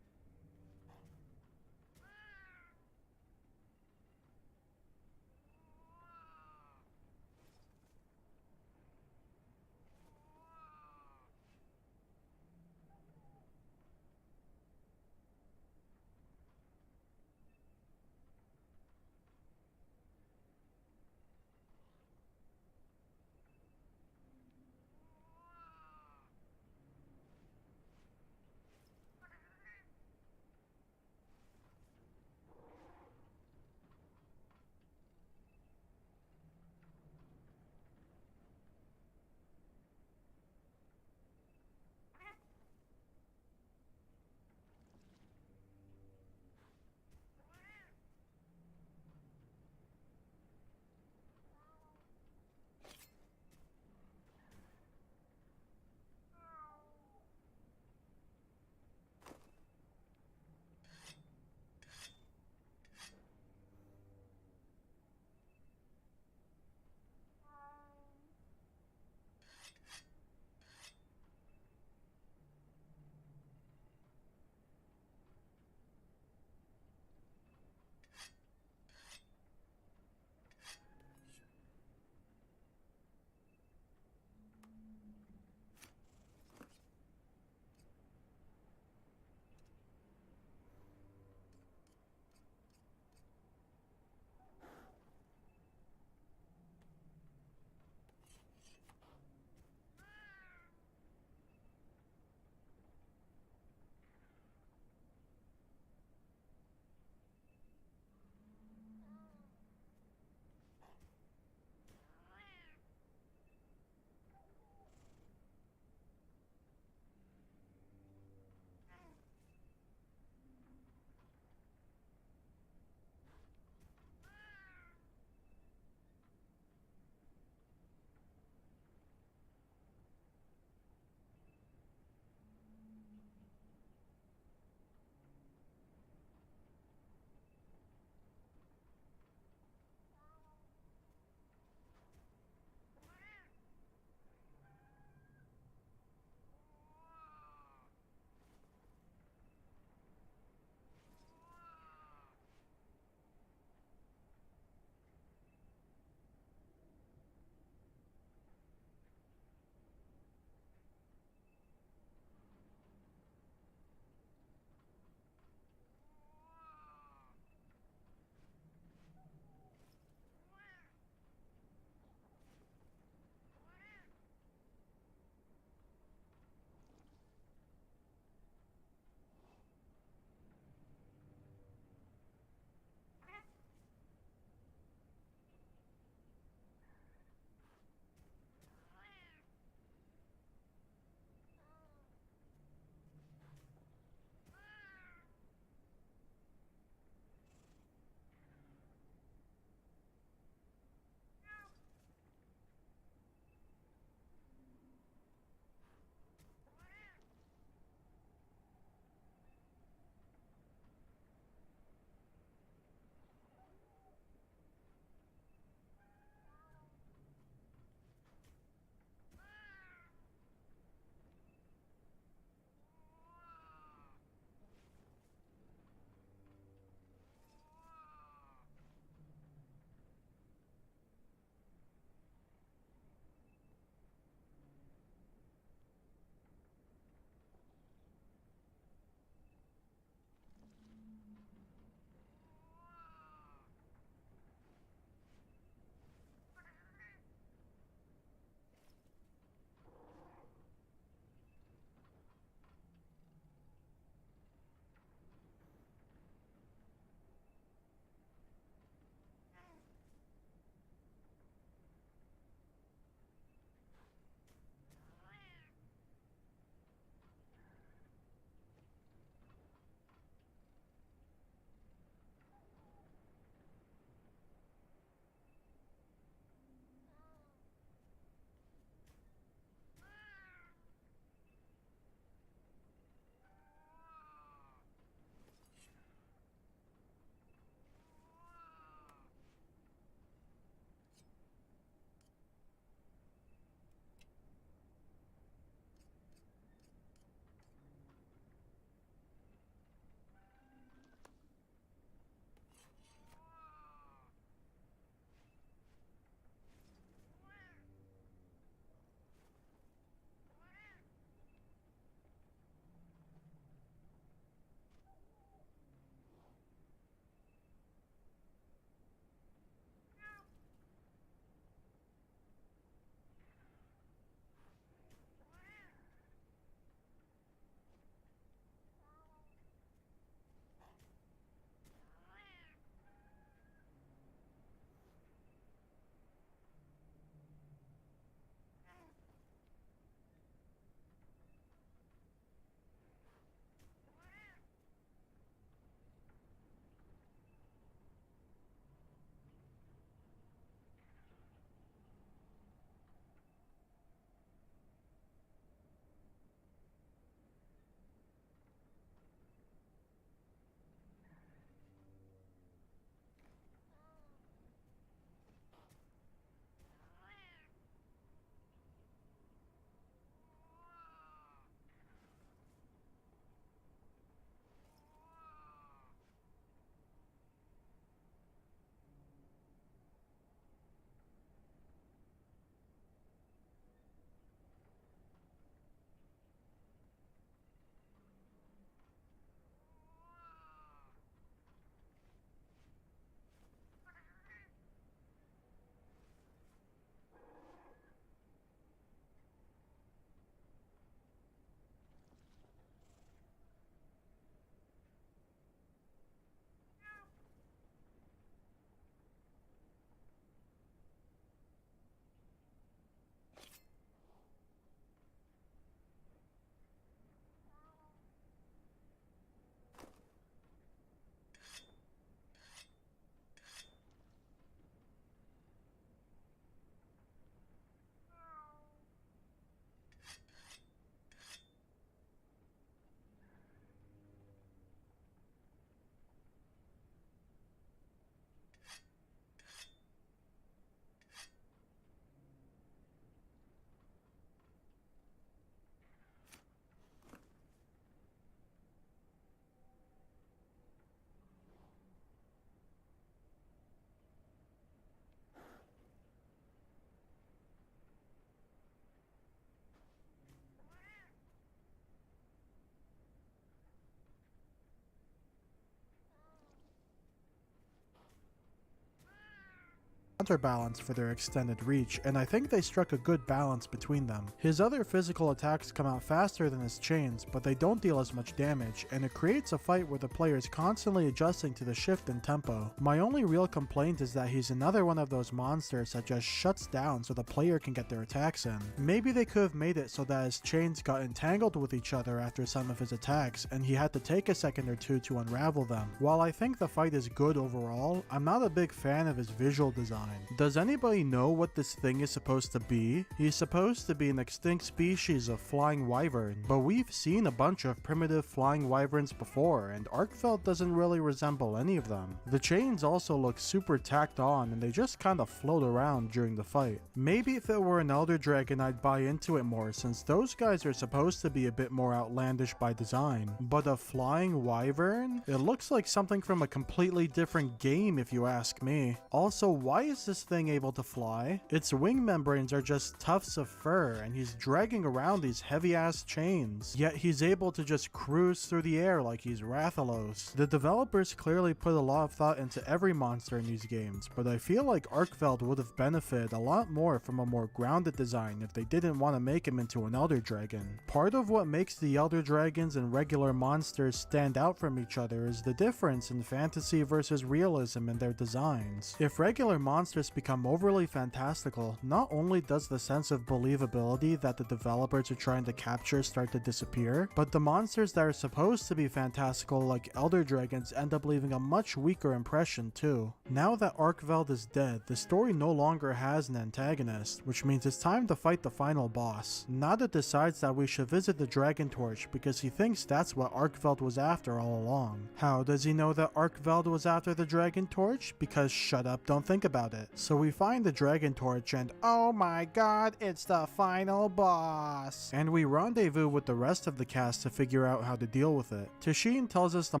counterbalance for their extended reach, and I think they struck a good balance between them. His other physical attacks come out faster than his chains, but they don't deal as much damage, and it creates a fight where the player is constantly adjusting to the shift in tempo. My only real complaint is that he's another one of those monsters that just shuts down so the player can get their attacks in. Maybe they could have made it so that his chains got entangled with each other after some of his attacks, and he had to take a second or two to unravel them. While I think the fight is good overall, I'm not a big fan of his visual design. Does anybody know what this thing is supposed to be? He's supposed to be an extinct species of flying wyvern, but we've seen a bunch of primitive flying wyverns before, and Arkfeld doesn't really resemble any of them. The chains also look super tacked on, and they just kinda float around during the fight. Maybe if it were an Elder Dragon I'd buy into it more, since those guys are supposed to be a bit more outlandish by design. But a flying wyvern? It looks like something from a completely different game if you ask me. Also, why is this thing able to fly? Its wing membranes are just tufts of fur, and he's dragging around these heavy ass chains. Yet he's able to just cruise through the air like he's Rathalos. The developers clearly put a lot of thought into every monster in these games, but I feel like Arkfeld would have benefited a lot more from a more grounded design if they didn't want to make him into an Elder Dragon. Part of what makes the Elder Dragons and regular monsters stand out from each other is the difference in fantasy versus realism in their designs. If regular monsters become overly fantastical, not only does the sense of believability that the developers are trying to capture start to disappear, but the monsters that are supposed to be fantastical like Elder Dragons end up leaving a much weaker impression too. Now that Arkfeld is dead, the story no longer has an antagonist, which means it's time to fight the final boss. Nada decides that we should visit the Dragon Torch because he thinks that's what Arkfeld was after all along. How does he know that Arkfeld was after the Dragon Torch? Because shut up, don't think about it. So we find the Dragon Torch and oh my god, it's the final boss! And we rendezvous with the rest of the cast to figure out how to deal with it. Tashin tells us the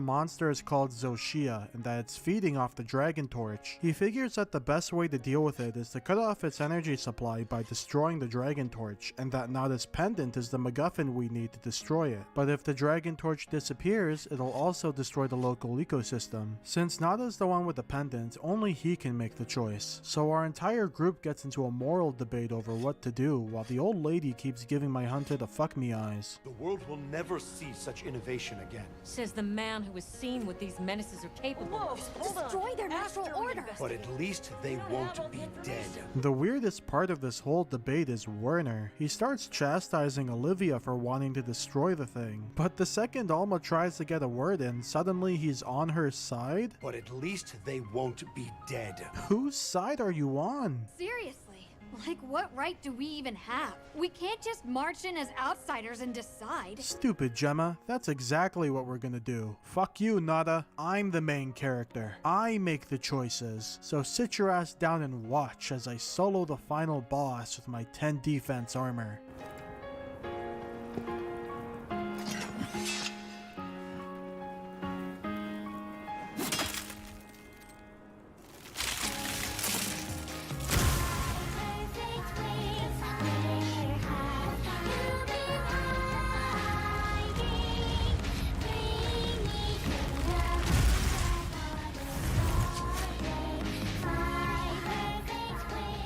monster is called Zoshia and that it's feeding off the Dragon Torch. He figures that the best way to deal with it is to cut off its energy supply by destroying the Dragon Torch, and that Nada's pendant is the MacGuffin we need to destroy it. But if the Dragon Torch disappears, it'll also destroy the local ecosystem. Since Nada's the one with the pendant, only he can make the choice. So our entire group gets into a moral debate over what to do, while the old lady keeps giving my hunter the fuck me eyes. The world will never see such innovation again. Says the man who was seen what these menaces are capable of. Destroy their natural order. But at least they won't be dead. The weirdest part of this whole debate is Werner. He starts chastising Olivia for wanting to destroy the thing, but the second Alma tries to get a word in, suddenly he's on her side? But at least they won't be dead. Whose side are you on? Seriously, like what right do we even have? We can't just march in as outsiders and decide. Stupid Gemma, that's exactly what we're gonna do. Fuck you, Nada. I'm the main character. I make the choices. So sit your ass down and watch as I solo the final boss with my 10 defense armor.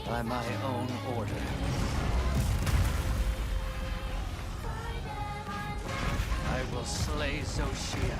By my own order. I will slay Zoshia.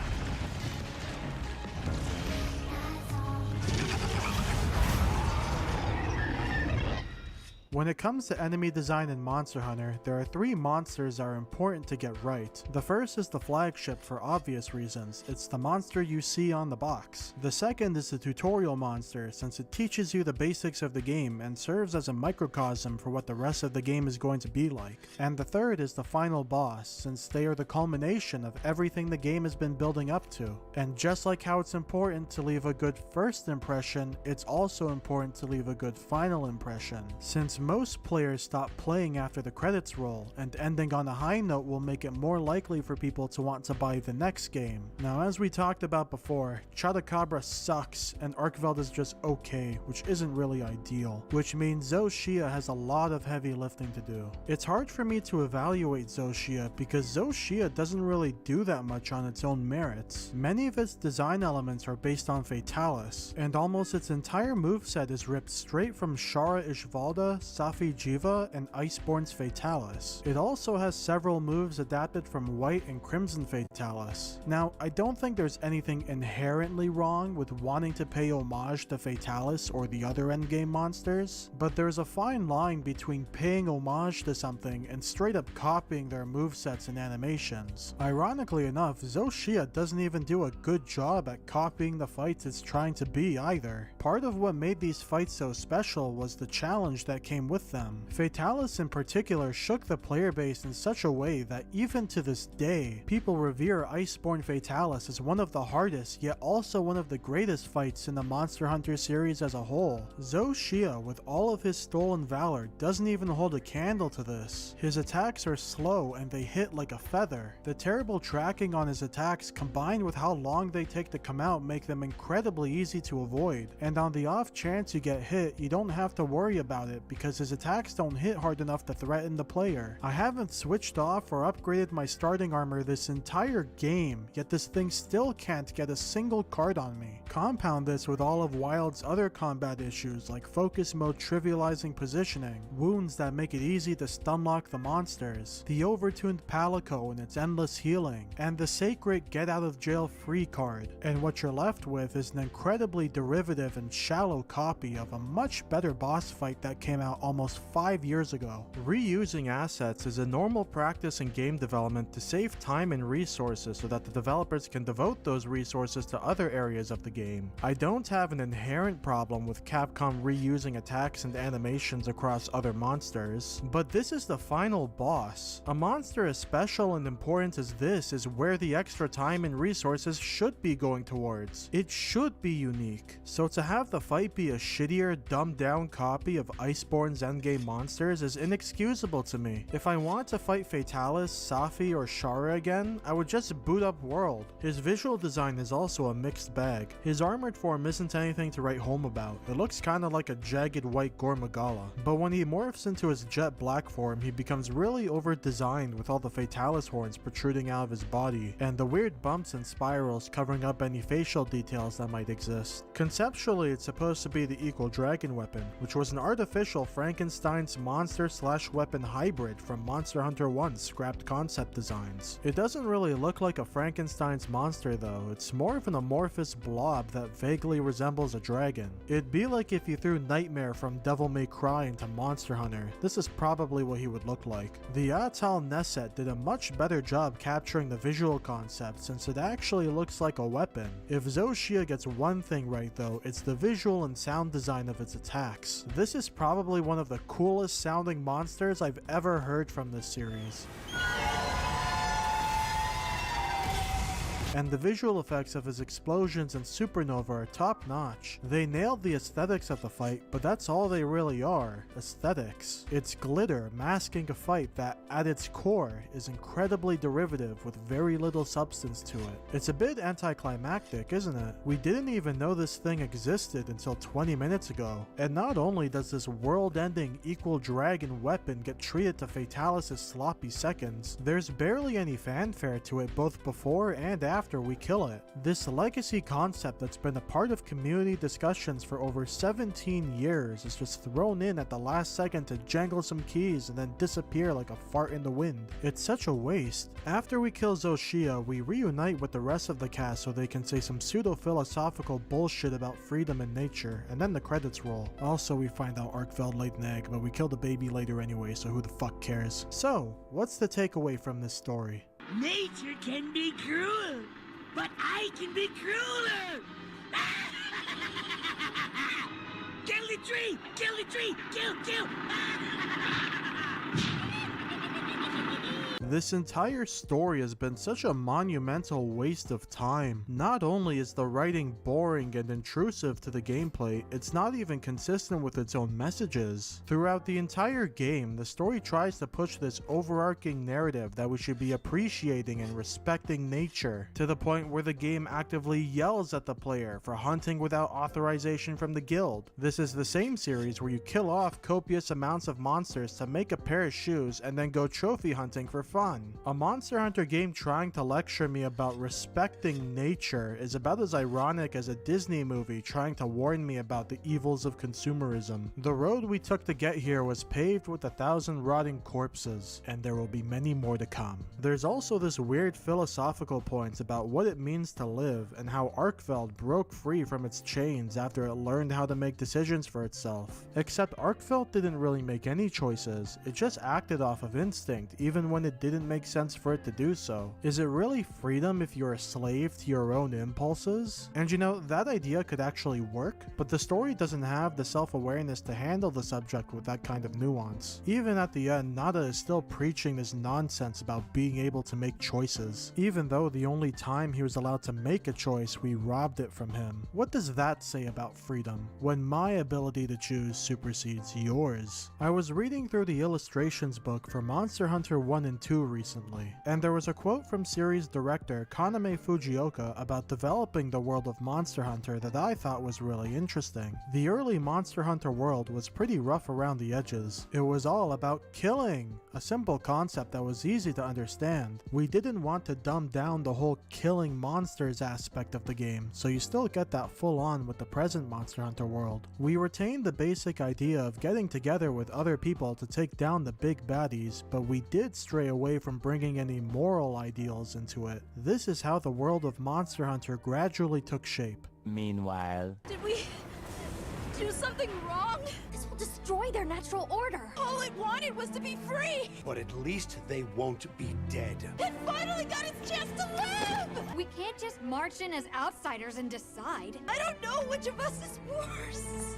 When it comes to enemy design in Monster Hunter, there are 3 monsters that are important to get right. The first is the flagship for obvious reasons. It's the monster you see on the box. The second is the tutorial monster, since it teaches you the basics of the game and serves as a microcosm for what the rest of the game is going to be like. And the third is the final boss, since they are the culmination of everything the game has been building up to. And just like how it's important to leave a good first impression, it's also important to leave a good final impression. Since most players stop playing after the credits roll, and ending on a high note will make it more likely for people to want to buy the next game. Now, as we talked about before, Chotacabra sucks and Arkveld is just okay, which isn't really ideal, which means Zoshia has a lot of heavy lifting to do. It's hard for me to evaluate Zoshia because Zoshia doesn't really do that much on its own merits. Many of its design elements are based on Fatalis, and almost its entire moveset is ripped straight from Shara Ishvalda, Safi Jiva, and Iceborne's Fatalis. It also has several moves adapted from White and Crimson Fatalis. Now, I don't think there's anything inherently wrong with wanting to pay homage to Fatalis or the other endgame monsters, but there's a fine line between paying homage to something and straight up copying their movesets and animations. Ironically enough, Zoshia doesn't even do a good job at copying the fights it's trying to be either. Part of what made these fights so special was the challenge that came with them. Fatalis in particular shook the player base in such a way that even to this day, people revere Iceborne Fatalis as one of the hardest yet also one of the greatest fights in the Monster Hunter series as a whole. Zoshia, with all of his stolen valor, doesn't even hold a candle to this. His attacks are slow and they hit like a feather. The terrible tracking on his attacks combined with how long they take to come out make them incredibly easy to avoid, and on the off chance you get hit, you don't have to worry about it because his attacks don't hit hard enough to threaten the player. I haven't switched off or upgraded my starting armor this entire game, yet this thing still can't get a single card on me. Compound this with all of Wild's other combat issues like focus mode trivializing positioning, wounds that make it easy to stunlock the monsters, the overtuned Palico and its endless healing, and the sacred get out of jail free card, and what you're left with is an incredibly derivative and shallow copy of a much better boss fight that came out almost 5 years ago. Reusing assets is a normal practice in game development to save time and resources so that the developers can devote those resources to other areas of the game. I don't have an inherent problem with Capcom reusing attacks and animations across other monsters, but this is the final boss. A monster as special and important as this is where the extra time and resources should be going towards. It should be unique. So to have the fight be a shittier, dumbed down copy of Iceborne's endgame monsters is inexcusable to me. If I want to fight Fatalis, Safi, or Shara again, I would just boot up World. His visual design is also a mixed bag. His armored form isn't anything to write home about. It looks kinda like a jagged white Gormagala. But when he morphs into his jet black form, he becomes really over-designed with all the Fatalis horns protruding out of his body, and the weird bumps and spirals covering up any facial details that might exist. Conceptually, it's supposed to be the equal dragon weapon, which was an artificial Frankenstein's monster/weapon hybrid from Monster Hunter 1's scrapped concept designs. It doesn't really look like a Frankenstein's monster though, it's more of an amorphous blob that vaguely resembles a dragon. It'd be like if you threw Nightmare from Devil May Cry into Monster Hunter. This is probably what he would look like. The Atal Neset did a much better job capturing the visual concept since it actually looks like a weapon. If Zoshia gets one thing right though, it's the visual and sound design of its attacks. This is probably one of the coolest sounding monsters I've ever heard from this series. And the visual effects of his explosions and supernova are top notch. They nailed the aesthetics of the fight, but that's all they really are, aesthetics. It's glitter masking a fight that, at its core, is incredibly derivative with very little substance to it. It's a bit anticlimactic, isn't it? We didn't even know this thing existed until 20 minutes ago. And not only does this world-ending equal dragon weapon get treated to Fatalis' sloppy seconds, there's barely any fanfare to it both before and after we kill it. This legacy concept that's been a part of community discussions for over 17 years is just thrown in at the last second to jangle some keys and then disappear like a fart in the wind. It's such a waste. After we kill Zoshia, we reunite with the rest of the cast so they can say some pseudo-philosophical bullshit about freedom and nature, and then the credits roll. Also, we find out Arkfeld laid an egg, but we kill the baby later anyway, so who the fuck cares? So, what's the takeaway from this story? Nature can be cruel, but I can be crueler! Kill the tree! Kill the tree! Kill! This entire story has been such a monumental waste of time. Not only is the writing boring and intrusive to the gameplay, it's not even consistent with its own messages. Throughout the entire game, the story tries to push this overarching narrative that we should be appreciating and respecting nature, to the point where the game actively yells at the player for hunting without authorization from the guild. This is the same series where you kill off copious amounts of monsters to make a pair of shoes and then go trophy hunting for fun. A Monster Hunter game trying to lecture me about respecting nature is about as ironic as a Disney movie trying to warn me about the evils of consumerism. The road we took to get here was paved with 1,000 rotting corpses, and there will be many more to come. There's also this weird philosophical point about what it means to live and how Arkfeld broke free from its chains after it learned how to make decisions for itself. Except Arkfeld didn't really make any choices, it just acted off of instinct even when it didn't make sense for it to do so. Is it really freedom if you're a slave to your own impulses? And you know, that idea could actually work, but the story doesn't have the self-awareness to handle the subject with that kind of nuance. Even at the end, Nada is still preaching this nonsense about being able to make choices, even though the only time he was allowed to make a choice, we robbed it from him. What does that say about freedom, when my ability to choose supersedes yours? I was reading through the illustrations book for Monster Hunter 1 and 2 recently, and there was a quote from series director Kaname Fujioka about developing the world of Monster Hunter that I thought was really interesting. The early Monster Hunter world was pretty rough around the edges. It was all about killing, a simple concept that was easy to understand. We didn't want to dumb down the whole killing monsters aspect of the game, so you still get that full on with the present Monster Hunter world. We retained the basic idea of getting together with other people to take down the big baddies, but we did stray away from bringing any moral ideals into it. This is how the world of Monster Hunter gradually took shape. Meanwhile, Did we do something wrong? This will destroy their natural order. All it wanted was to be free. But at least they won't be dead. It finally got its chance to live! We can't just march in as outsiders and decide. I don't know which of us is worse.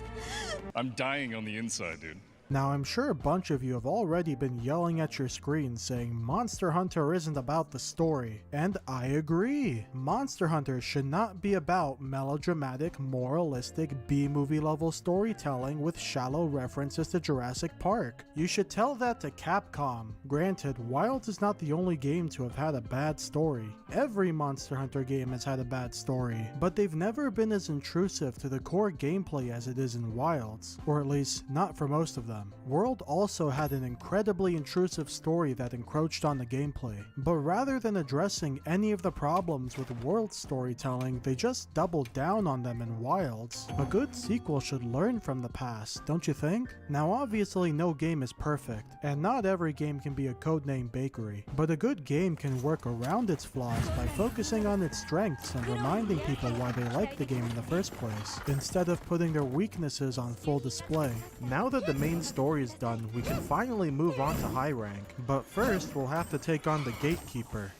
I'm dying on the inside, dude. Now, I'm sure a bunch of you have already been yelling at your screens saying Monster Hunter isn't about the story, and I agree. Monster Hunter should not be about melodramatic, moralistic, B-movie level storytelling with shallow references to Jurassic Park. You should tell that to Capcom. Granted, Wild is not the only game to have had a bad story. Every Monster Hunter game has had a bad story, but they've never been as intrusive to the core gameplay as it is in Wilds, or at least not for most of them. them. World also had an incredibly intrusive story that encroached on the gameplay, but rather than addressing any of the problems with World storytelling, they just doubled down on them in Wilds. A good sequel should learn from the past, don't you think? Now obviously no game is perfect, and not every game can be a codename bakery, but a good game can work around its flaws by focusing on its strengths and reminding people why they like the game in the first place, instead of putting their weaknesses on full display. Now that the main story is done, we can finally move on to high rank, but first we'll have to take on the Gatekeeper.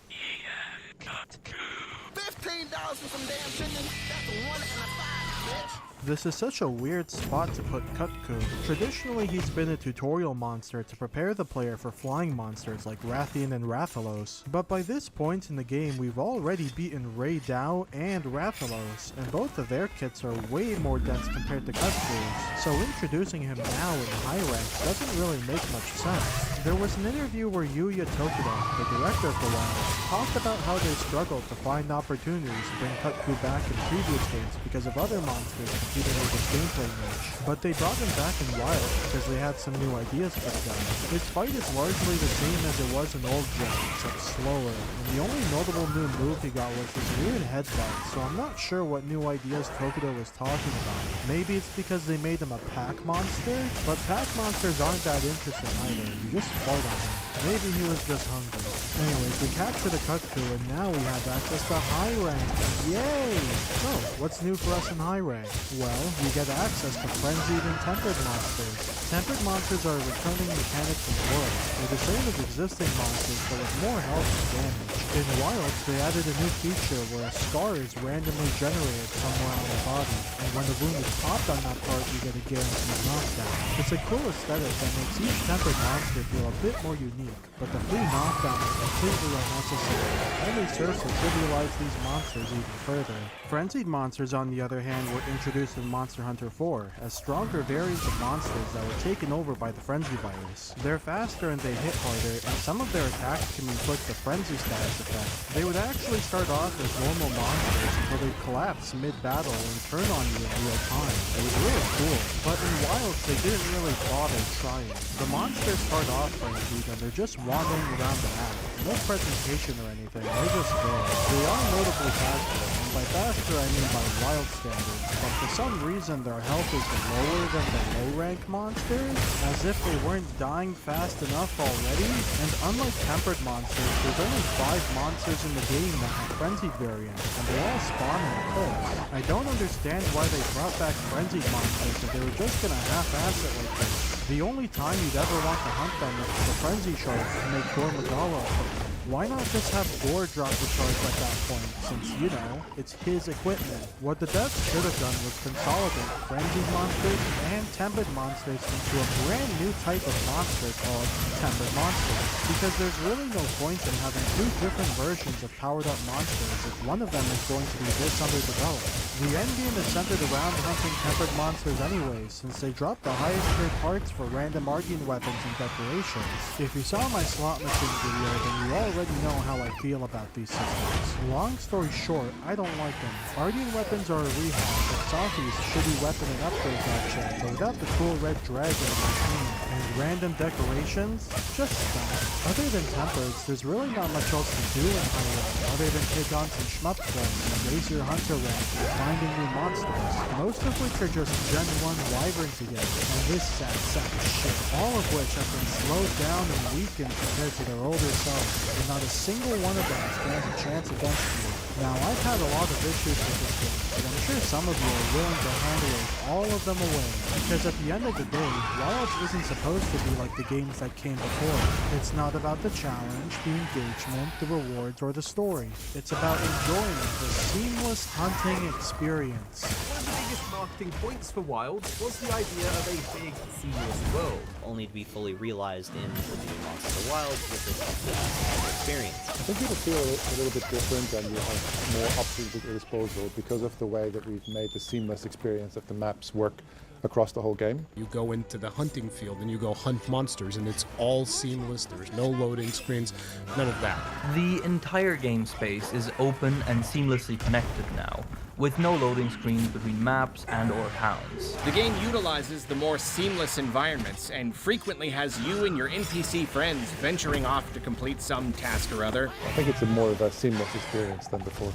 $15 for some damn chicken. That's a 1 and a 5, bitch. This is such a weird spot to put Kutku. Traditionally, he's been a tutorial monster to prepare the player for flying monsters like Rathian and Rathalos, but by this point in the game we've already beaten Ray Dao and Rathalos, and both of their kits are way more dense compared to Kutku's, so introducing him now in high ranks doesn't really make much sense. There was an interview where Yuya Tokuda, the director for WoW, talked about how they struggled to find opportunities to bring Kutku back in previous games because of other monsters competing with his gameplay niche, but they brought him back in Wild because they had some new ideas for the guy. His fight is largely the same as it was in Old Gen, except slower, and the only notable new move he got was his weird headbutt, so I'm not sure what new ideas Tokuda was talking about. Maybe it's because they made him a pack monster? But pack monsters aren't that interesting either, you just fart on him. Maybe he was just hungry. Anyways, we captured a Kutku and now we have access to high rank. Yay! So, what's new for us in high rank? Well, we get access to frenzied and tempered monsters. Tempered monsters are a returning mechanic from World. They're the same as existing monsters, but with more health and damage. In Wilds, they added a new feature where a scar is randomly generated somewhere on the body, and when the wound is popped on that part, you get a guaranteed knockdown. It's a cool aesthetic that makes each tempered monster feel a bit more unique, but the free knockdown is completely unnecessary. It only serves to trivialize these monsters even further. Frenzied monsters, on the other hand, were introduced in Monster Hunter 4 as stronger variants of monsters that were taken over by the Frenzy virus. They're faster and they hit harder, and some of their attacks can inflict the Frenzy status effect. They would actually start off as normal monsters until they collapse mid-battle and turn on you in real time. It was really cool, but in Wilds they didn't really bother trying. The monsters start off frenzied and they're just wandering around the map. No presentation or anything, they're just there. They are notably faster, and by faster I mean by Wild standards, but for some reason their health is lower than the low-rank monsters, as if they weren't dying fast enough already. And unlike tempered monsters, there's only 5 monsters in the game that have frenzied variants, and they all spawn in a cliff. I don't understand why they brought back frenzied monsters if they were just gonna half-ass it like this. The only time you'd ever want to hunt them is for the frenzy shards to make Gore Magala. Why not just have Gore drop the charge at that point, since, you know, it's his equipment? What the devs should have done was consolidate frenzied monsters and tempered monsters into a brand new type of monster called tempered monsters, because there's really no point in having 2 different versions of powered up monsters if one of them is going to be this underdeveloped. The endgame is centered around hunting tempered monsters anyway, since they drop the highest tier parts for random Argene weapons and decorations. If you saw my slot machine video, then you already know how I feel about these systems. Long story short, I don't like them. Argene weapons are a rehash of Safi's shitty weapon and upgrade gotcha, but without the cool red dragon in my team. And random decorations? Just stop. Other than tempers, there's really not much else to do in high rank, other than take on some shmup quests and raise your hunter rank and finding new monsters, most of which are just Gen 1 wyvern together, and this sad sack of shit, all of which have been slowed down and weakened compared to their older selves, and not a single one of them stands a chance against you. Now, I've had a lot of issues with this game, but I'm sure some of you are willing to hand all of them away, because at the end of the day, Wilds isn't supposed to be like the games that came before. It's not about the challenge, the engagement, the rewards, or the story. It's about enjoying the seamless hunting experience. One of the biggest marketing points for Wilds was the idea of a big, seamless world, only to be fully realized in the new Monster Wilds with this experience. I think it'll feel a little bit different, and you have more options at your disposal because of the way that we've made the seamless experience of the maps work across the whole game. You go into the hunting field and you go hunt monsters, and it's all seamless. There's no loading screens, none of that. The entire game space is open and seamlessly connected now, with no loading screens between maps and or towns. The game utilizes the more seamless environments and frequently has you and your NPC friends venturing off to complete some task or other. I think it's more of a seamless experience than before.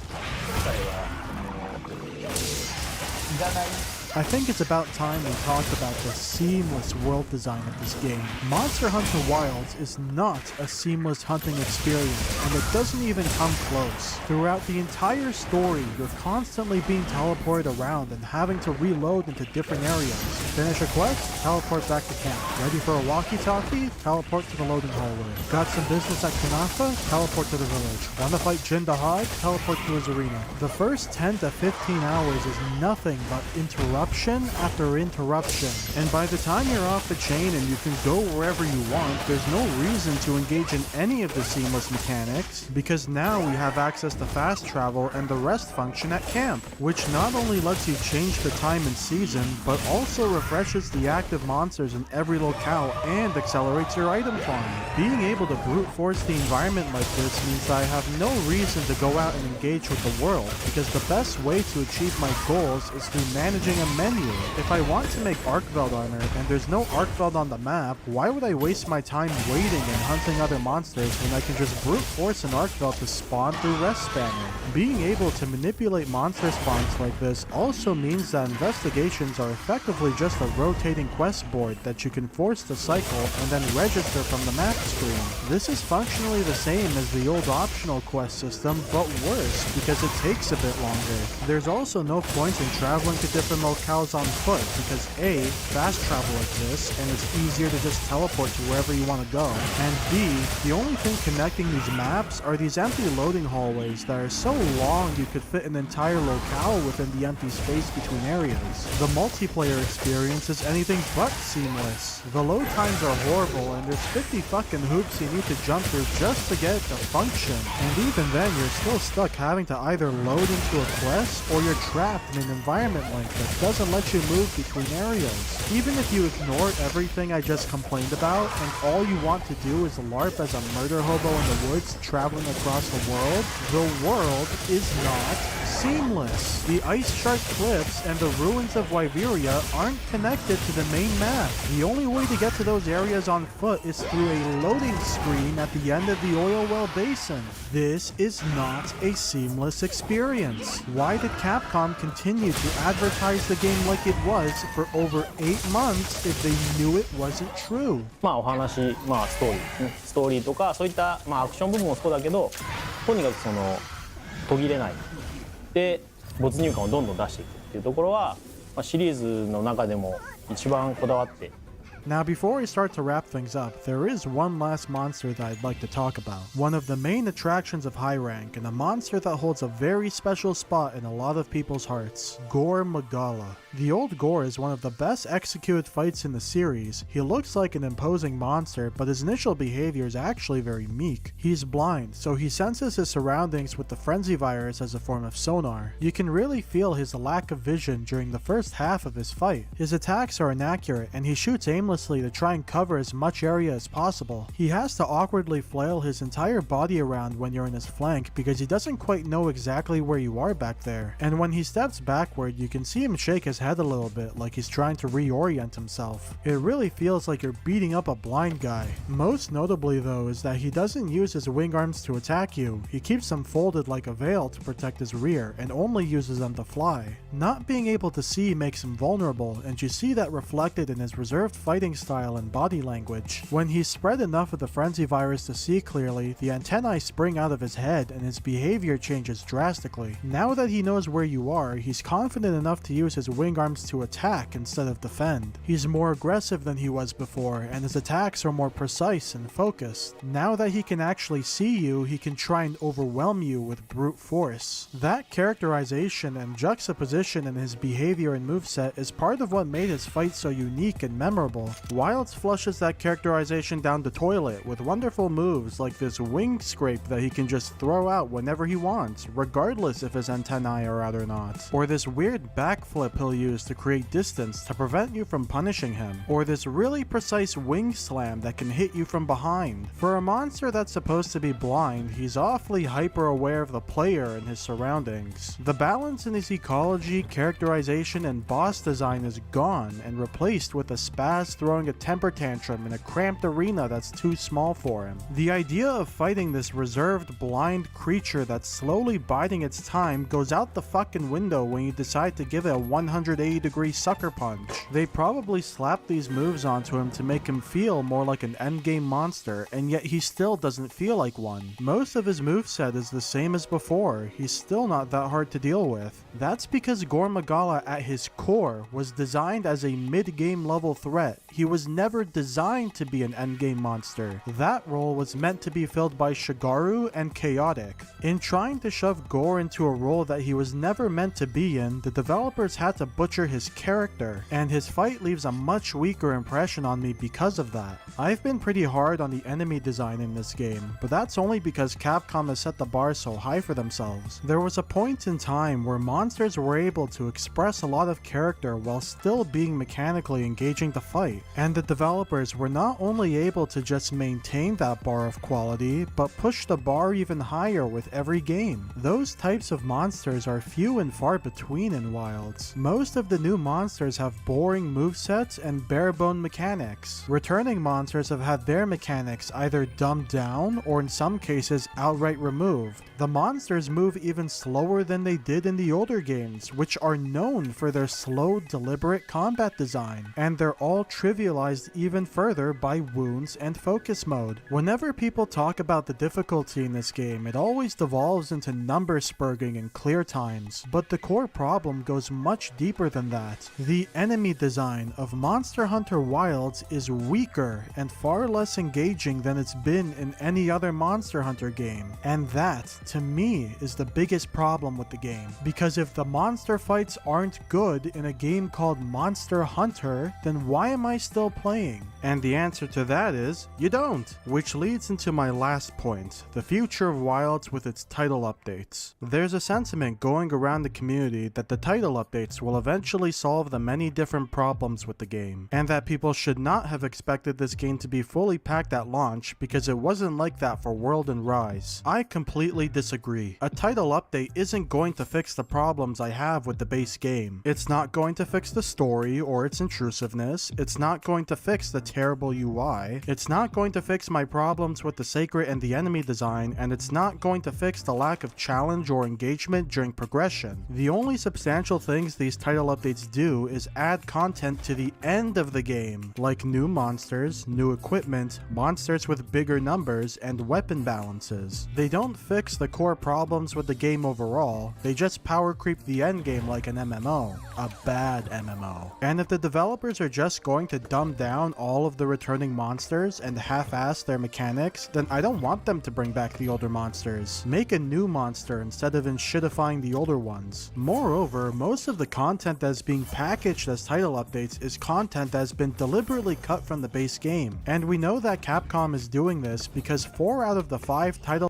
I think it's about time we talked about the seamless world design of this game. Monster Hunter Wilds is not a seamless hunting experience, and it doesn't even come close. Throughout the entire story, you're constantly being teleported around and having to reload into different areas. Finish a quest? Teleport back to camp. Ready for a walkie-talkie? Teleport to the loading hallway. Got some business at Kanafa? Teleport to the village. Want to fight Jin Dahad? Teleport to his arena. The first 10 to 15 hours is nothing but interruption after interruption, and by the time you're off the chain and you can go wherever you want, there's no reason to engage in any of the seamless mechanics, because now we have access to fast travel and the rest function at camp, which not only lets you change the time and season, but also refreshes the active monsters in every locale and accelerates your item farm. Being able to brute force the environment like this means I have no reason to go out and engage with the world, because the best way to achieve my goals is through managing a menu. If I want to make Arkveld armor and there's no Arkveld on the map, why would I waste my time waiting and hunting other monsters when I can just brute force an Arkveld to spawn through rest spamming? Being able to manipulate monster spawns like this also means that investigations are effectively just a rotating quest board that you can force to cycle and then register from the map screen. This is functionally the same as the old optional quest system, but worse because it takes a bit longer. There's also no point in traveling to different locales on foot because A, fast travel exists and it's easier to just teleport to wherever you want to go, and B, the only thing connecting these maps are these empty loading hallways that are so long you could fit an entire locale within the empty space between areas. The multiplayer experience is anything but seamless. The load times are horrible and there's 50 fucking hoops you need to jump through just to get it to function, and even then you're still stuck having to either load into a quest or you're trapped in an environment like that doesn't let you move between areas. Even if you ignore everything I just complained about and all you want to do is LARP as a murder hobo in the woods traveling across the world is not seamless. The Ice Shark Cliffs and the ruins of Wyveria aren't connected to the main map. The only way to get to those areas on foot is through a loading screen at the end of the oil well basin. This is not a seamless experience. Why did Capcom continue to advertise the game like it was for over 8 months if they knew it wasn't true? お話、ストーリーですね。ストーリーとかそういったアクション部分もそうだけど、とにかく途切れないで没入感をどんどん出していくっていうところは、シリーズの中でも一番こだわって。Now, before I start to wrap things up, there is one last monster that I'd like to talk about. One of the main attractions of High Rank, and a monster that holds a very special spot in a lot of people's hearts, Gore Magala. The old Gore is one of the best executed fights in the series. He looks like an imposing monster, but his initial behavior is actually very meek. He's blind, so he senses his surroundings with the Frenzy Virus as a form of sonar. You can really feel his lack of vision during the first half of his fight. His attacks are inaccurate, and he shoots aimlessly to try and cover as much area as possible. He has to awkwardly flail his entire body around when you're in his flank because he doesn't quite know exactly where you are back there. And when he steps backward, you can see him shake his head a little bit like he's trying to reorient himself. It really feels like you're beating up a blind guy. Most notably though is that he doesn't use his wing arms to attack you. He keeps them folded like a veil to protect his rear and only uses them to fly. Not being able to see makes him vulnerable, and you see that reflected in his reserved fighting style and body language. When he's spread enough of the Frenzy Virus to see clearly, the antennae spring out of his head and his behavior changes drastically. Now that he knows where you are, he's confident enough to use his wing arms to attack instead of defend. He's more aggressive than he was before, and his attacks are more precise and focused. Now that he can actually see you, he can try and overwhelm you with brute force. That characterization and juxtaposition in his behavior and moveset is part of what made his fight so unique and memorable, though. Wilds flushes that characterization down the toilet with wonderful moves like this wing scrape that he can just throw out whenever he wants, regardless if his antennae are out or not. Or this weird backflip he'll use to create distance to prevent you from punishing him. Or this really precise wing slam that can hit you from behind. For a monster that's supposed to be blind, he's awfully hyper aware of the player and his surroundings. The balance in his ecology, characterization, and boss design is gone and replaced with a spaz throwing a temper tantrum in a cramped arena that's too small for him. The idea of fighting this reserved blind creature that's slowly biding its time goes out the fucking window when you decide to give it a 180-degree sucker punch. They probably slapped these moves onto him to make him feel more like an endgame monster, and yet he still doesn't feel like one. Most of his moveset is the same as before. He's still not that hard to deal with. That's because Gore Magala at his core was designed as a mid-game level threat. He was never designed to be an endgame monster. That role was meant to be filled by Shigaru and Chaotic. In trying to shove Gore into a role that he was never meant to be in, the developers had to butcher his character, and his fight leaves a much weaker impression on me because of that. I've been pretty hard on the enemy design in this game, but that's only because Capcom has set the bar so high for themselves. There was a point in time where monsters were able to express a lot of character while still being mechanically engaging to fight, and the developers were not only able to just maintain that bar of quality, but push the bar even higher with every game. Those types of monsters are few and far between in Wilds. Most of the new monsters have boring movesets and bare-bone mechanics. Returning monsters have had their mechanics either dumbed down or in some cases outright removed. The monsters move even slower than they did in the older games, which are known for their slow, deliberate combat design, and they're all trivialized even further by wounds and focus mode. Whenever people talk about the difficulty in this game, it always devolves into number spurging and clear times, but the core problem goes much deeper than that. The enemy design of Monster Hunter Wilds is weaker and far less engaging than it's been in any other Monster Hunter game, and that, to me, is the biggest problem with the game. Because if the monster fights aren't good in a game called Monster Hunter, then why am I still playing? And the answer to that is, you don't! Which leads into my last point, the future of Wilds with its title updates. There's a sentiment going around the community that the title updates will eventually solve the many different problems with the game, and that people should not have expected this game to be fully packed at launch because it wasn't like that for World and Rise. I completely disagree. A title update isn't going to fix the problems I have with the base game. It's not going to fix the story or its intrusiveness. It's not going to fix the terrible UI. It's not going to fix my problems with the sacred and the enemy design, and it's not going to fix the lack of challenge or engagement during progression. The only substantial things these title updates do is add content to the end of the game, like new monsters, new equipment, monsters with bigger numbers, and weapon balances. They don't fix the core problems with the game overall, they just power creep the endgame like an MMO. A bad MMO. And if the developers are just going to dumb down all of the returning monsters and half-ass their mechanics, then I don't want them to bring back the older monsters. Make a new monster instead of shitifying the older ones. Moreover, most of the content that's being packaged as title updates is content that's been deliberately cut from the base game. And we know that Capcom is doing this because 4 out of the 5 title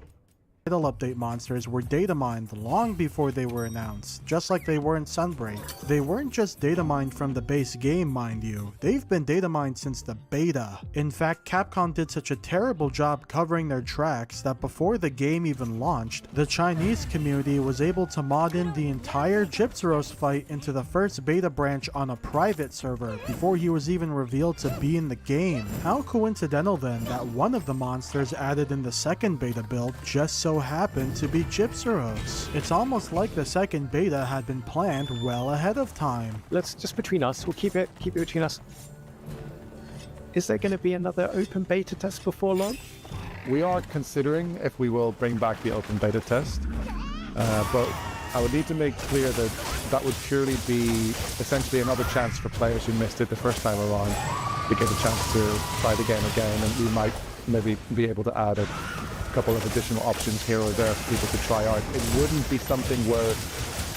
update monsters were data mined long before they were announced, just like they were in Sunbreak. They weren't just data mined from the base game, mind you. They've been data mined since the beta. In fact, Capcom did such a terrible job covering their tracks that before the game even launched, the Chinese community was able to mod in the entire Gypsyros fight into the first beta branch on a private server before he was even revealed to be in the game. How coincidental then that one of the monsters added in the second beta build just so happened to be Gypsyros. It's almost like the second beta had been planned well ahead of time. Let's just between us, we'll keep it between us. Is there going to be another open beta test before long? We are considering if we will bring back the open beta test, but I would need to make clear that that would purely be essentially another chance for players who missed it the first time around to get a chance to try the game again, and we might maybe be able to add a couple of additional options here or there for people to try out. It wouldn't be something where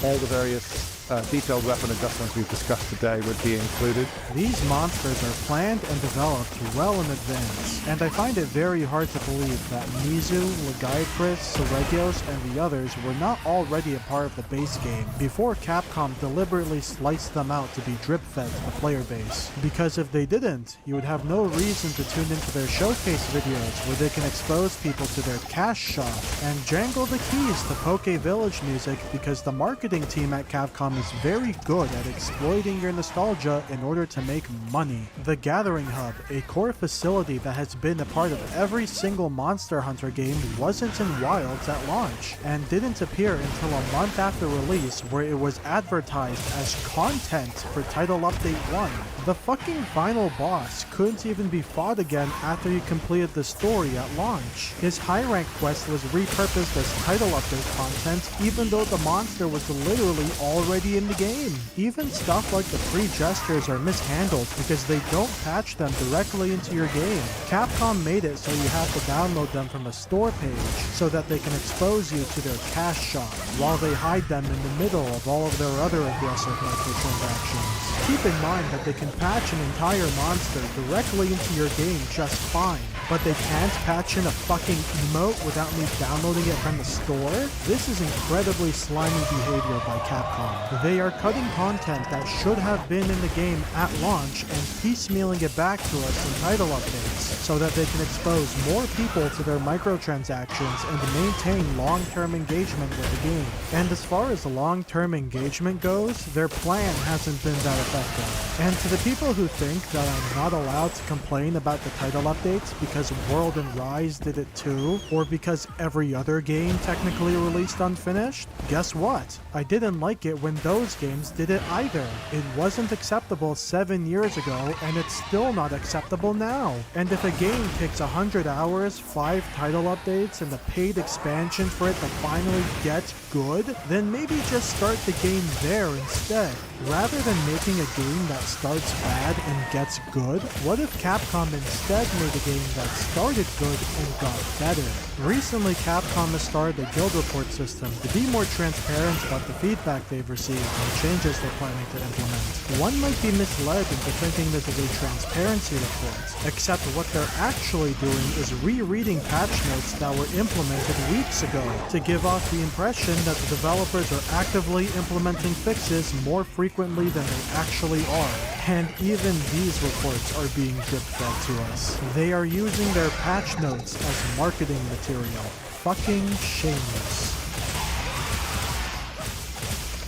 all the various detailed weapon adjustments we've discussed today would be included. These monsters are planned and developed well in advance, and I find it very hard to believe that Mizu, Legaipris, Seregios, and the others were not already a part of the base game before Capcom deliberately sliced them out to be drip-fed to the player base. Because if they didn't, you would have no reason to tune into their showcase videos where they can expose people to their cash shop and jangle the keys to Poke Village music, because the marketing team at Capcom is very good at exploiting your nostalgia in order to make money. The Gathering Hub, a core facility that has been a part of every single Monster Hunter game, wasn't in Wilds at launch, and didn't appear until a month after release, where it was advertised as content for Title Update 1. The fucking final boss couldn't even be fought again after you completed the story at launch. His high rank quest was repurposed as Title Update content, even though the monster was literally already in the game. Even stuff like the free gestures are mishandled because they don't patch them directly into your game. Capcom made it so you have to download them from a store page so that they can expose you to their cash shop, while they hide them in the middle of all of their other aggressive microtransactions. Keep in mind that they can patch an entire monster directly into your game just fine, but they can't patch in a fucking emote without me downloading it from the store? This is incredibly slimy behavior by Capcom. They are cutting content that should have been in the game at launch and piecemealing it back to us in title updates, so that they can expose more people to their microtransactions and maintain long-term engagement with the game. And as far as long-term engagement goes, their plan hasn't been that effective. And to the people who think that I'm not allowed to complain about the title updates because World and Rise did it too, or because every other game technically released unfinished, guess what? I didn't like it when those games did it either. It wasn't acceptable 7 years ago, and it's still not acceptable now. And if a game takes 100 hours, 5 title updates, and a paid expansion for it to finally get good, then maybe just start the game there instead. Rather than making a game that starts bad and gets good, what if Capcom instead made a game that started good and got better? Recently, Capcom has started a guild report system to be more transparent about the feedback they've received and changes they're planning to implement. One might be misled into thinking this is a transparency report, except what they're actually doing is rereading patch notes that were implemented weeks ago to give off the impression that the developers are actively implementing fixes more frequently than they actually are. And even these reports are being drip-fed to us. They are using their patch notes as marketing material. Fucking shameless.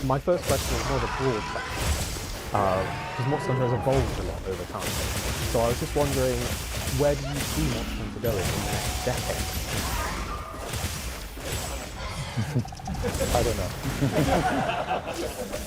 My first question is more of a broad question, because Monster Hunter has evolved a lot over time. So I was just wondering, where do you see Monster Hunter going in the next decade? I don't know.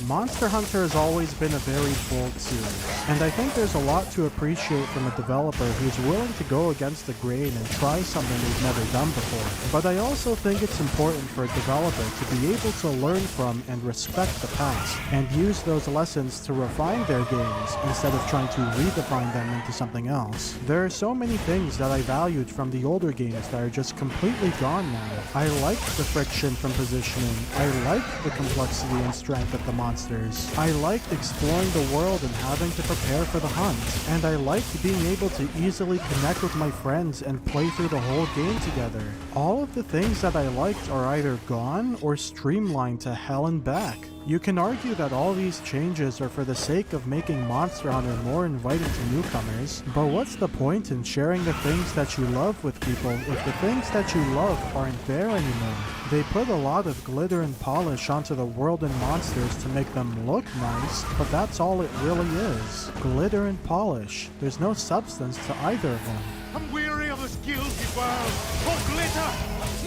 Monster Hunter has always been a very bold series, and I think there's a lot to appreciate from a developer who's willing to go against the grain and try something they've never done before. But I also think it's important for a developer to be able to learn from and respect the past, and use those lessons to refine their games instead of trying to redefine them into something else. There are so many things that I valued from the older games that are just completely gone now. I liked the friction from positioning. I liked the complexity and strength of the monsters. I liked exploring the world and having to prepare for the hunt. And I liked being able to easily connect with my friends and play through the whole game together. All of the things that I liked are either gone or streamlined to hell and back. You can argue that all these changes are for the sake of making Monster Hunter more inviting to newcomers, but what's the point in sharing the things that you love with people if the things that you love aren't there anymore? They put a lot of glitter and polish onto the world and monsters to make them look nice, but that's all it really is. Glitter and polish. There's no substance to either of them. I'm weary of this guilty world. For glitter,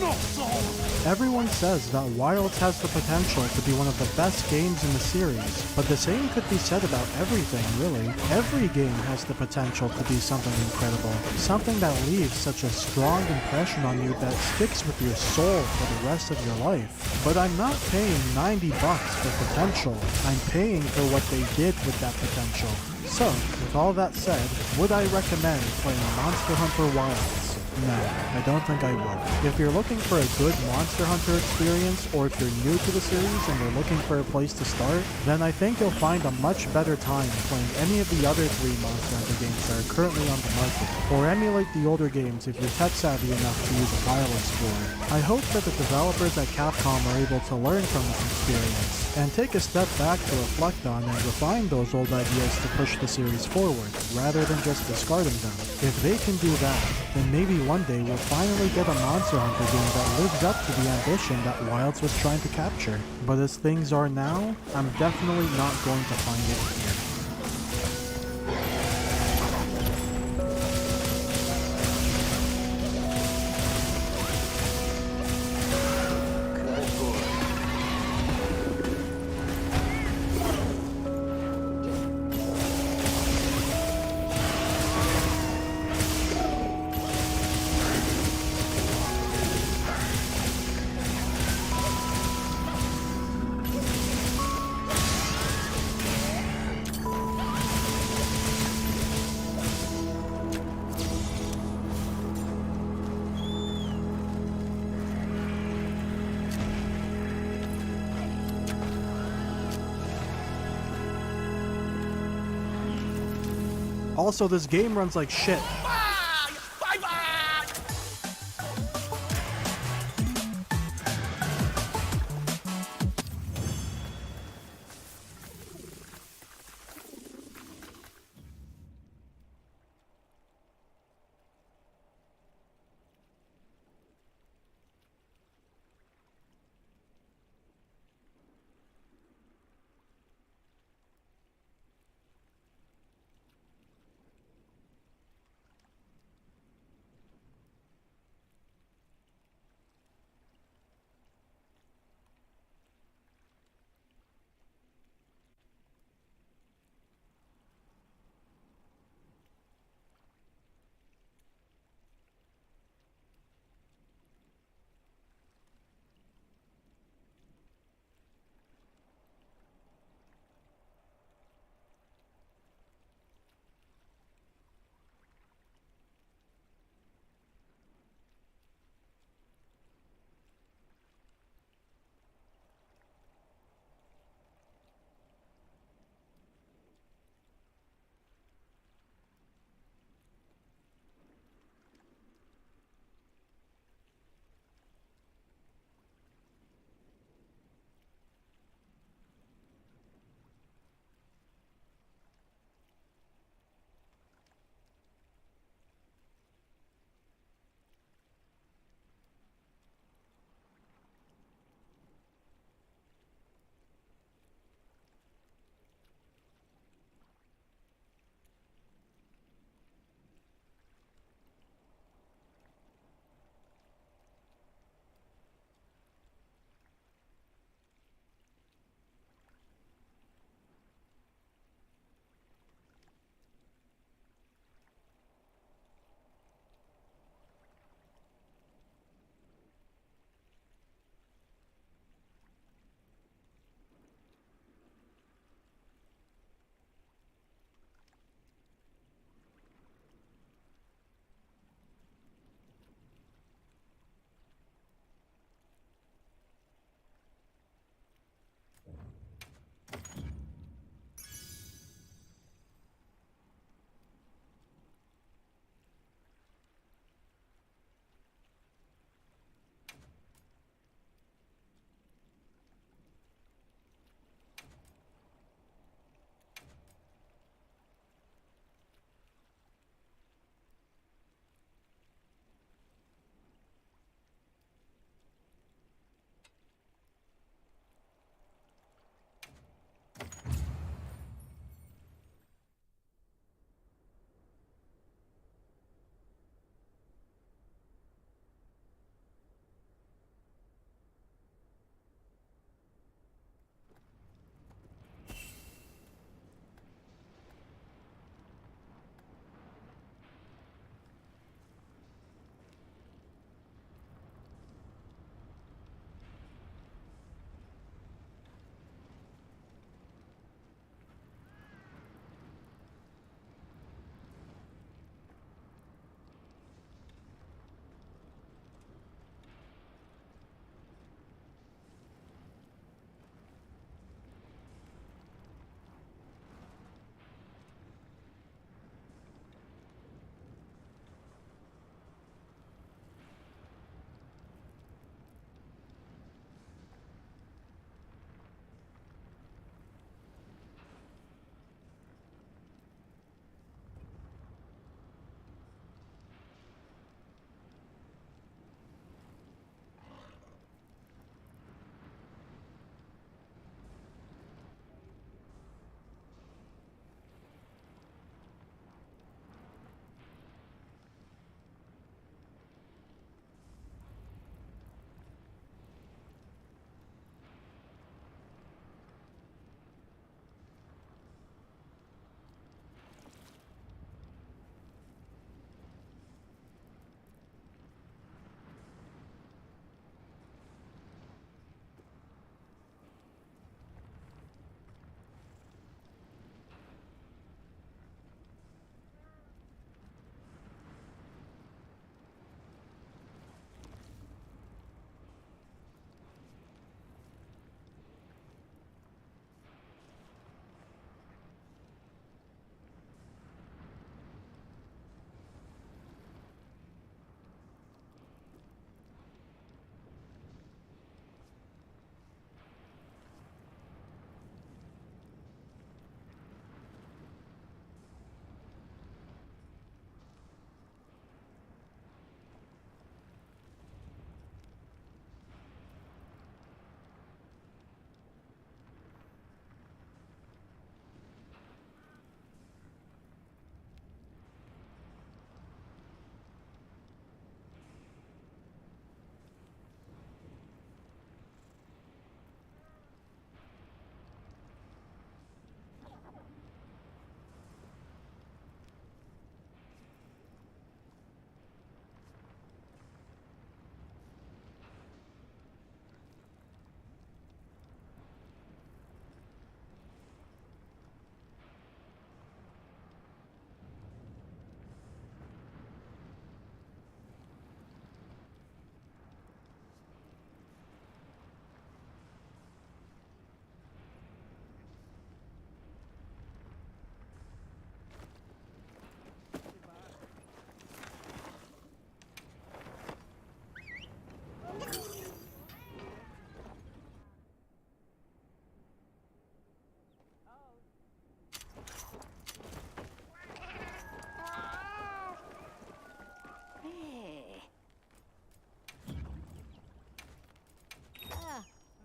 not soul. Everyone says that Wilds has the potential to be one of the best games in the series, but the same could be said about everything, really. Every game has the potential to be something incredible, something that leaves such a strong impression on you that sticks with your soul for the rest of your life. But I'm not paying $90 for potential. I'm paying for what they did with that potential. So, with all that said, would I recommend playing Monster Hunter Wilds? No, I don't think I would. If you're looking for a good Monster Hunter experience, or if you're new to the series and you're looking for a place to start, then I think you'll find a much better time playing any of the other 3 Monster Hunter games that are currently on the market, or emulate the older games if you're tech savvy enough to use a File Explorer. I hope that the developers at Capcom are able to learn from this experience and take a step back to reflect on and refine those old ideas to push the series forward, rather than just discarding them. If they can do that, then maybe one day we'll finally get a Monster Hunter game that lives up to the ambition that Wilds was trying to capture. But as things are now, I'm definitely not going to find it here. Also, this game runs like shit.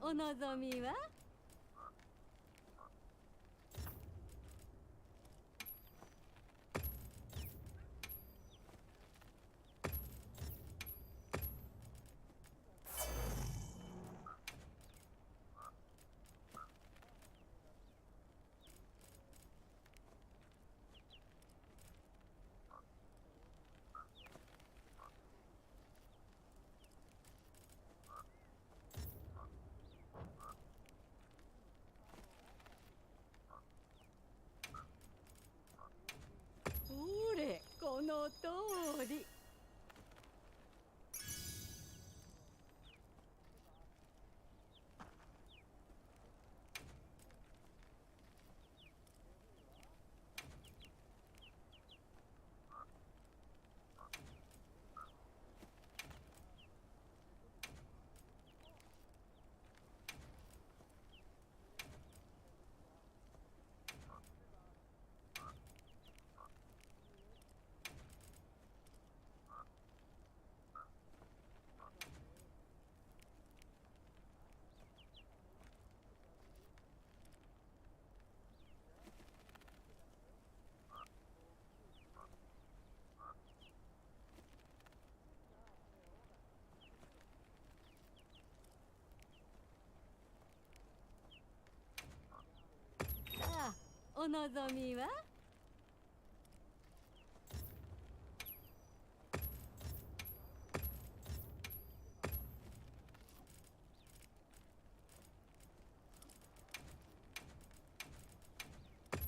お望みは？ほれ、この通り。さあ、お望みは？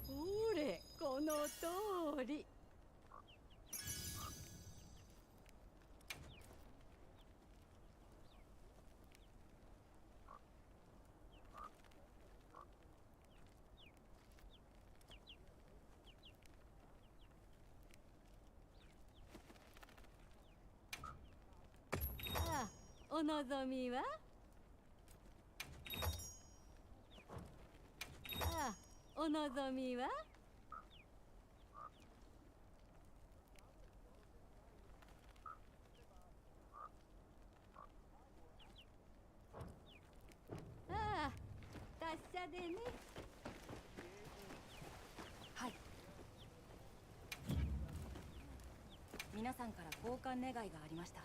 ほれ、この通り。さあ、お望みは？さあ、お望みは？ああ、達者でね。はい。皆さんから交換願いがありました。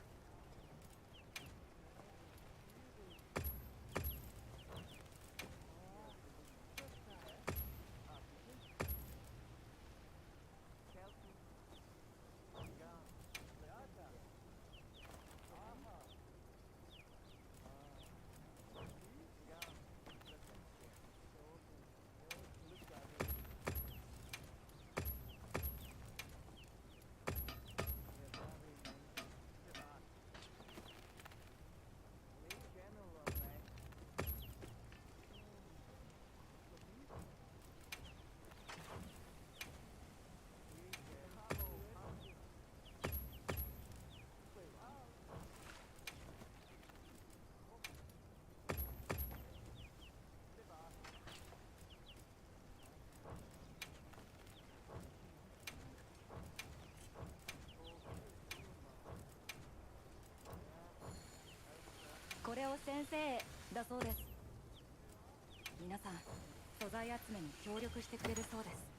これを先生へだそうです。皆さん素材集めに協力してくれるそうです。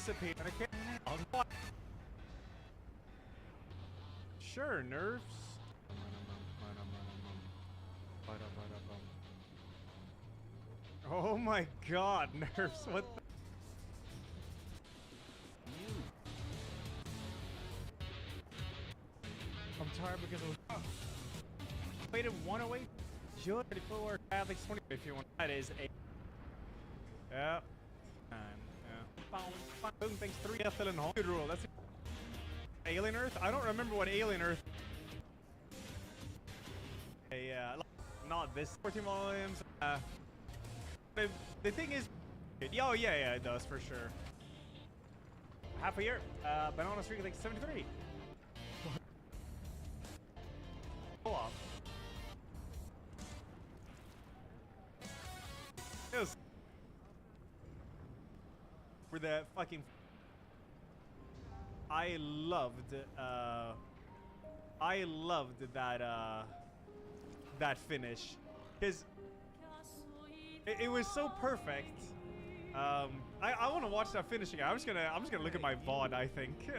anticipate. Sure, nerfs. Oh my god, nerfs, what the? I'm tired because I was waited 108 just before Catholics 20 if you want. That is a yeah. Boom thanks 3 Ethel and Good rule. That's Alien Earth? I don't remember what Alien Earth. Yeah, not this 14 volumes. The thing is, oh yeah, it does for sure. Half a year. Banana Streak like 73. Co-op. Yes. For the fucking. I loved that that finish, because it was so perfect. I want to watch that finishing. I'm just gonna look at my VOD, I think.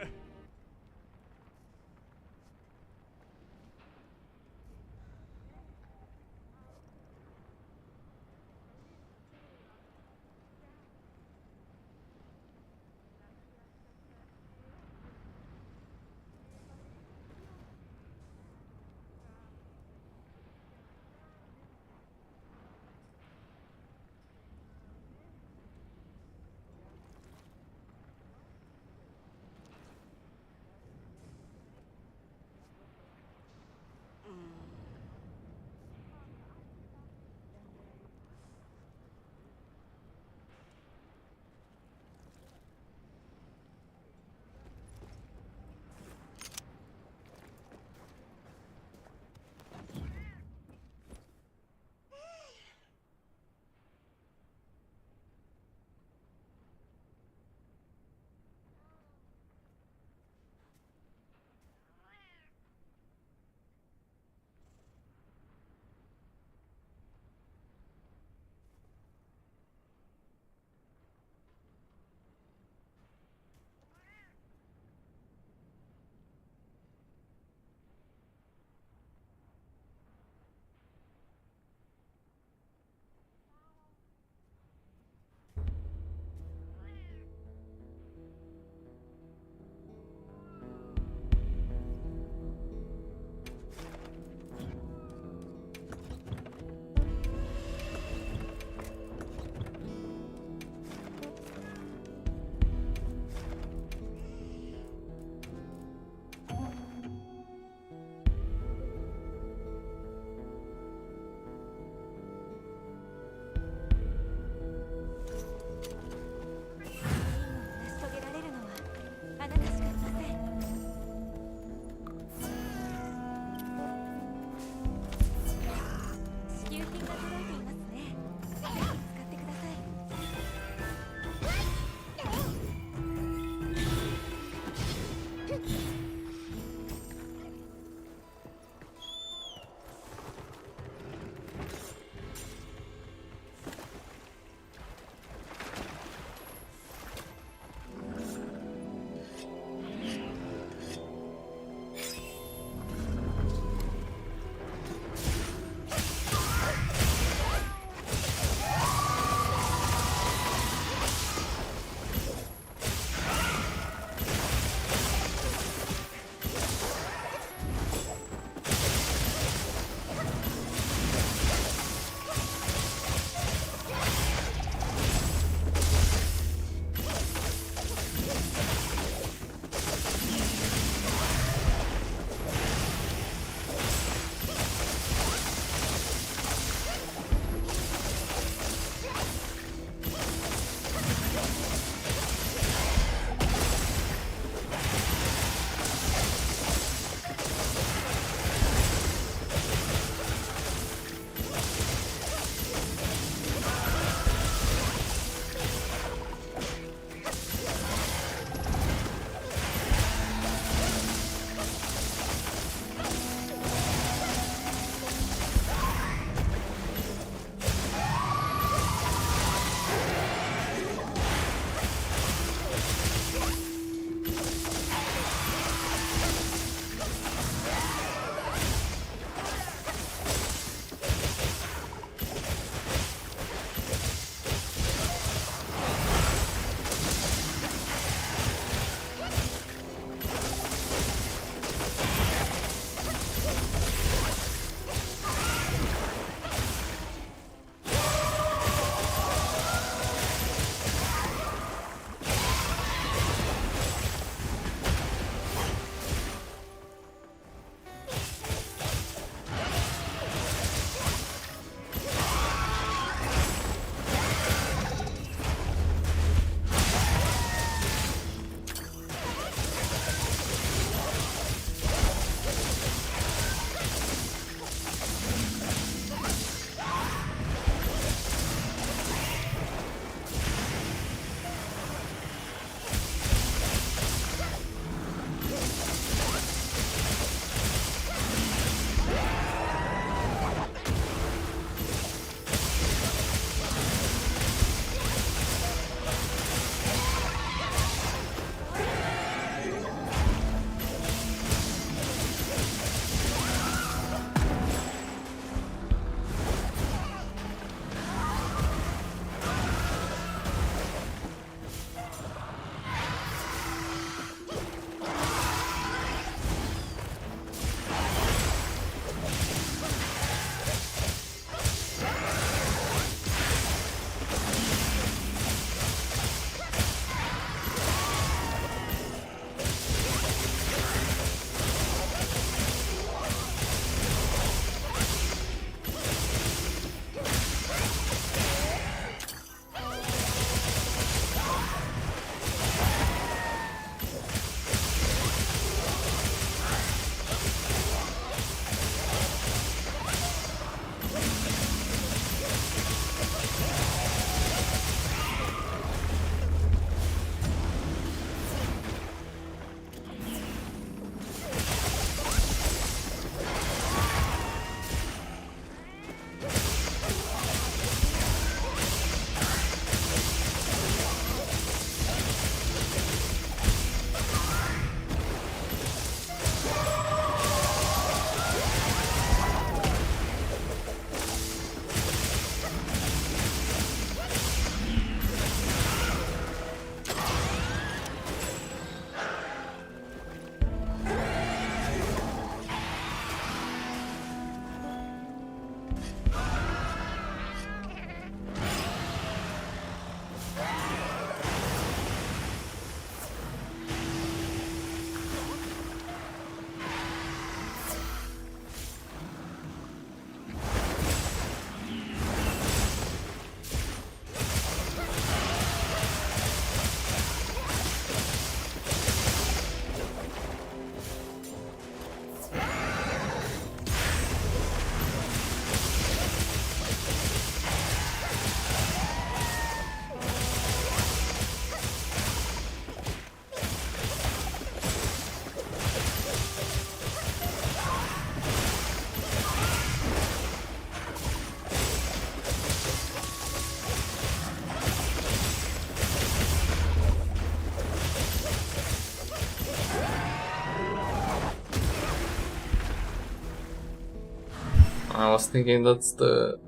I was thinking that's the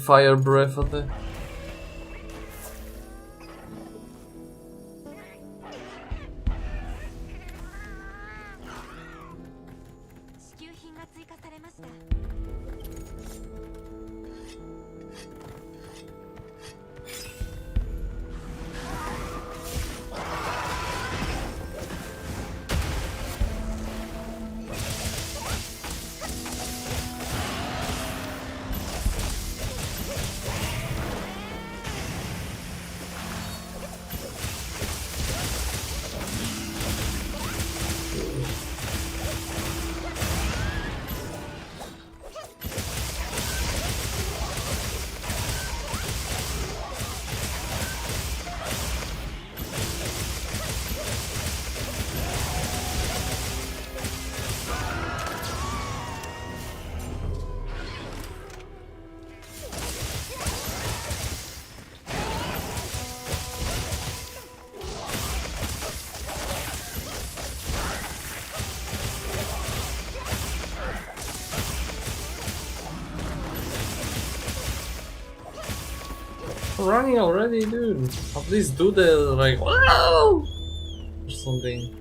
fire breath of the. Running already, dude. At least do the like wow or something.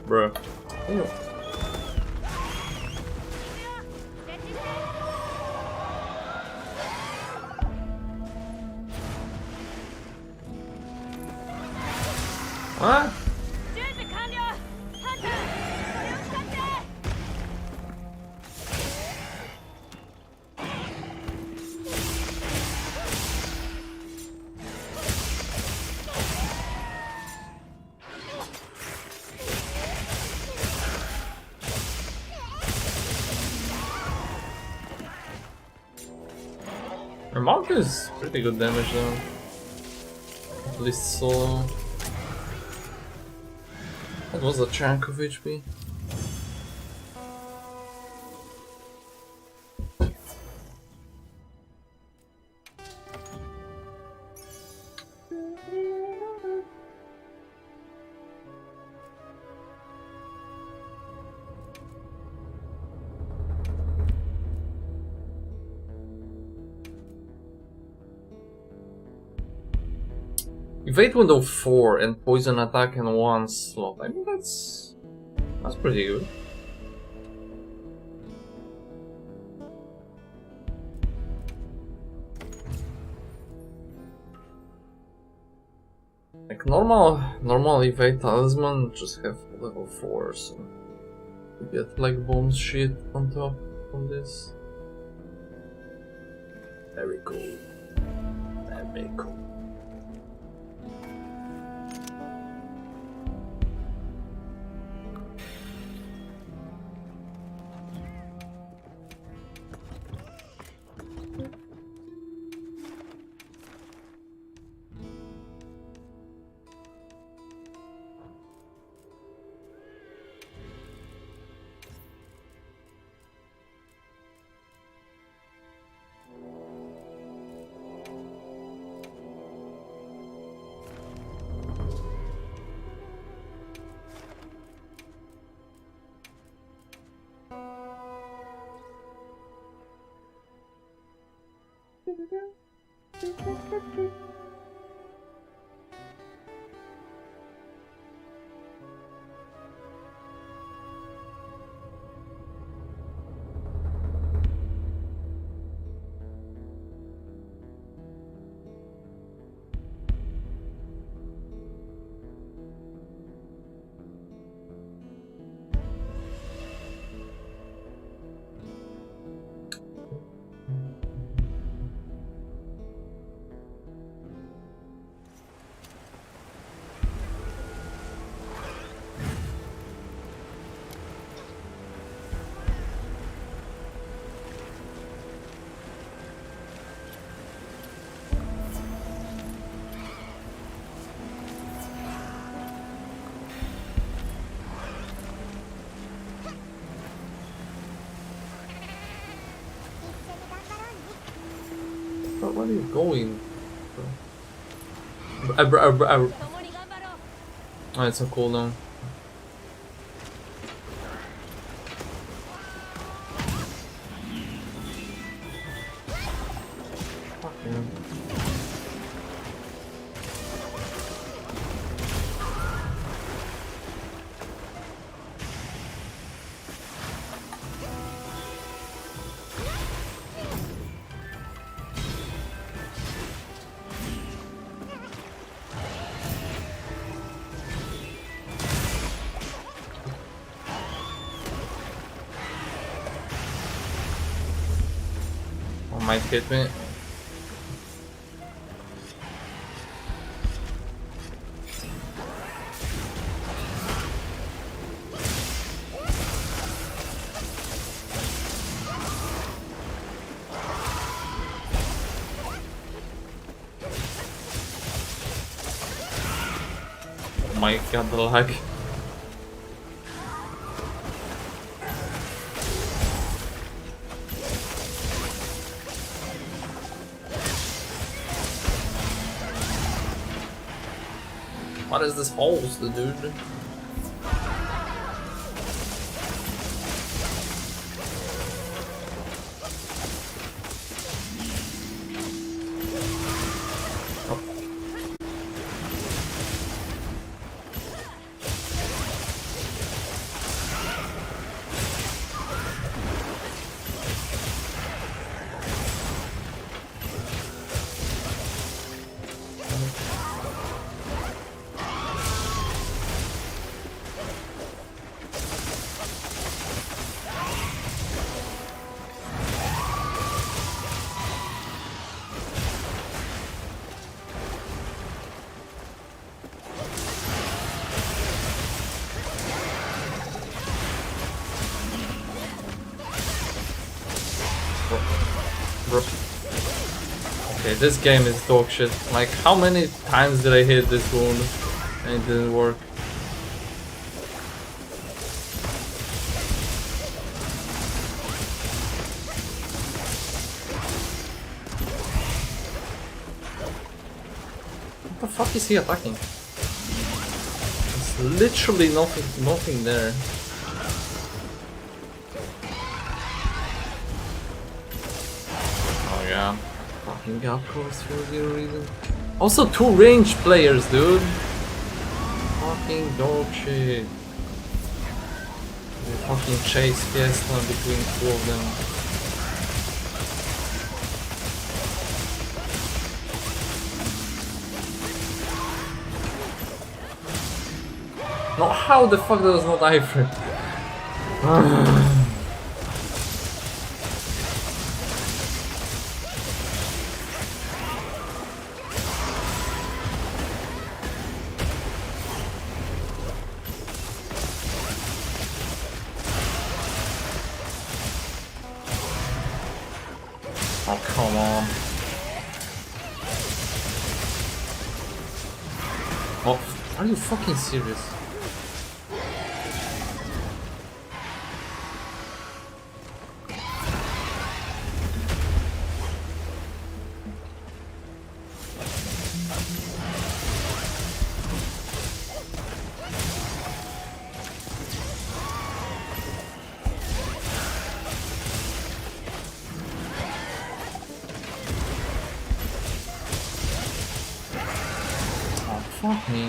Bruh. Ew. What? Her monk is pretty good damage though. At least solo. That was a chunk of HP. Evade window 4 and poison attack in one slot. I mean that's pretty good. Like normal evade talisman just have level 4, so you get like bomb shit on top from this. Very cool. Very cool. Where are you going? Oh, it's a cooldown. Oh, might hit me. Oh my god, the lag. What is this host, dude? Bro. Okay, this game is dog shit. Like, how many times did I hit this wound and it didn't work? What the fuck is he attacking? There's literally nothing there. Yeah, fucking up close for zero reason. Also, 2 ranged players, dude. Fucking dog shit. They fucking chase Fiesta between 2 of them. No, how the fuck that was not Ifrit? Oh, come on. Oh, are you fucking serious? Fuck me.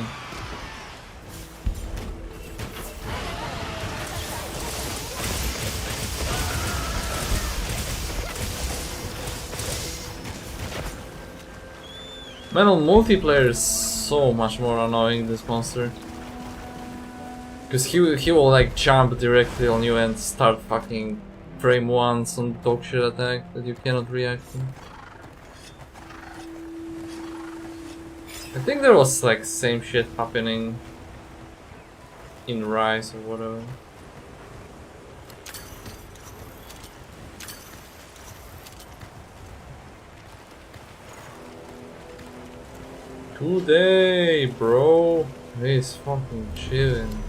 Man, on multiplayer is so much more annoying, this monster. Because he will like jump directly on you and start fucking frame 1 some dog shit attack that you cannot react to. I think there was like same shit happening in Rise or whatever. Today, bro. He's fucking chilling.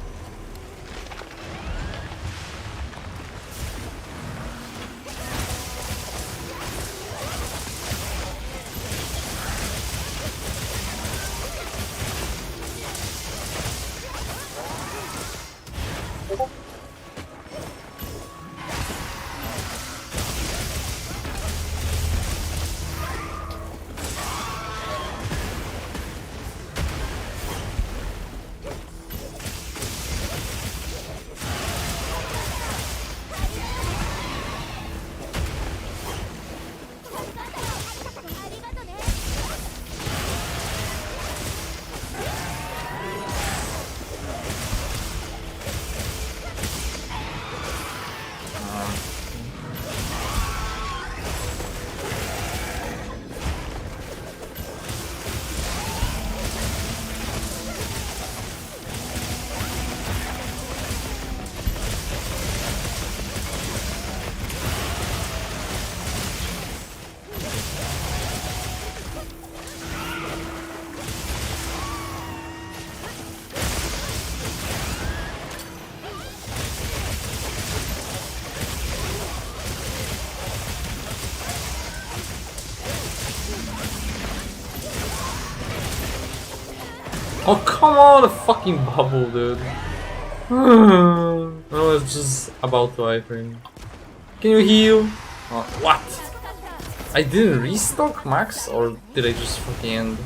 Oh, come on, a fucking bubble, dude. Oh, it's just about to iframe. Can you heal? Oh, what? I didn't restock max, or did I just fucking end?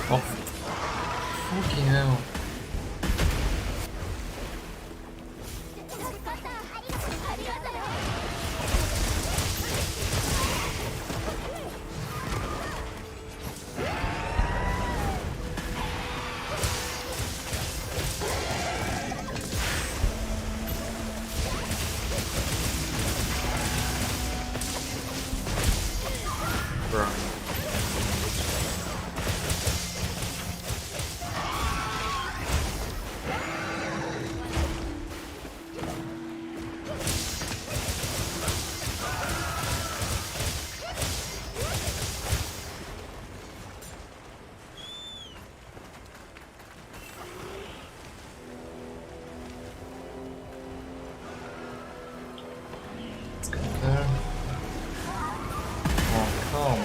Oh, fucking hell. Bro. Let's go there. Oh, come on.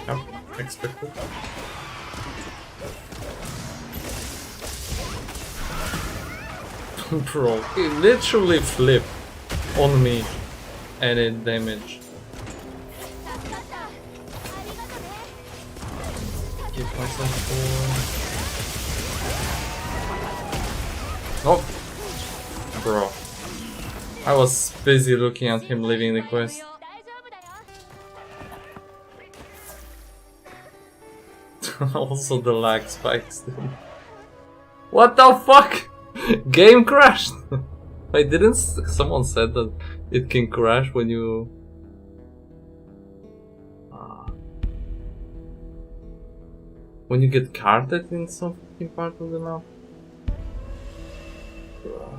Yep, expected. Bro, he literally flipped on me and it damaged. Give myself 4. Oh, bro. I was busy looking at him leaving the quest. Also the lag spikes, dude. What the fuck? Game crashed! Wait, didn't someone said that it can crash when you... when you get carded in some fucking part of the map? Bruh.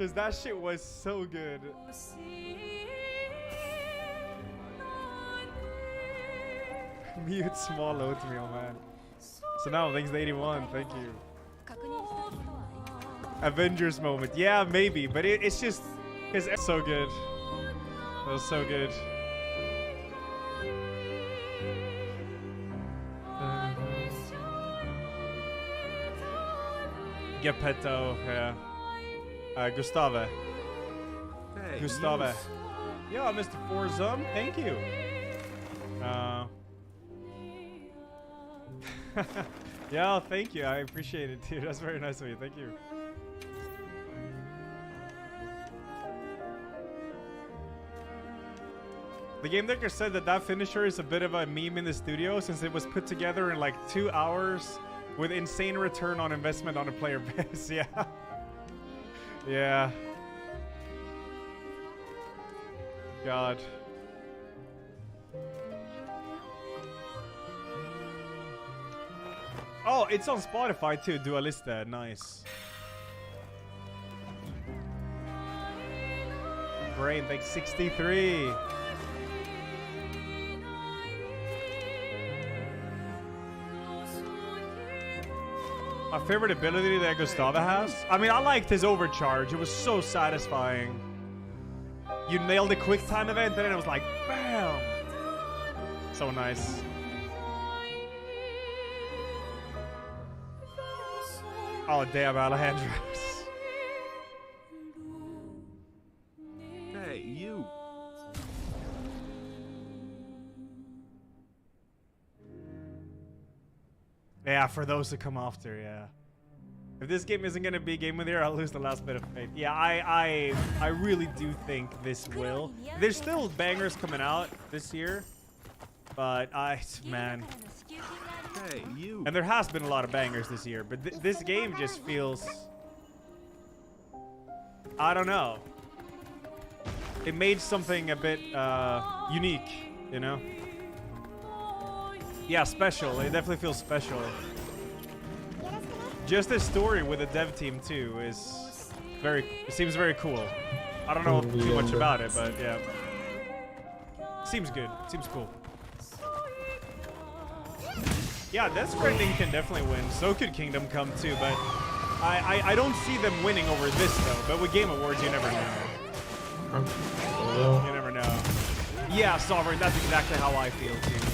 Because that shit was so good. Mute small oatmeal, man. So now, thanks to 81. Thank you. Avengers moment. Yeah, maybe. But it's just... It's so good. That was so good. Geppetto, yeah. Gustave. Hey, Gustave. you. Yo, Mr. Forzum, thank you. Yeah, thank you. I appreciate it, dude. That's very nice of you. Thank you. The game director said that finisher is a bit of a meme in the studio since it was put together in like 2 hours with insane return on investment on a player base. Yeah. Yeah. God. Oh, it's on Spotify too, Dualista. Nice. Brain, thanks 63. My favorite ability that Gustave has? I mean, I liked his overcharge. It was so satisfying. You nailed the quick time event, and then it was like, bam! So nice. Oh, damn, Alejandro. Hey, you. Yeah, for those to come after, yeah. If this game isn't gonna be Game of the Year, I'll lose the last bit of faith. Yeah, I really do think this will. There's still bangers coming out this year, but man. Hey, you. And there has been a lot of bangers this year, but this game just feels, I don't know. It made something a bit unique, you know? Yeah, special. It definitely feels special. Just this story with the dev team too is it seems very cool. I don't know too much about it, but yeah. Seems good. Seems cool. Yeah, Death Stranding can definitely win. So could Kingdom Come too, but I don't see them winning over this though. But with Game Awards, you never know. You never know. Yeah, Sovereign, that's exactly how I feel too, yeah.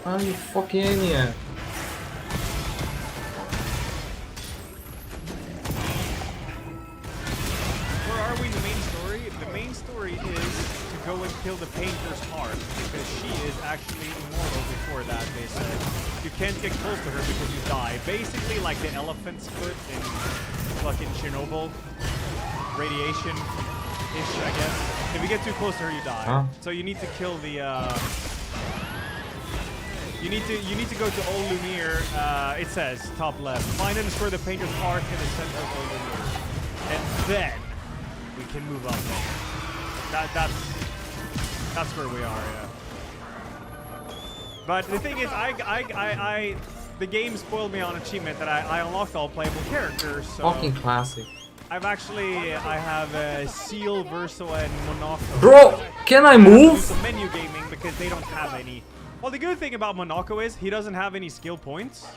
Are you fucking idiot? Where are we in the main story? The main story is to go and kill the painter's heart because she is actually immortal before that, they said. You can't get close to her because you die. Basically like the elephant's foot in fucking Chernobyl. Radiation-ish, I guess. If you get too close to her, you die. Huh? So you need to kill the, You need to go to Old Lumiere. It says top left. Find and destroy the painter's heart in the center of Old Lumiere, and then we can move up. That's where we are. Yeah. But the thing is, the game spoiled me on achievement that I unlocked all playable characters. So Fucking classic. I have Seal, Verso, and Monaco. Bro, can I move? Do some menu gaming because they don't have any. Well, the good thing about Monaco is he doesn't have any skill points.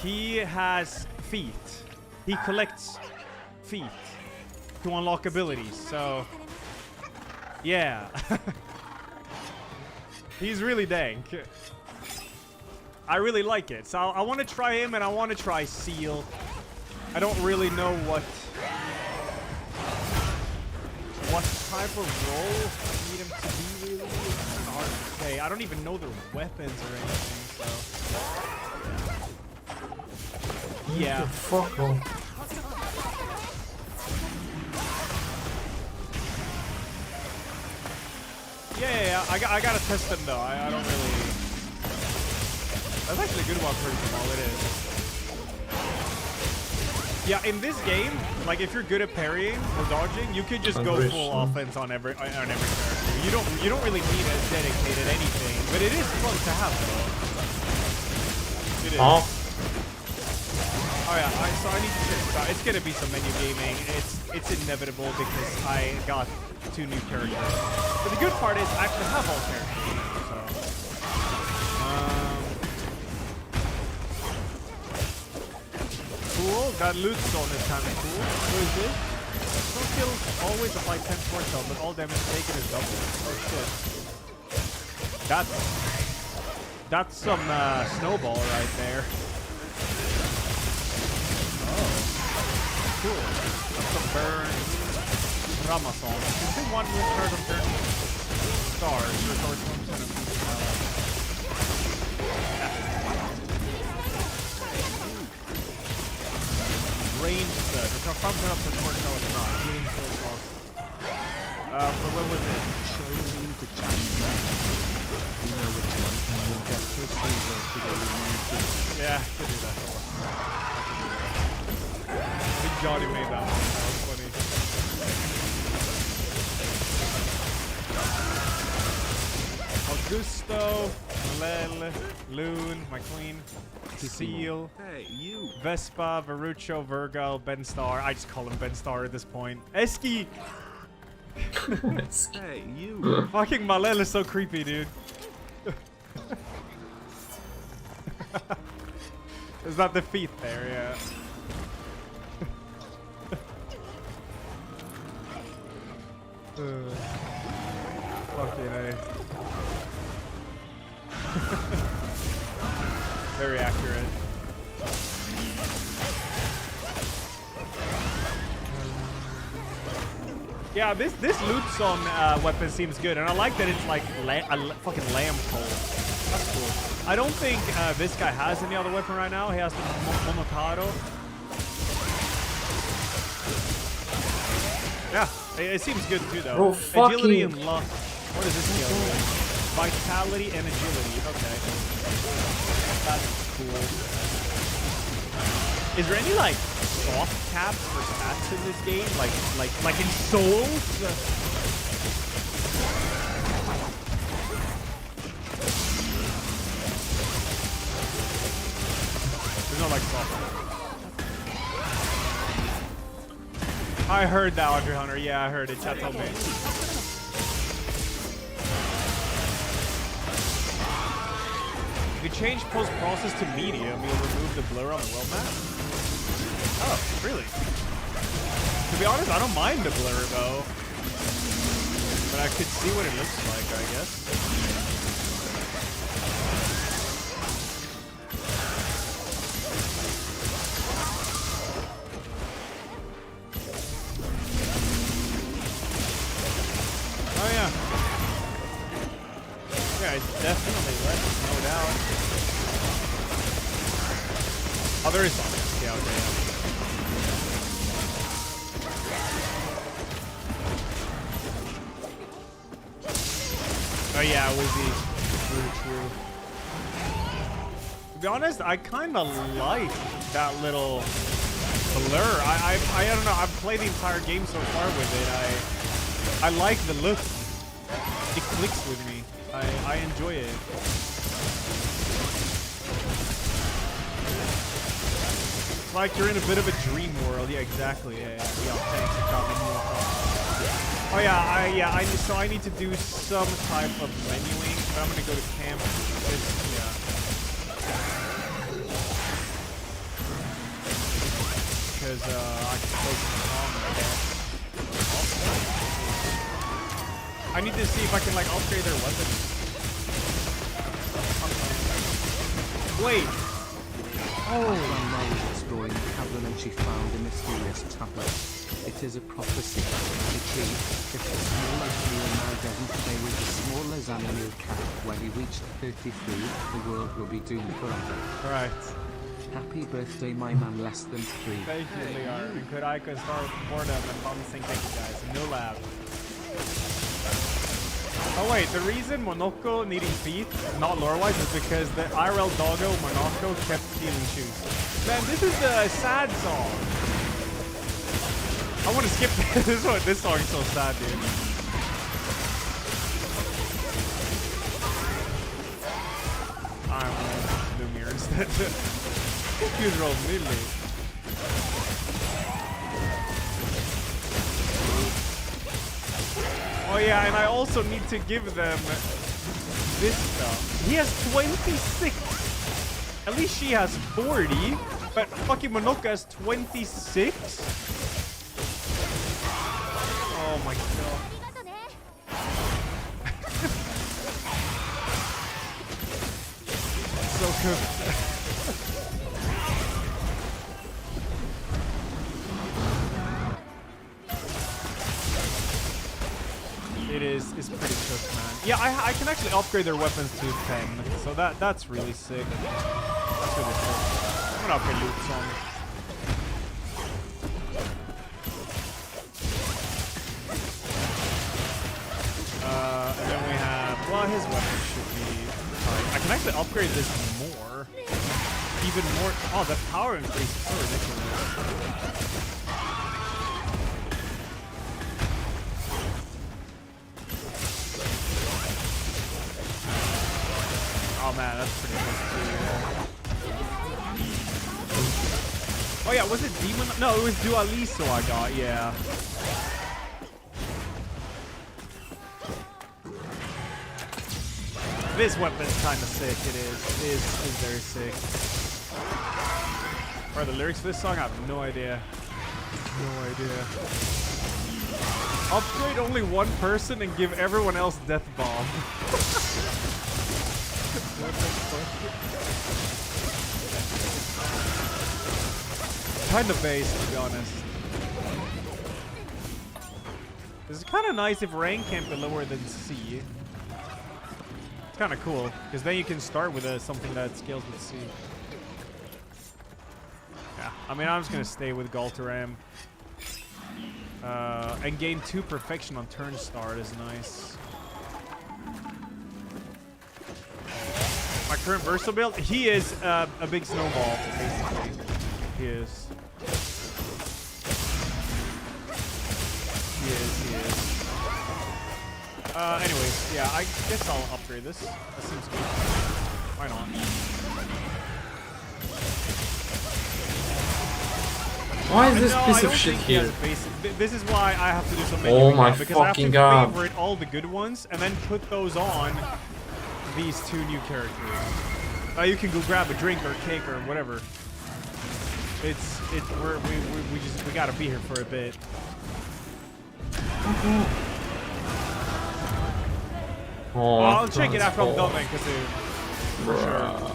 He has feet. He collects feet to unlock abilities. So, yeah. He's really dank. I really like it. So I want to try him and I want to try Seal. I don't really know what type of role I need him to be really. It's kind of hard to say. I don't even know their weapons or anything, so. Yeah. Fuck off. Yeah. I gotta test them though. I don't really. That's actually a good one for all it is. Yeah, in this game, like if you're good at parrying or dodging, you could just go full offense on every character. You don't really need a dedicated anything, but it is fun to have though. It is. Oh yeah, so I need to check this out. It's gonna be some menu gaming. It's inevitable because I got 2 new characters. But the good part is I actually have all characters. Cool, that loot zone is kind of cool. What is this? Some kills always apply 10 force health, but all damage taken is double. Oh shit. That's some snowball right there. Oh. Cool. That's some burn. Ramazon. Is it 1 with turn of turn? Stars. Restores 1% of range set. It's not something up to short no it's not. Healing full cost. But what was it? Choosing to challenge that. You know which one. You'll get first favor to go with yeah, I could do that. I think Johnny made that one. That was funny. Augusto, Lel, Loon, my queen. Seal, hey, you. Vespa, Verucho, Virgo, Ben Star. I just call him Ben Star at this point. Eski! Hey, you. Fucking Malel is so creepy, dude. Is that the feet there? Yeah. Fucking A. Very accurate. Yeah, this loot zone weapon seems good, and I like that it's like a fucking lamp pole. That's cool. I don't think this guy has any other weapon right now. He has the Momotaro. Yeah, it seems good too though. Oh, agility and luck. What is this skill? Vitality and agility. Okay. That's cool. Is there any like soft caps for stats in this game? Like in Souls? There's no like soft. I heard that, Audrey Hunter. Yeah, I heard it. Chat told me. If you change post-process to medium, you'll remove the blur on the world map. Oh, really? To be honest, I don't mind the blur though. But I could see what it looks like, I guess. Oh yeah. Yeah, it's definitely less, no doubt. Oh, there is something. Yeah, okay, yeah. Oh yeah, Wizzy. Really true. To be honest, I kind of like that little blur. I don't know. I've played the entire game so far with it. I like the look. It clicks with me. I enjoy it. It's like you're in a bit of a dream world. Yeah, exactly. Yeah, thanks. It got me more fun. Oh yeah, so I need to do some type of menuing, but I'm gonna go to camp. Yeah. Because I can play some combat. I need to see if I can like upgrade their weapons. Wait. Oh. Destroying the cavern and she found a mysterious tablet. It is a prophecy. The key, if the small Azrael now doesn't play with the small Azrael cat when he reached 33, the world will be doomed forever. Right. Happy birthday, my man, less than 3. Thank you, Leon. And could I start boredom and promising thank you guys. No lab. Oh wait, the reason Monoko needing feet, not lore-wise, is because the IRL doggo Monoko kept stealing shoes. Man, this is the sad song. I want to skip this one. This song is so sad, dude. I'm Lumiere instead. Use roll immediately. Oh yeah, and I also need to give them this stuff. He has 26. At least she has 40. But fucking Monoka has 26. Oh my god. So good. It's pretty cooked, man. Yeah, I can actually upgrade their weapons to 10, so that's really sick. That's really sick. I'm gonna upgrade Luke's song. And then we have, well, his weapon should be fine. I can actually upgrade this more. Even more. Oh, the power increase is so ridiculous. Oh man, that's pretty cool too. Oh yeah, was it Demon? No, it was Dualiso I got, yeah. This weapon's kind of sick, it is. It is very sick. What are the lyrics for this song? I have no idea. No idea. Upgrade only one person and give everyone else death bomb. Kind of base, to be honest. This is kind of nice if rank can't be lower than C. It's kind of cool, because then you can start with something that scales with C. Yeah, I mean, I'm just going to stay with Galtaram. And gain 2 perfection on turn start is nice. My current Verso build, he is a big snowball, basically. He is. He is. Anyways, yeah, I guess I'll upgrade this. That seems good. Why not? Why is this piece of shit here? This is why I have to do some Oh my because I have fucking to god. favorite all the good ones and then put those on these 2 new characters. You can go grab a drink or a cake or whatever. We gotta be here for a bit. Oh, I'll check it after I'm done, man, because for sure.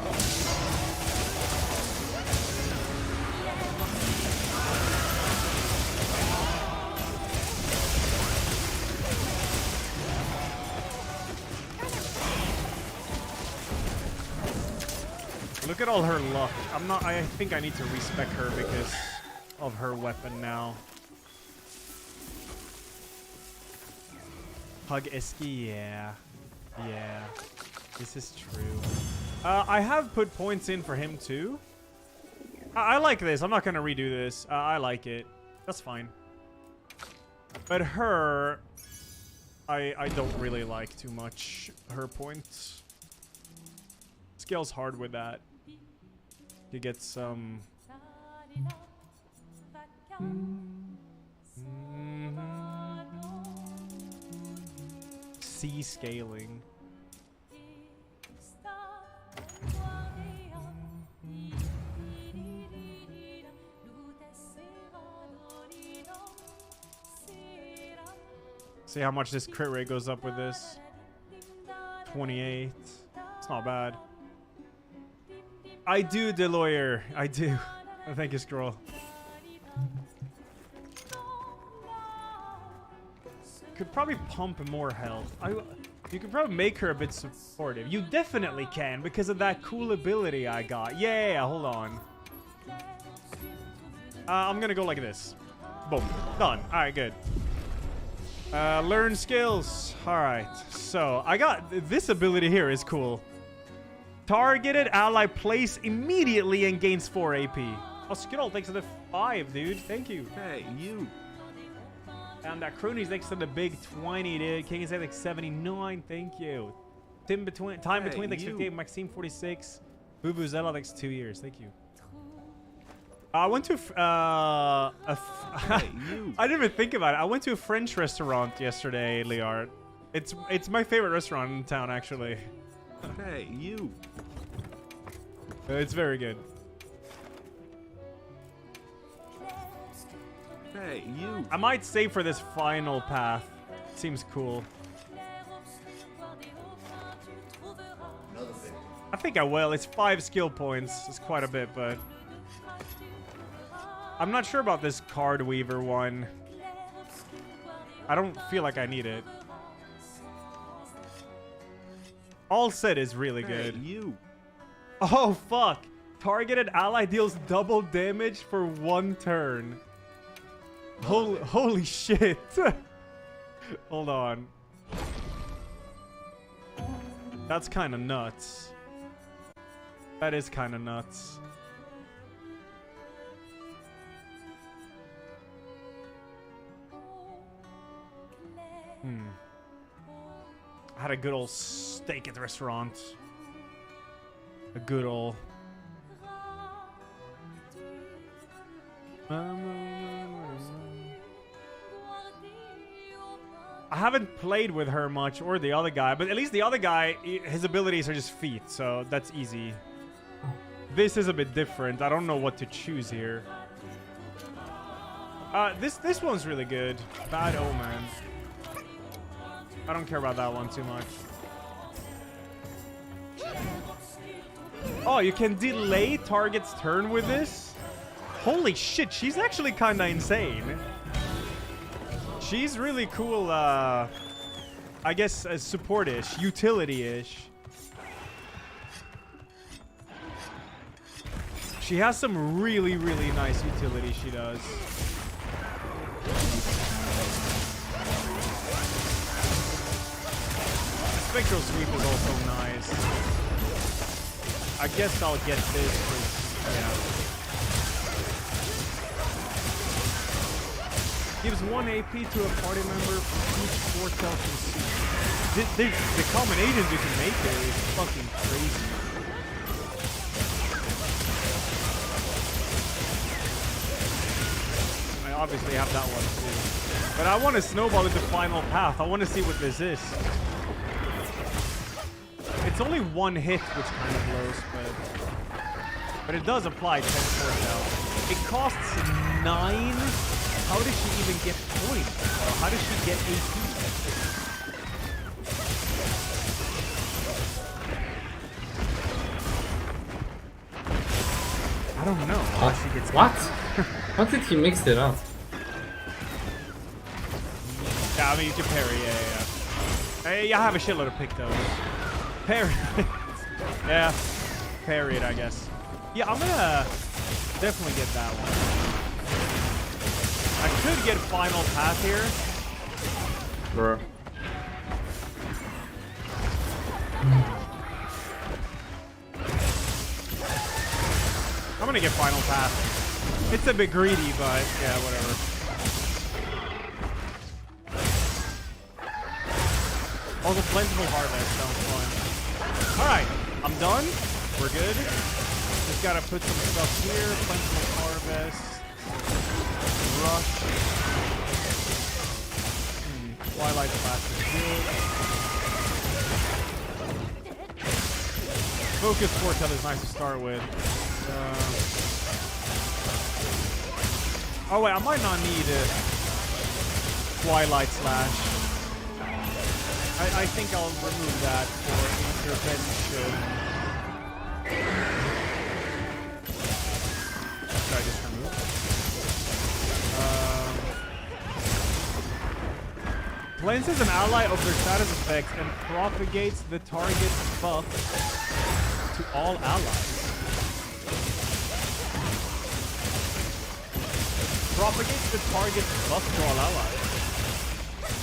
Look at all her luck. I think I need to respec her because of her weapon now. Hug Eski, yeah. Yeah. This is true. I have put points in for him too. I like this. I'm not gonna redo this. I like it. That's fine. But her, I don't really like too much. Her points. Scale's hard with that. You get some... C scaling. See how much this crit rate goes up with this. 28. It's not bad. I do, the lawyer. I do. Thank you, Scroll. Could probably pump more health. You could probably make her a bit supportive. You definitely can because of that cool ability I got. Yeah, hold on. I'm gonna go like this. Boom. Done. Alright, good. Learn skills. Alright. So, I got... This ability here is cool. Targeted ally place immediately and gains 4 AP. Oh, Skittle, thanks for the 5, dude. Thank you. Hey, you. And that Cronies next to the big 20, dude. King is like 79. Thank you. Time between thanks 58. Maxime 46. Boo Boo Zella thanks 2 years. Thank you. I went to I didn't even think about it. I went to a French restaurant yesterday, Liart. It's my favorite restaurant in town, actually. Hey, you. It's very good. Hey, you. I might save for this final path. Seems cool. I think I will. It's 5 skill points. It's quite a bit, but I'm not sure about this card weaver one. I don't feel like I need it. All set is really good. You. Oh fuck! Targeted ally deals double damage for 1 turn. Holy shit! Hold on. That's kind of nuts. That is kind of nuts. I had a good old steak at the restaurant. A good old... I haven't played with her much, or the other guy, but at least the other guy, his abilities are just feet, so that's easy. This is a bit different. I don't know what to choose here. This one's really good. Bad Omen. I don't care about that one too much. Oh, you can delay target's turn with this? Holy shit, she's actually kinda insane. She's really cool, I guess support-ish, utility-ish. She has some really, really nice utility she does. Spectral Sweep is also nice. I guess I'll get this for, yeah. Gives 1 AP to a party member for each 4 consumed. The combinations you can make there is fucking crazy. I obviously have that one too. But I want to snowball into final path. I want to see what this is. It's only 1 hit, which kind of blows, but it does apply 10 points out. It costs 9. How does she even get points? Or how does she get AP? I don't know how she gets What? How did he mix it up? Yeah, I mean, you can parry, yeah. Hey, I have a shitload of pick those. Parry it. Yeah, parry it, I guess. Yeah, I'm gonna definitely get that one. I could get final path here. Bro. I'm gonna get final path. It's a bit greedy, but yeah, whatever. Also, Plentiful Harvest sounds fun. Alright, I'm done. We're good. Just gotta put some stuff here. Plentiful Harvest. Rush. Twilight Flash is good. Focus Foretell is nice to start with. Oh wait, I might not need a Twilight Slash. I think I'll remove that for intervention. Should I just remove it? Cleanses an ally of their status effects and propagates the target's buff to all allies. Propagates the target's buff to all allies.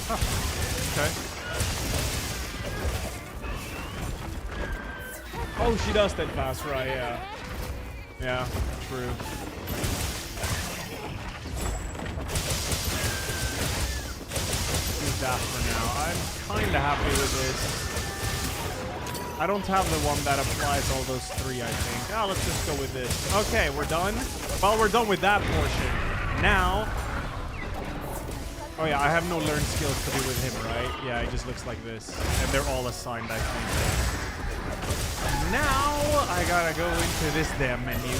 Huh. Okay. Oh, she does that fast, right? Yeah. Yeah, true. that for now. I'm kind of happy with this. I don't have the one that applies all those three, I think. Ah, let's just go with this. Okay, we're done. Well, we're done with that portion. Now... Oh yeah, I have no learned skills to do with him, right? Yeah, it just looks like this. And they're all assigned, I think. Now, I gotta go into this damn menu.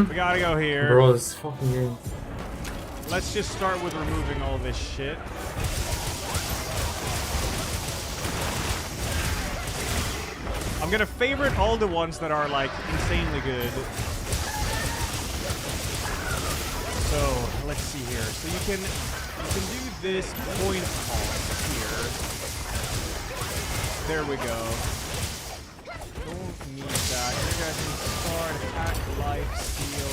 We gotta go here. Bro, this fucking game. Let's just start with removing all this shit. I'm gonna favorite all the ones that are like insanely good. So let's see here. So you can do this point cost here. There we go. Don't need that. You guys can start attack, life, steal.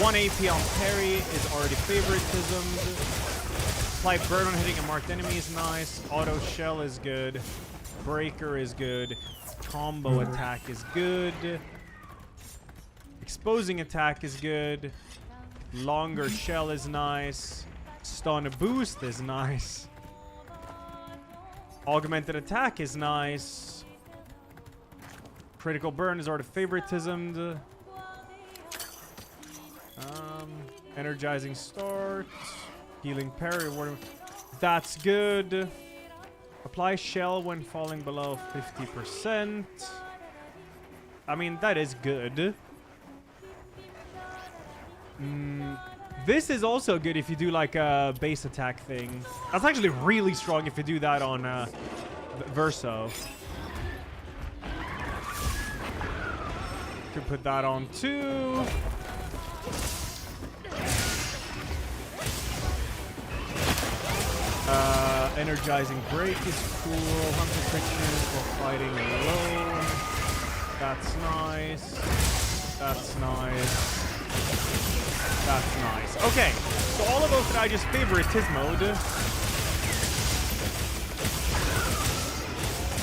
1 AP on parry is already favoritism. Apply burn on hitting a marked enemy is nice. Auto shell is good. Breaker is good. Combo attack is good. Exposing attack is good. Longer shell is nice. Stun boost is nice. Augmented attack is nice. Critical burn is already favoritismed. Energizing start. Healing parry. That's good. Apply shell when falling below 50%. I mean, that is good. This is also good if you do like a base attack thing. That's actually really strong if you do that on Verso. Could put that on too. Energizing break is cool. Hunter pictures while fighting alone. That's nice. That's nice. That's nice. Okay, so all of those that I just favoritismoed.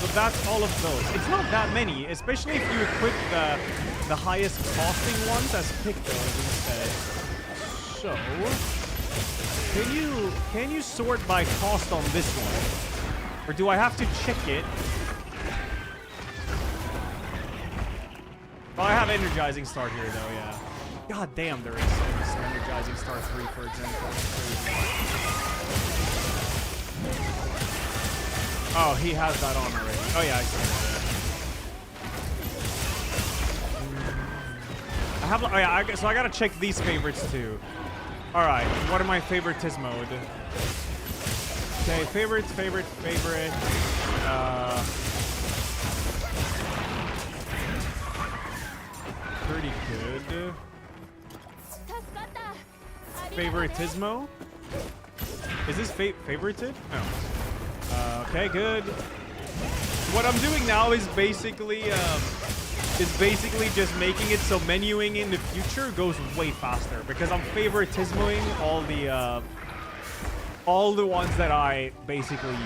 So that's all of those. It's not that many, especially if you equip the highest costing ones as pick those instead. So, can you sort by cost on this one? Or do I have to check it? Oh, I have energizing start here though, yeah. God damn, there is energizing star 3, for example. Oh, he has that on already. Oh yeah, I see that. I have. Oh yeah, so I gotta check these favorites too. All right, what are my favoritismode? Okay, favorite. Pretty good. Favoritismo? Is this favorited? No. Okay, good. What I'm doing now is basically just making it so menuing in the future goes way faster because I'm favoritismoing all the ones that I basically use.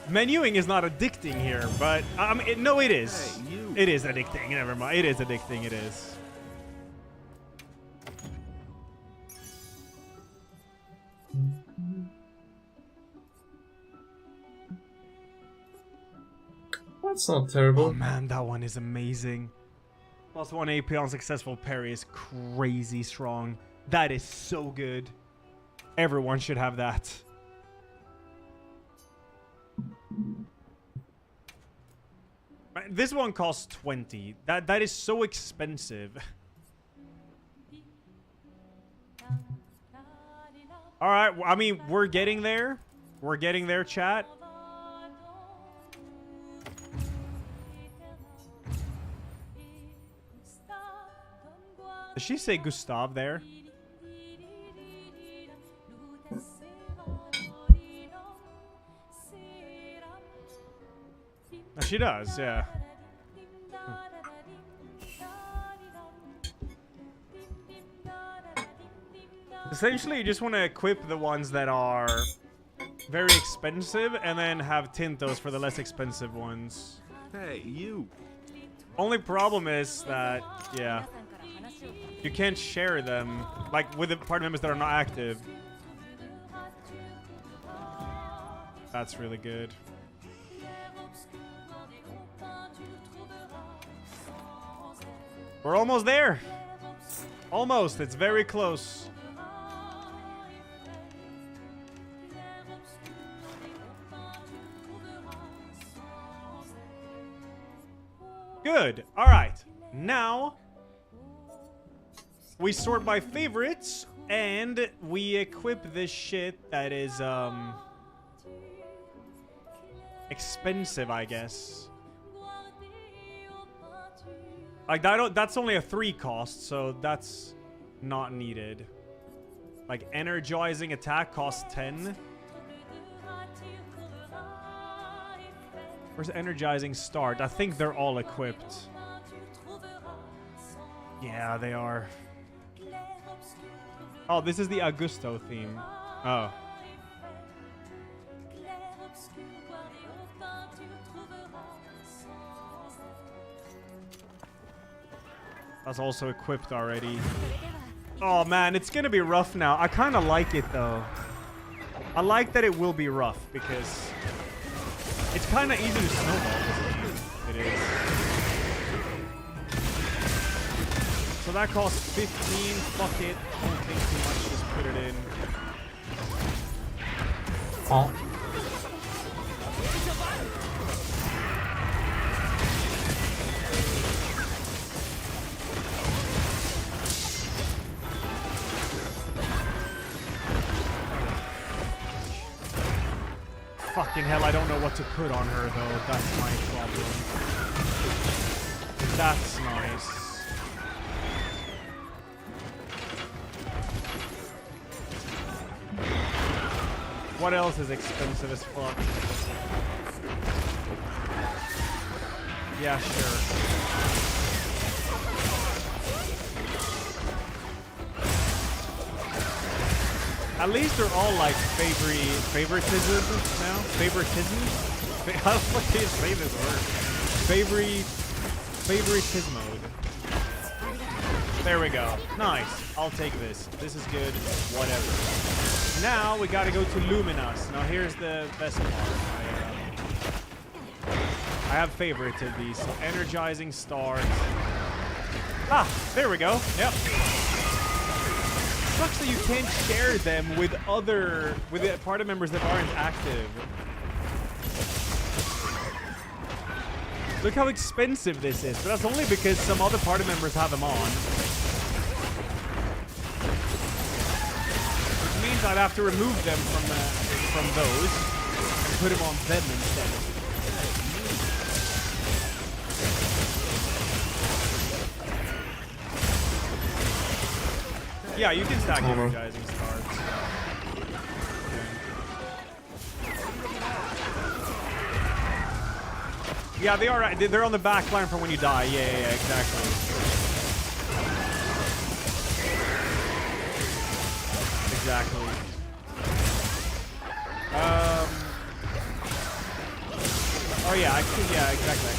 Menuing is not addicting here, but no, it is. It is addicting. Never mind. It is addicting. It is. That's not terrible. Oh man, that one is amazing. Plus 1 AP on successful parry is crazy strong. That is so good. Everyone should have that. This one costs 20. That is so expensive. All right, I mean, we're getting there. We're getting there, chat. Did she say Gustav there? She does, yeah. Essentially, you just want to equip the ones that are very expensive and then have Tintos for the less expensive ones. Hey, you. Only problem is that, yeah, you can't share them, like, with the party members that are not active. That's really good. We're almost there. Almost. It's very close. Good. All right. Now we sort by favorites and we equip this shit that is expensive, I guess. Like that's only a 3 cost, so that's not needed. Like energizing attack costs 10. Where's energizing start? I think they're all equipped. Yeah, they are. Oh, this is the Augusto theme. Oh. That's also equipped already. Oh man, it's gonna be rough now. I kind of like it though. I like that it will be rough because it's kind of easy to snowball. It is. So that costs 15. Fuck it. Don't think too much. Just put it in. Oh. Fucking hell, I don't know what to put on her though. That's my problem. That's nice. What else is expensive as fuck? Yeah, sure. At least they're all like favoritism now. Favoritism? How the fuck do you say this word? Favoritism mode. There we go. Nice. I'll take this. This is good. Whatever. Now we gotta go to Luminous. Now here's the best part. I have favorited these. So energizing stars. Ah, there we go. Yep. Sucks that you can't share them with the party members that aren't active. Look how expensive this is, but that's only because some other party members have them on. Which means I'd have to remove them from those and put them on them instead. Yeah, you can stack energizing stars. Yeah, they are. They're on the back line from when you die. Yeah, exactly. Exactly. Oh yeah, exactly.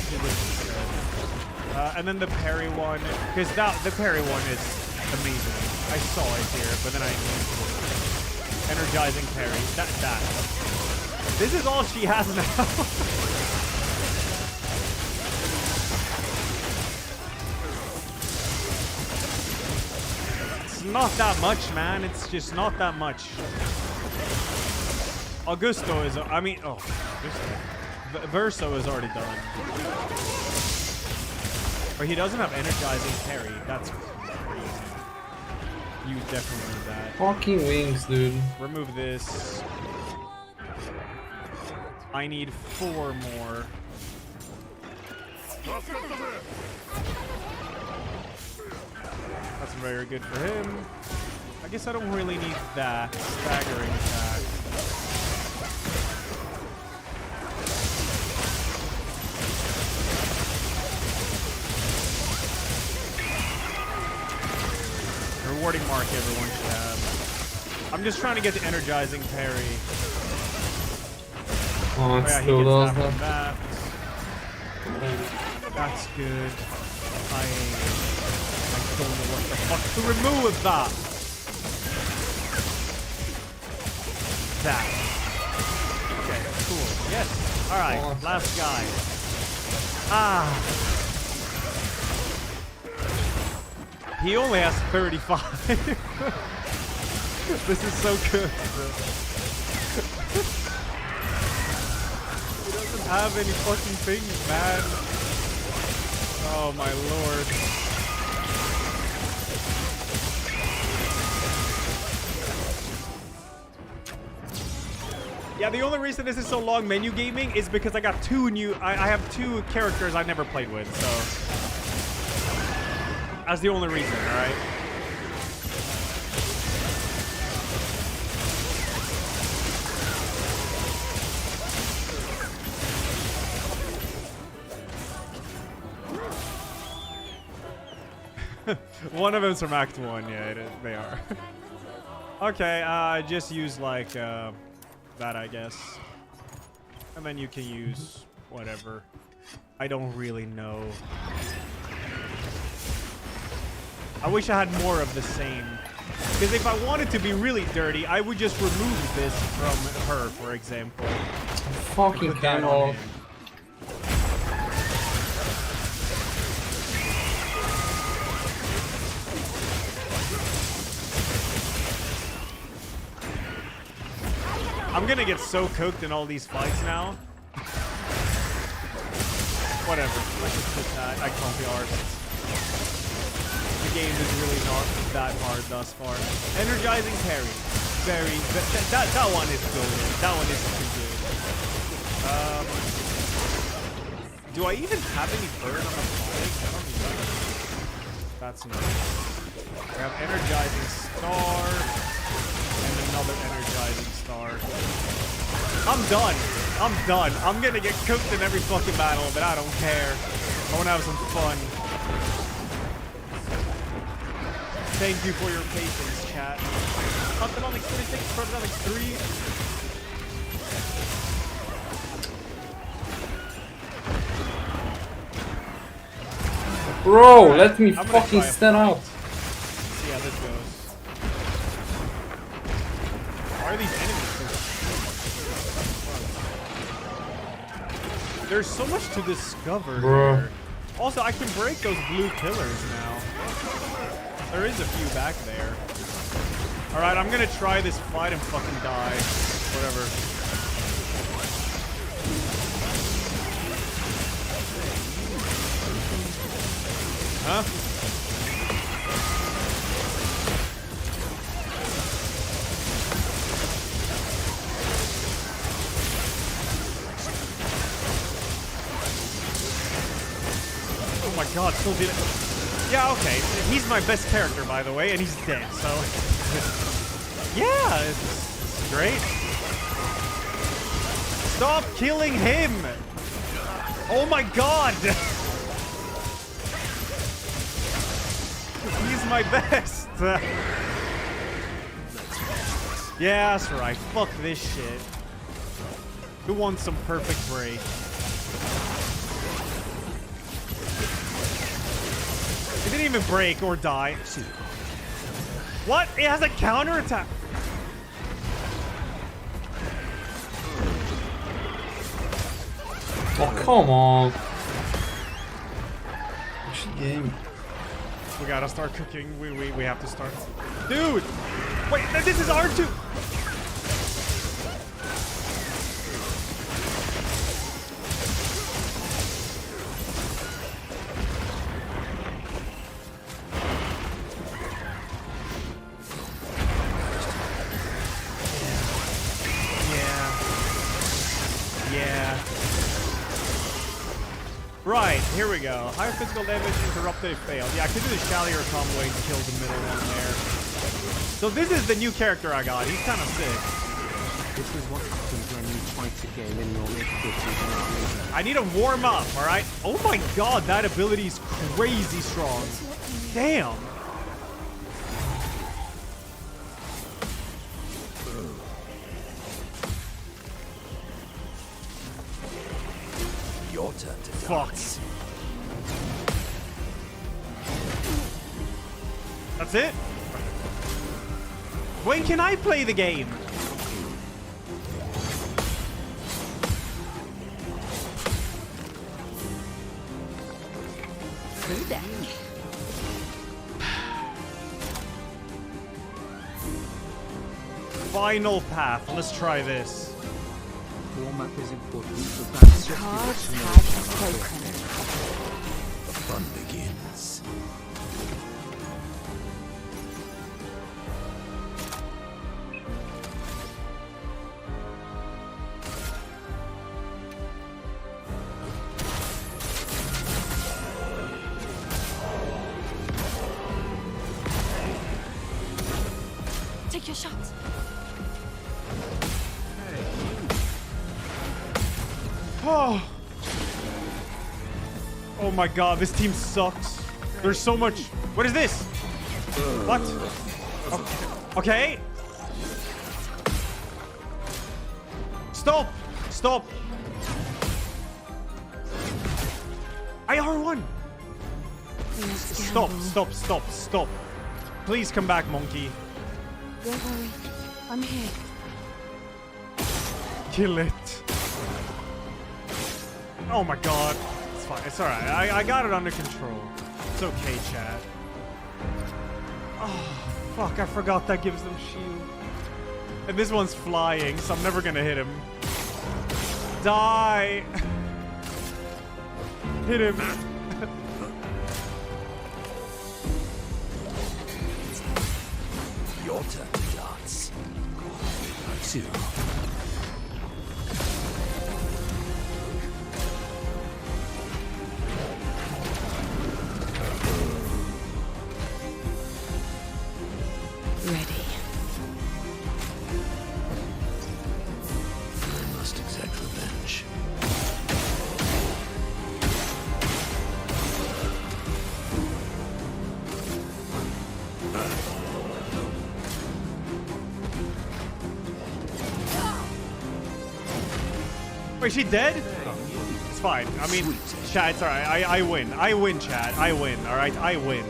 And then the parry one, because the parry one is amazing. I saw it here, but then I energizing parry. That. This is all she has now. It's not that much, man. It's just not that much. Augusto is. I mean, oh, Verso is already done. But he doesn't have energizing parry. That's crazy. You definitely need that. Fucking wings, dude. Remove this. I need 4 more. That's very good for him. I guess I don't really need that staggering attack. Rewarding mark everyone should have. I'm just trying to get the energizing parry. Oh, it yeah, still he does gets that that. from that. That's good. I don't know what the fuck to remove that. That. Okay, cool. Yes. Alright, last guy. Ah. He only has 35. This is so good. He doesn't have any fucking things, man. Oh my lord. Yeah, the only reason this is so long menu gaming is because I got I have two characters I've never played with, so that's the only reason, alright? One of them's from Act 1, yeah, they are. Okay, just use like that, I guess. And then you can use whatever. I don't really know. I wish I had more of the same. Because if I wanted to be really dirty, I would just remove this from her, for example. Fucking cannot. I'm gonna get so cooked in all these fights now. Whatever. Let's just put that. I can't be arsed. The game is really not that hard thus far. Energizing parry. Very. That one is good. That one is pretty good. Do I even have any burn on the flying? I don't even know. That's nice. We have energizing star. And another energizing star. I'm done. I'm done. I'm gonna get cooked in every fucking battle, but I don't care. I wanna have some fun. Thank you for your patience, chat. Optonomics 26, Protonomics 3. Bro, let me fucking stand out. See how this goes. Why are these enemies so... There's so much to discover here. Also, I can break those blue pillars now. There is a few back there. Alright, I'm gonna try this fight and fucking die. Whatever. Huh? Oh my god, still did it. Yeah, okay. He's my best character, by the way, and he's dead, so... yeah, it's great. Stop killing him! Oh my god! He's my best! Yeah, that's right. Fuck this shit. Who wants some perfect break? It didn't even break or die. What? It has a counterattack. Oh, come on. Game. We gotta start cooking. We have to start. Dude! Wait, this is R2! Right, here we go. Higher physical damage interrupted if failed. Yeah, I could do the Chalier combo and kill the middle one there. So this is the new character I got. He's kind of sick. This is what happens when you try to game in your mid-50s. I need to warm up, alright? Oh my god, that ability is crazy strong. Damn. Your turn to Fuck. That's it? When can I play the game? Final path. Let's try this. Warm-up is important for bad Cards circulation. have spoken. The fun begins. Take your shots. Oh. Oh my god, this team sucks. There's so much. What is this? What? Okay. Stop. Stop. IR1. Stop, stop, stop, stop. Please come back, monkey. Don't worry. I'm here. Kill it. Oh my god. It's fine. It's alright. I got it under control. It's okay, Chad. Oh, fuck. I forgot that gives them shield. And this one's flying, so I'm never gonna hit him. Die. Hit him. Your turn to dance. 0. Ready. I must exact revenge. Wait, is she dead? It's fine. I mean, Chad, it's alright. I win. I win, Chad. I win. Alright, I win.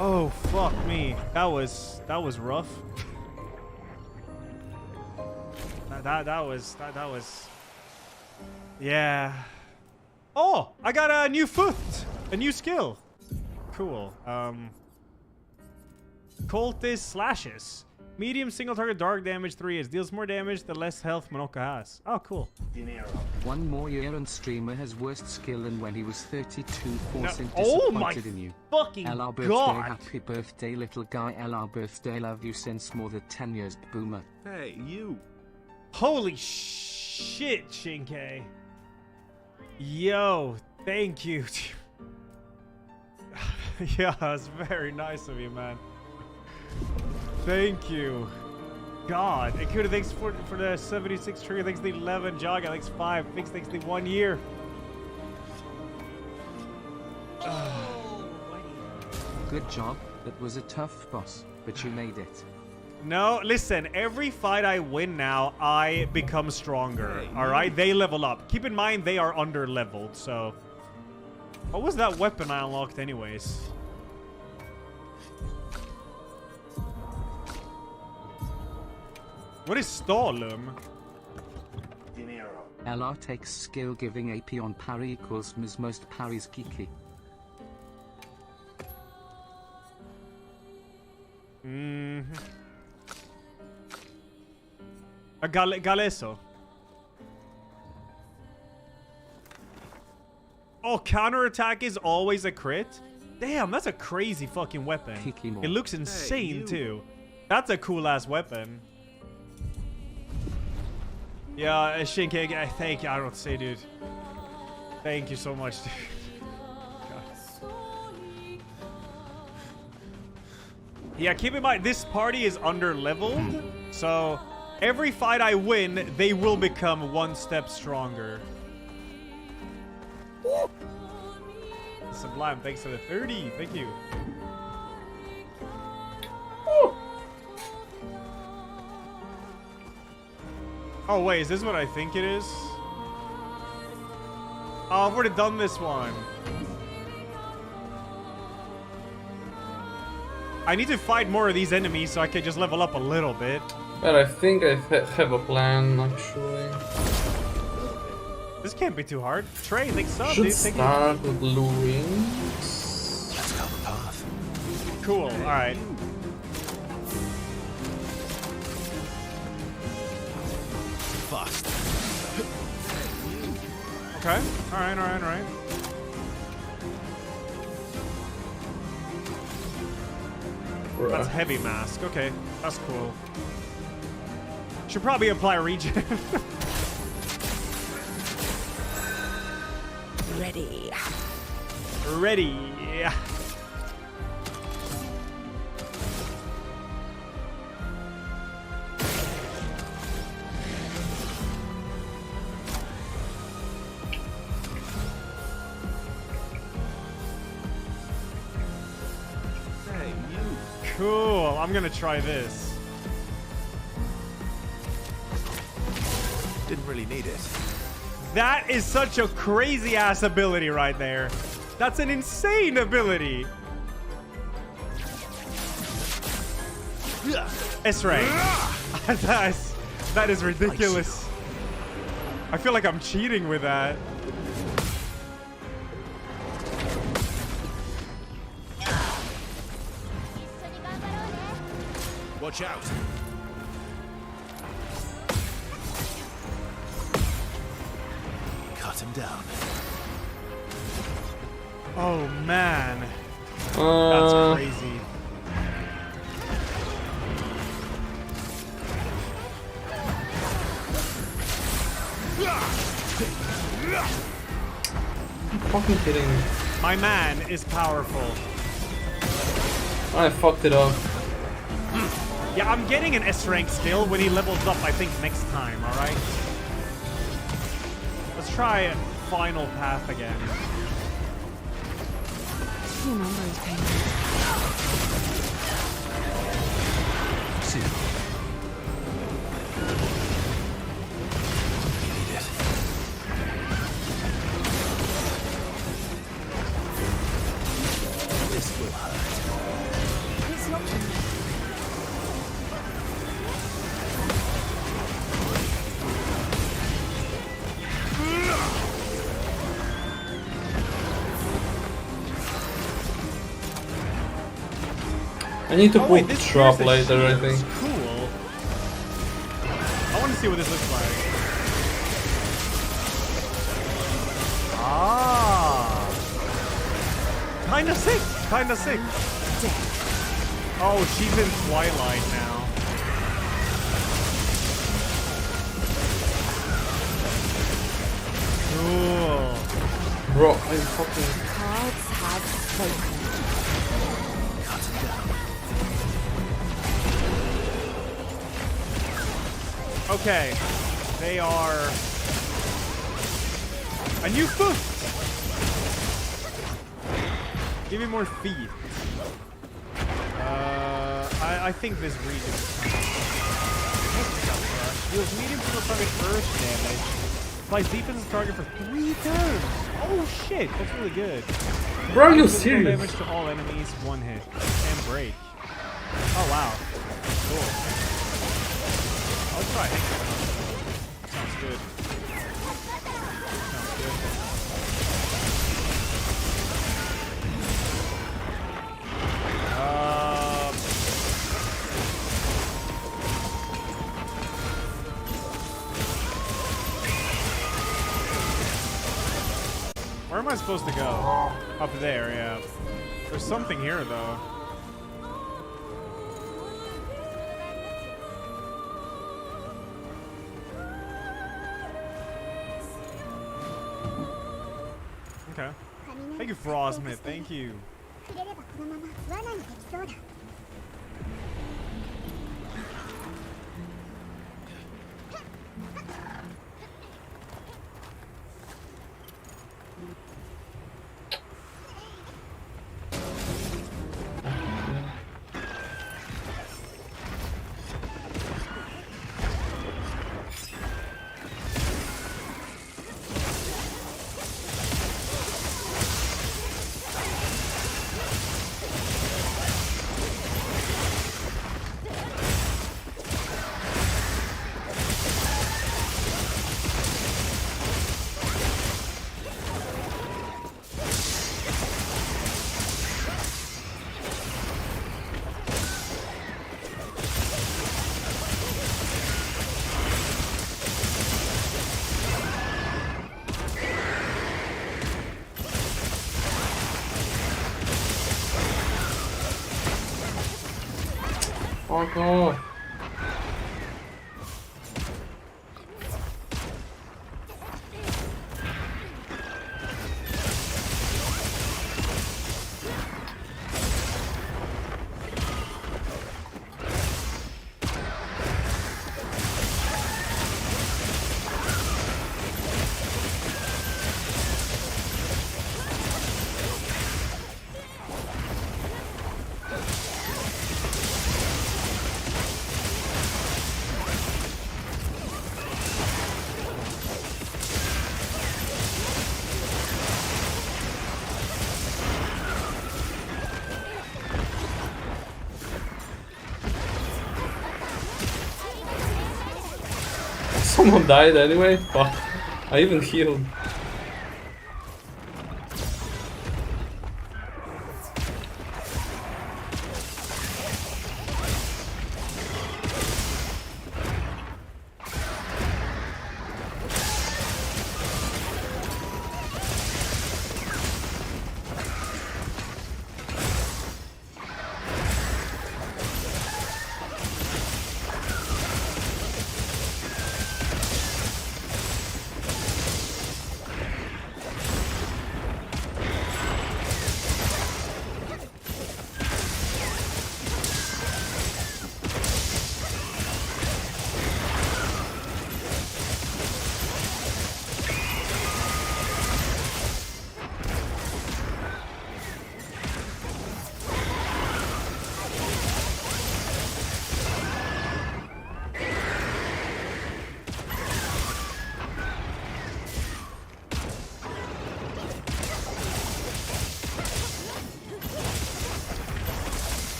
Oh, fuck me. That was rough. That was yeah. Oh, I got a new foot. A new skill. Cool. Cultist slashes. Medium single target dark damage 3 is deals more damage the less health Monoka has. Oh, cool. One more year and streamer has worst skill than when he was 32 forcing Oh my disappointed in you. fucking LR birthday, god. happy birthday little guy. LR birthday, love you since more than 10 years, boomer. Hey, you. Holy shit, Shinke. Yo, thank you. Yeah, that's very nice of you, man. Thank you. God. Akuda, thanks for the 76 trigger. Thanks the 11. Jogga, thanks 5. Thanks the 1 year. Good job. That was a tough boss, but you made it. No, listen. Every fight I win now, I become stronger. Alright? They level up. Keep in mind, they are under-leveled, so... What was that weapon I unlocked anyways? What is Stalum? LR takes skill giving AP on parry equals Ms. most parries Kiki. A Galeso. Oh, counterattack is always a crit? Damn, that's a crazy fucking weapon. It looks insane too. That's a cool ass weapon. Yeah, Shinke, thank you. I don't know what to say, dude. Thank you so much, dude. God. Yeah, keep in mind, this party is under-leveled, so every fight I win, they will become one step stronger. Sublime, thanks for the 30. Thank you. Oh, wait, is this what I think it is? Oh, I've already done this one. I need to fight more of these enemies so I can just level up a little bit. But I think I have a plan, actually. This can't be too hard. Trey, thanks so, Should dude. start with blue rings. Let's go the path. Cool, alright. Fast. Okay, alright. That's heavy mask. Okay, that's cool. Should probably apply regen. Ready. Ready. Yeah. Hey, you. Cool. I'm gonna try this. Didn't really need it. That is such a crazy ass ability right there. That's an insane ability. S-Ray. that is ridiculous. I feel like I'm cheating with that. Watch out. Cut him down. Oh man. That's crazy. I'm fucking kidding me. My man is powerful. I fucked it up. Yeah, I'm getting an S-rank skill when he levels up, I think, next time, alright? Let's try final path again. This will hurt. I need to wait, put this drop piercing later, I shield is think. Cool. I want to see what this looks like. Ah. Kinda sick. Kinda sick. Oh, she's in Twilight now. Cool. Bro, I fucking... Gods have spoken. Okay, they are a new foot. Give me more feet. I think this region is kind of deals medium to no target earth damage. Applies defense to target for 3 turns. Oh shit, that's really good. Bro, you Physical serious? damage to all enemies, 1 hit, and break. Oh wow, cool. Let's try it. Sounds good. Sounds good. Where am I supposed to go? Up there, yeah. There's something here, though. Thank you, Frostmith. Thank you. Fuck off. Someone died anyway? Fuck. I even healed.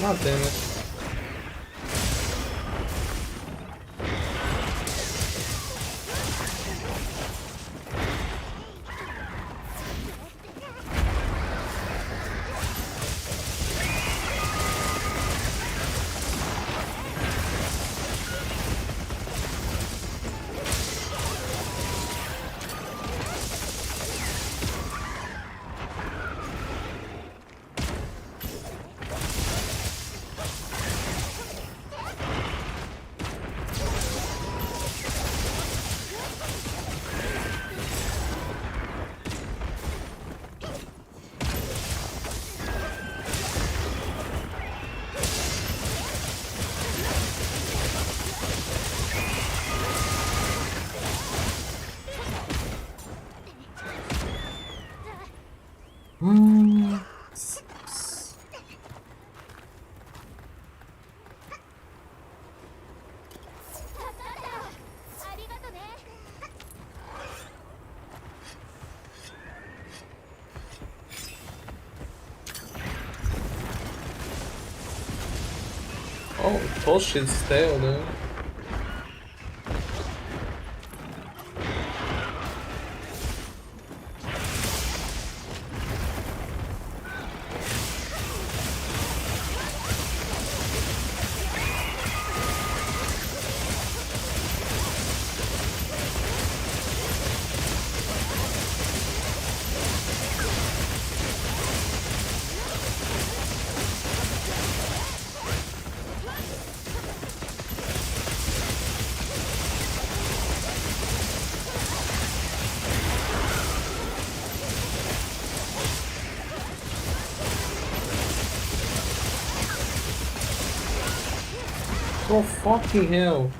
God damn it. Oh, bullshit stale, dude. Oh fucking hell.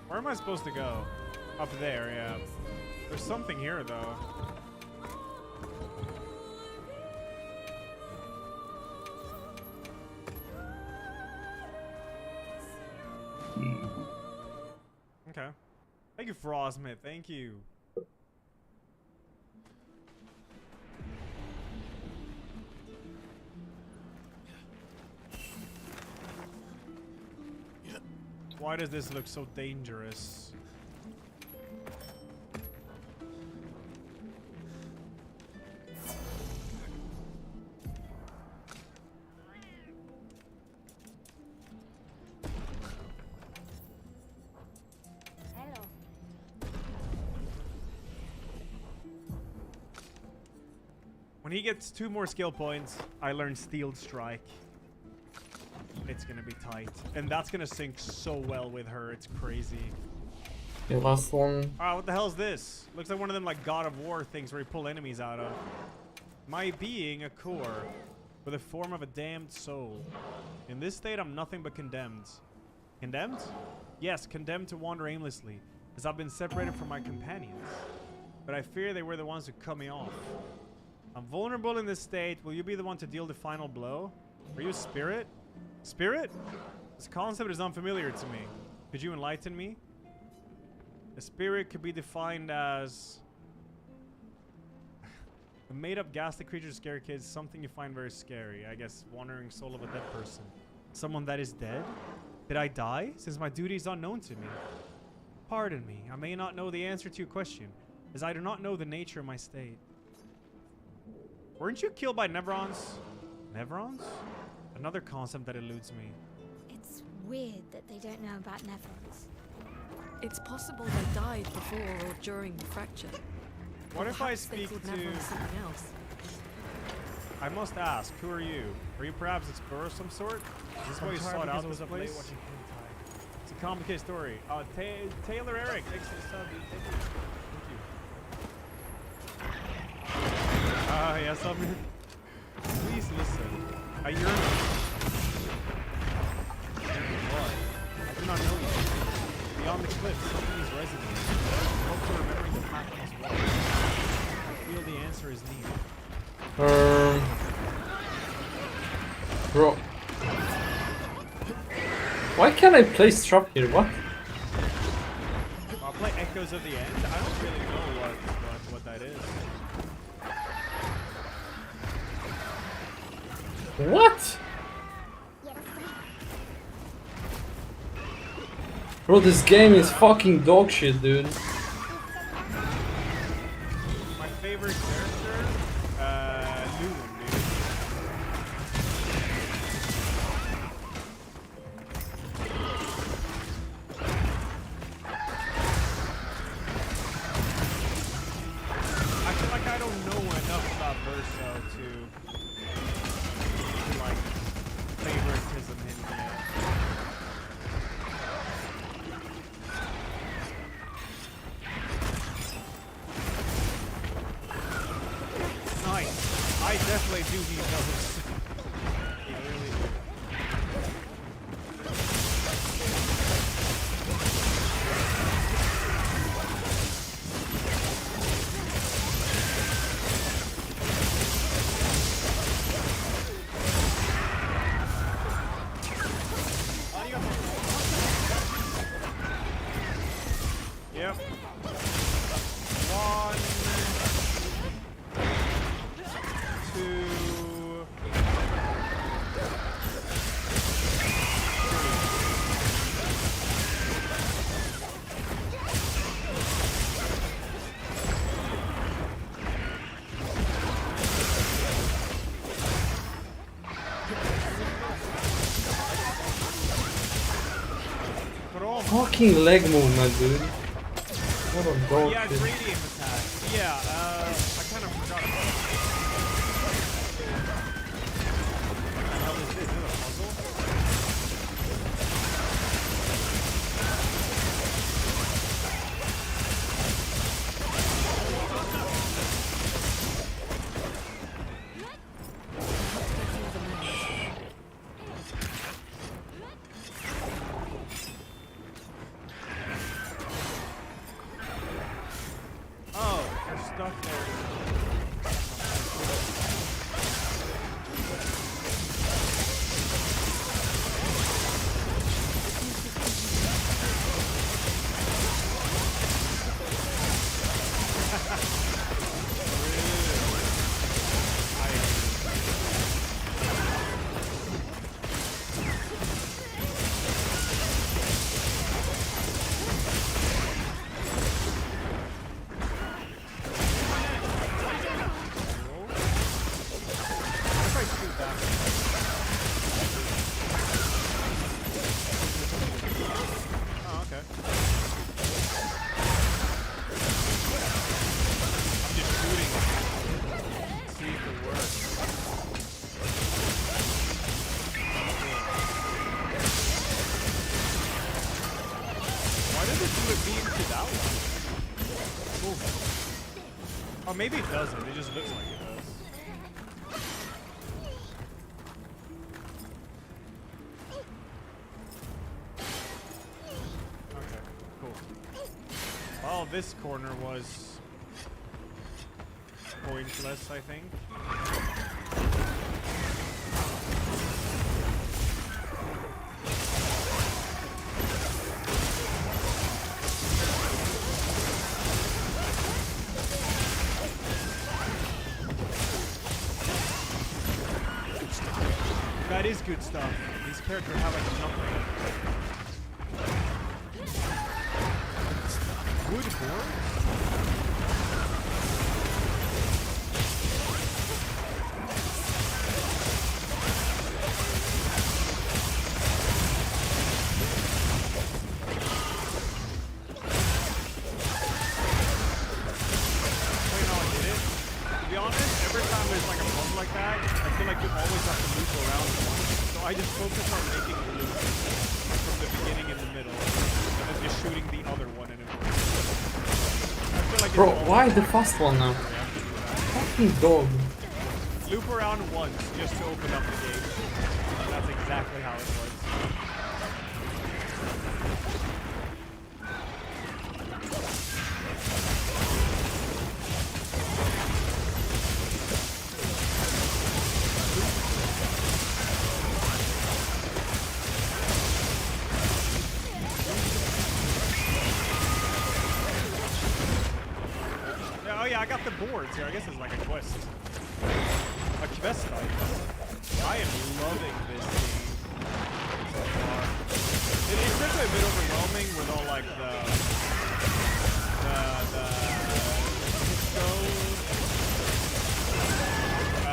Where am I supposed to go? Up there, yeah. There's something here, though. Okay. Thank you, Frostmith. Thank you. Why does this look so dangerous? When he gets 2 more skill points, I learn Steel Strike. It's gonna be tight. And that's gonna sync so well with her, it's crazy. The last one. Ah, what the hell is this? Looks like one of them like God of War things where you pull enemies out of. My being a core, with the form of a damned soul. In this state, I'm nothing but condemned. Condemned? Yes, condemned to wander aimlessly, as I've been separated from my companions. But I fear they were the ones who cut me off. I'm vulnerable in this state. Will you be the one to deal the final blow? Are you a spirit? Spirit? This concept is unfamiliar to me. Could you enlighten me? A spirit could be defined as a made-up ghastly creature to scare kids, something you find very scary. I guess wandering soul of a dead person. Someone that is dead? Did I die? Since my duty is unknown to me. Pardon me, I may not know the answer to your question, as I do not know the nature of my state. Weren't you killed by Nevrons? Nevrons? Another concept that eludes me. It's weird that they don't know about Nevrons. It's possible they died before or during the fracture. What if I Perhaps they speak called to... Nevrons something else. I must ask, who are you? Are you perhaps an explorer of some sort? Is this why you sought out this place? It's a complicated story. Taylor Eric, thanks for the sub, dude. Thank you. Yes, I'm here. Please listen. I yearn. What? I do not know you. Beyond the cliff, something is resonating. I hope to remembering the path must walk. I feel the answer is near. Bro. Why can't I place trap here? What? I'll play Echoes of the End. I don't really know what that is. What? Bro, this game is fucking dog shit, dude. My favorite character, Loon, dude. I feel like I don't know enough about Verso to really do need those. They really do. Yep. 1, 2. Fucking leg movement, dude. What a dog Yeah, shit. radiant attack. Yeah, I kind of forgot about it. What the hell is this? Is it a puzzle? Oh, there's stuff there. Oh, okay. I'm just shooting. See if it works. Why does it do a beam to that one? Cool. Oh, maybe it doesn't. It just looks like it does. Okay, cool. Well, this corner was pointless, I think. That is good stuff. These characters have like nothing. Wood boards? To be honest, every time there's like a puzzle like that, I feel like you always have to loop around once. So I just focus on making the loop from the beginning and the middle, and then just shooting the other one and it works. I feel like Bro, why the fast one now? Fucking dog. Loop around once just to open up the gate. And that's exactly how it works. Oh yeah, I got the boards here. I guess it's like a quest. A quest item. I am loving this game so far. It's definitely a bit overwhelming with all like the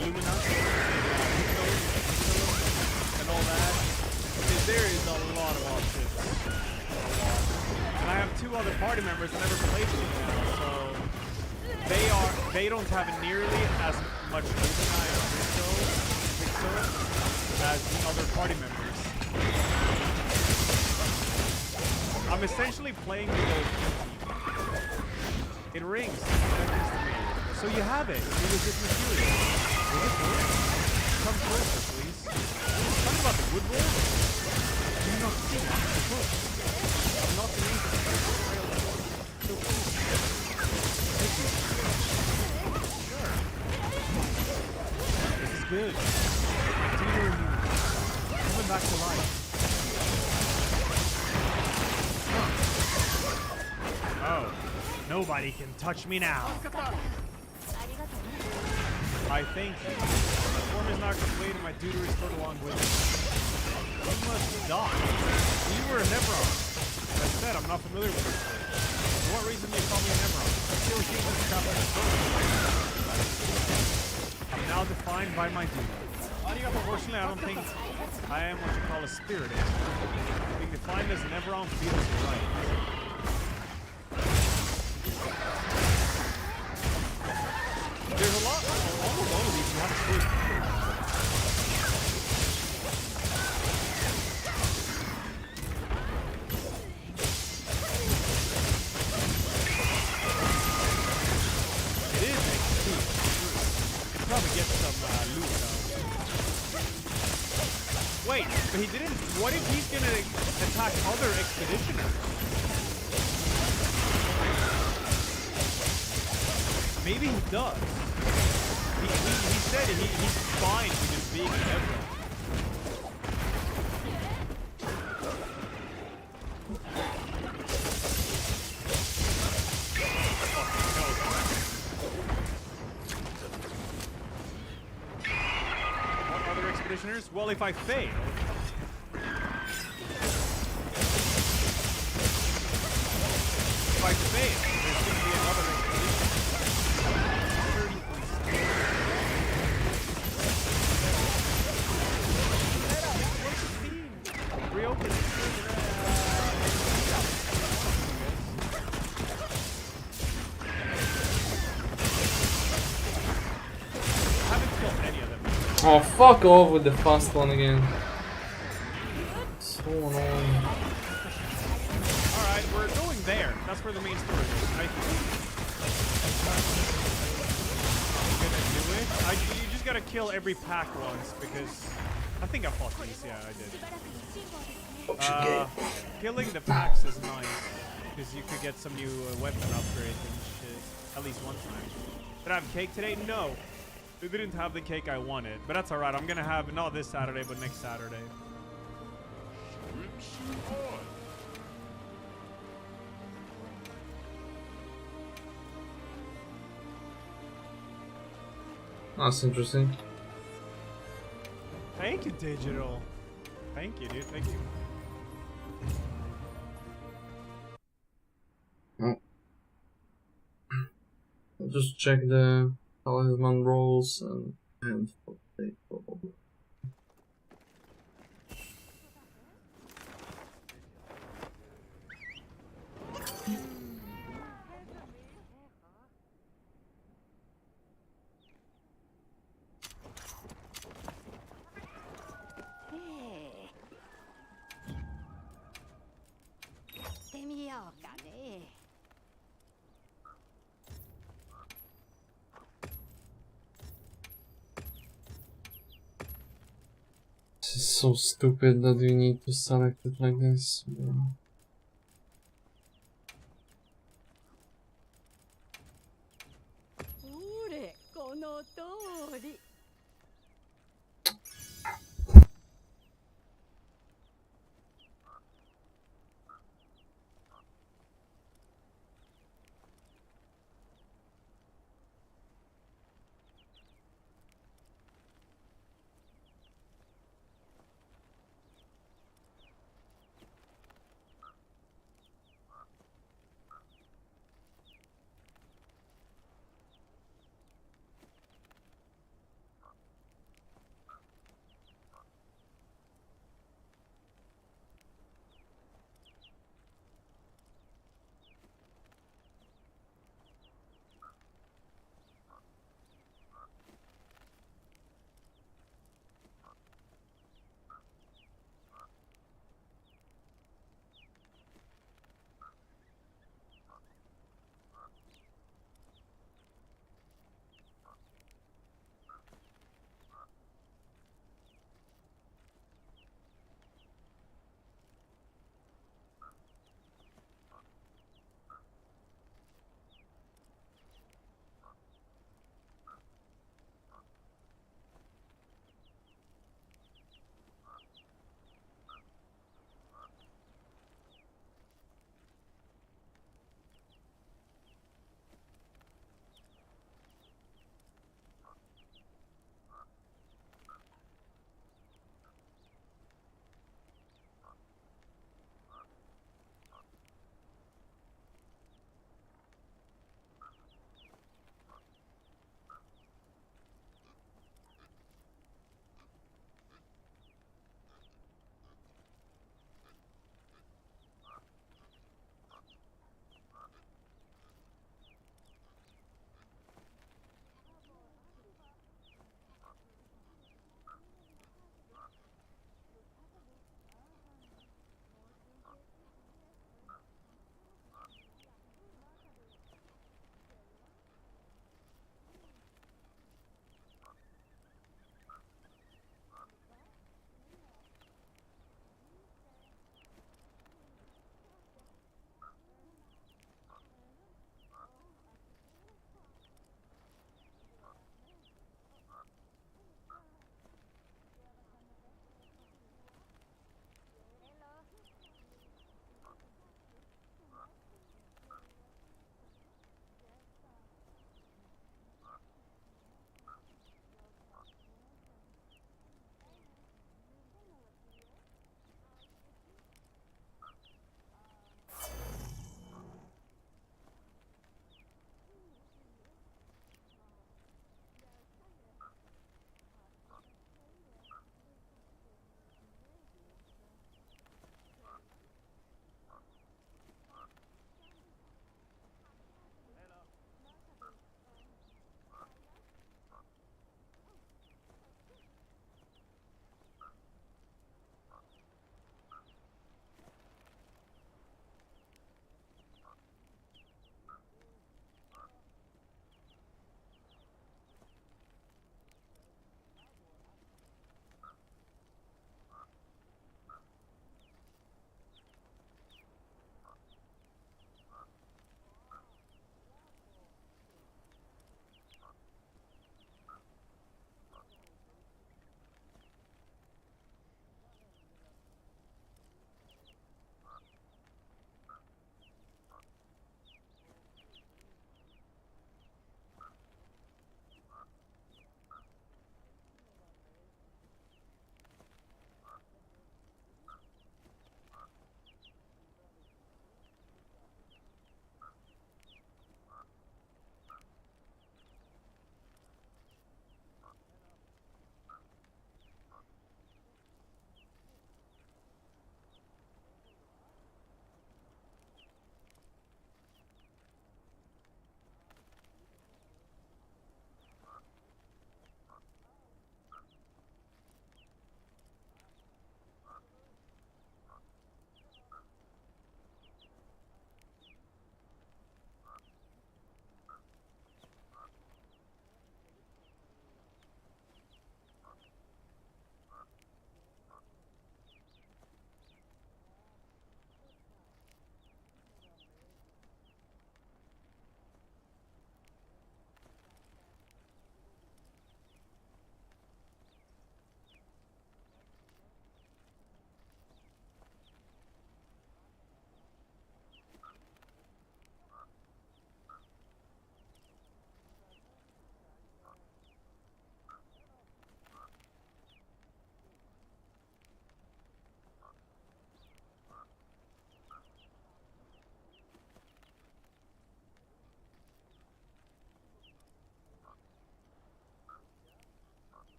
Luminous and all that. Because there is a lot of options. A lot. And I have 2 other party members that never played with me now, so they don't have nearly as much Luminous as the other party members. I'm essentially playing with those. It rings. So you have it. It was just material. Come closer, please. Talk about the wood roll. Do you not see? I'm not the This is good. Continue coming back to life. Oh, nobody can touch me now. I thank you. My form is not complete and my duty restored along with it. You must die. You were a Nevron. As I said, I'm not familiar with this place. For what reason do you call me a Nevron? I still keep this crap in the I'm now defined by my duty. Unfortunately, I don't think I am what you call a spirit. Being defined as a Nevron feels right. There's a lot, almost all of these you have to sleep. It is XD2. You can probably get some loot though. Wait, but he didn't. What if he's gonna attack other expeditioners? Maybe he does. He said he's fine with just being an Nevron. What other expeditioners? Well, if I fail... If I fail, there's going to be another expedition. Reopen. Oh, fuck off with the fast one again. So annoying. Alright, we're going there. That's where the main story is. I think. You gonna do it? You just gotta kill every pack once because I think I fought these. Yeah, I did. Killing the packs is nice because you could get some new weapon upgrades and shit. At least one time. Did I have cake today? No. They didn't have the cake I wanted, but that's alright. I'm gonna have not this Saturday, but next Saturday. That's interesting. Thank you, Digital. Thank you, dude. Thank you. Oh. I'll just check the talisman rolls and probably. This is so stupid that you need to select it like this.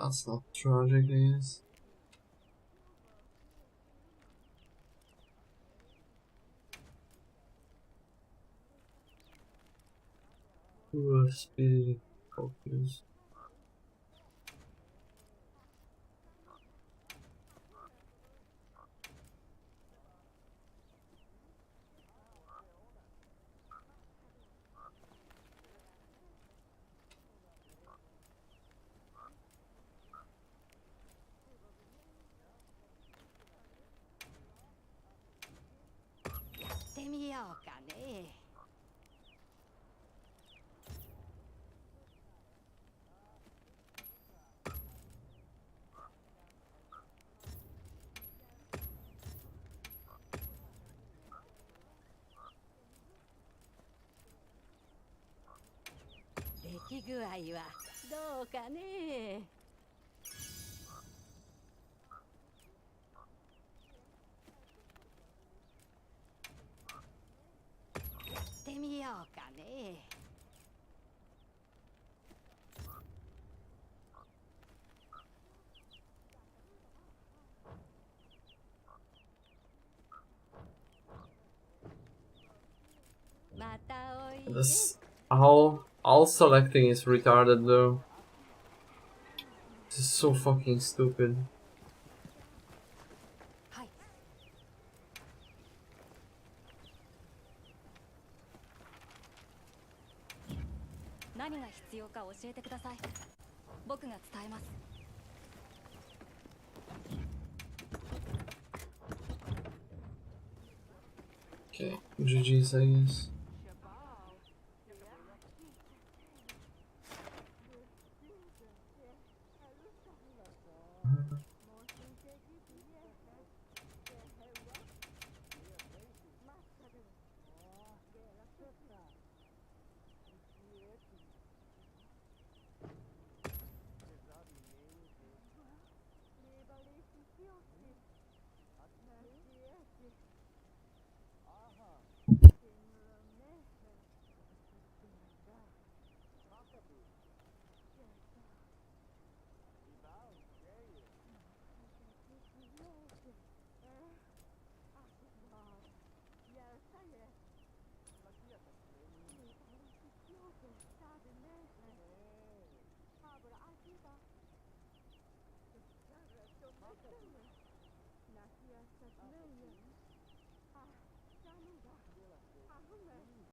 That's not tragic, I guess. Speed focus. This all selecting is retarded though. This is so fucking stupid. Okay, GG's I guess.